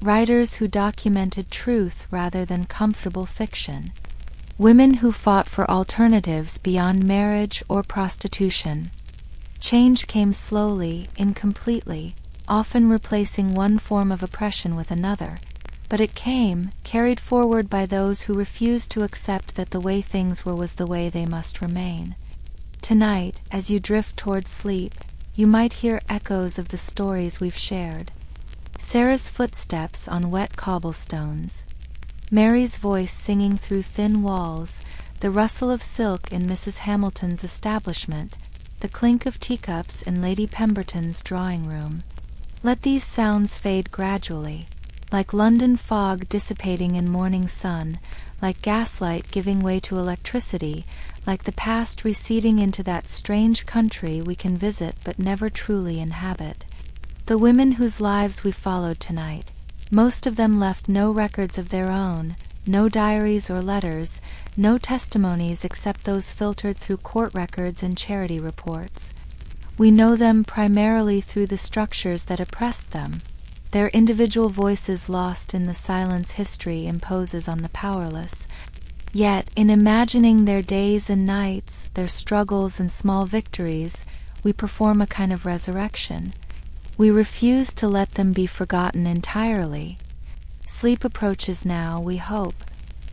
writers who documented truth rather than comfortable fiction, women who fought for alternatives beyond marriage or prostitution. Change came slowly, incompletely, often replacing one form of oppression with another, but it came, carried forward by those who refused to accept that the way things were was the way they must remain. Tonight, as you drift toward sleep, you might hear echoes of the stories we've shared. Sarah's footsteps on wet cobblestones, Mary's voice singing through thin walls, the rustle of silk in Mrs. Hamilton's establishment, the clink of teacups in Lady Pemberton's drawing-room. Let these sounds fade gradually, like London fog dissipating in morning sun, like gaslight giving way to electricity, like the past receding into that strange country we can visit but never truly inhabit. The women whose lives we followed tonight, Most of them left no records of their own, no diaries or letters, no testimonies except those filtered through court records and charity reports. We know them primarily through the structures that oppressed them, their individual voices lost in the silence history imposes on the powerless. Yet, in imagining their days and nights, their struggles and small victories, we perform a kind of resurrection. We refuse to let them be forgotten entirely. Sleep approaches now, we hope,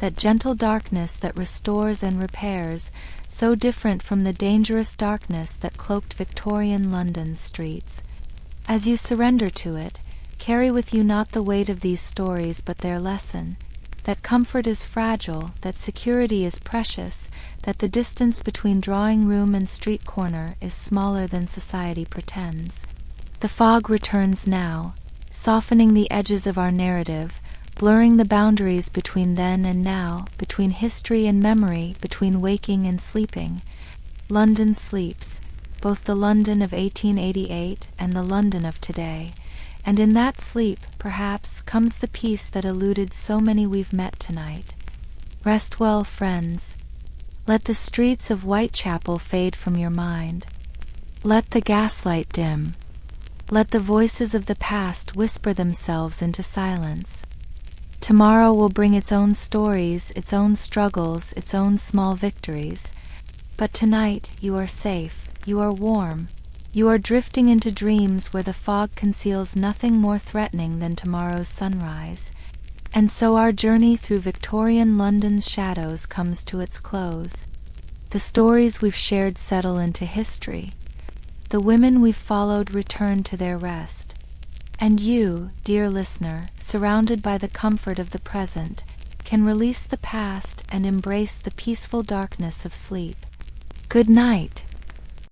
that gentle darkness that restores and repairs, so different from the dangerous darkness that cloaked Victorian London's streets. As you surrender to it, carry with you not the weight of these stories but their lesson, that comfort is fragile, that security is precious, that the distance between drawing room and street corner is smaller than society pretends. The fog returns now, softening the edges of our narrative, blurring the boundaries between then and now, between history and memory, between waking and sleeping. London sleeps, both the London of 1888 and the London of today, and in that sleep, perhaps, comes the peace that eluded so many we've met tonight. Rest well, friends. Let the streets of Whitechapel fade from your mind. Let the gaslight dim. Let the voices of the past whisper themselves into silence. Tomorrow will bring its own stories, its own struggles, its own small victories. But tonight you are safe, you are warm. You are drifting into dreams where the fog conceals nothing more threatening than tomorrow's sunrise. And so our journey through Victorian London's shadows comes to its close. The stories we've shared settle into history. The women we've followed return to their rest. And you, dear listener, surrounded by the comfort of the present, can release the past and embrace the peaceful darkness of sleep. Good night.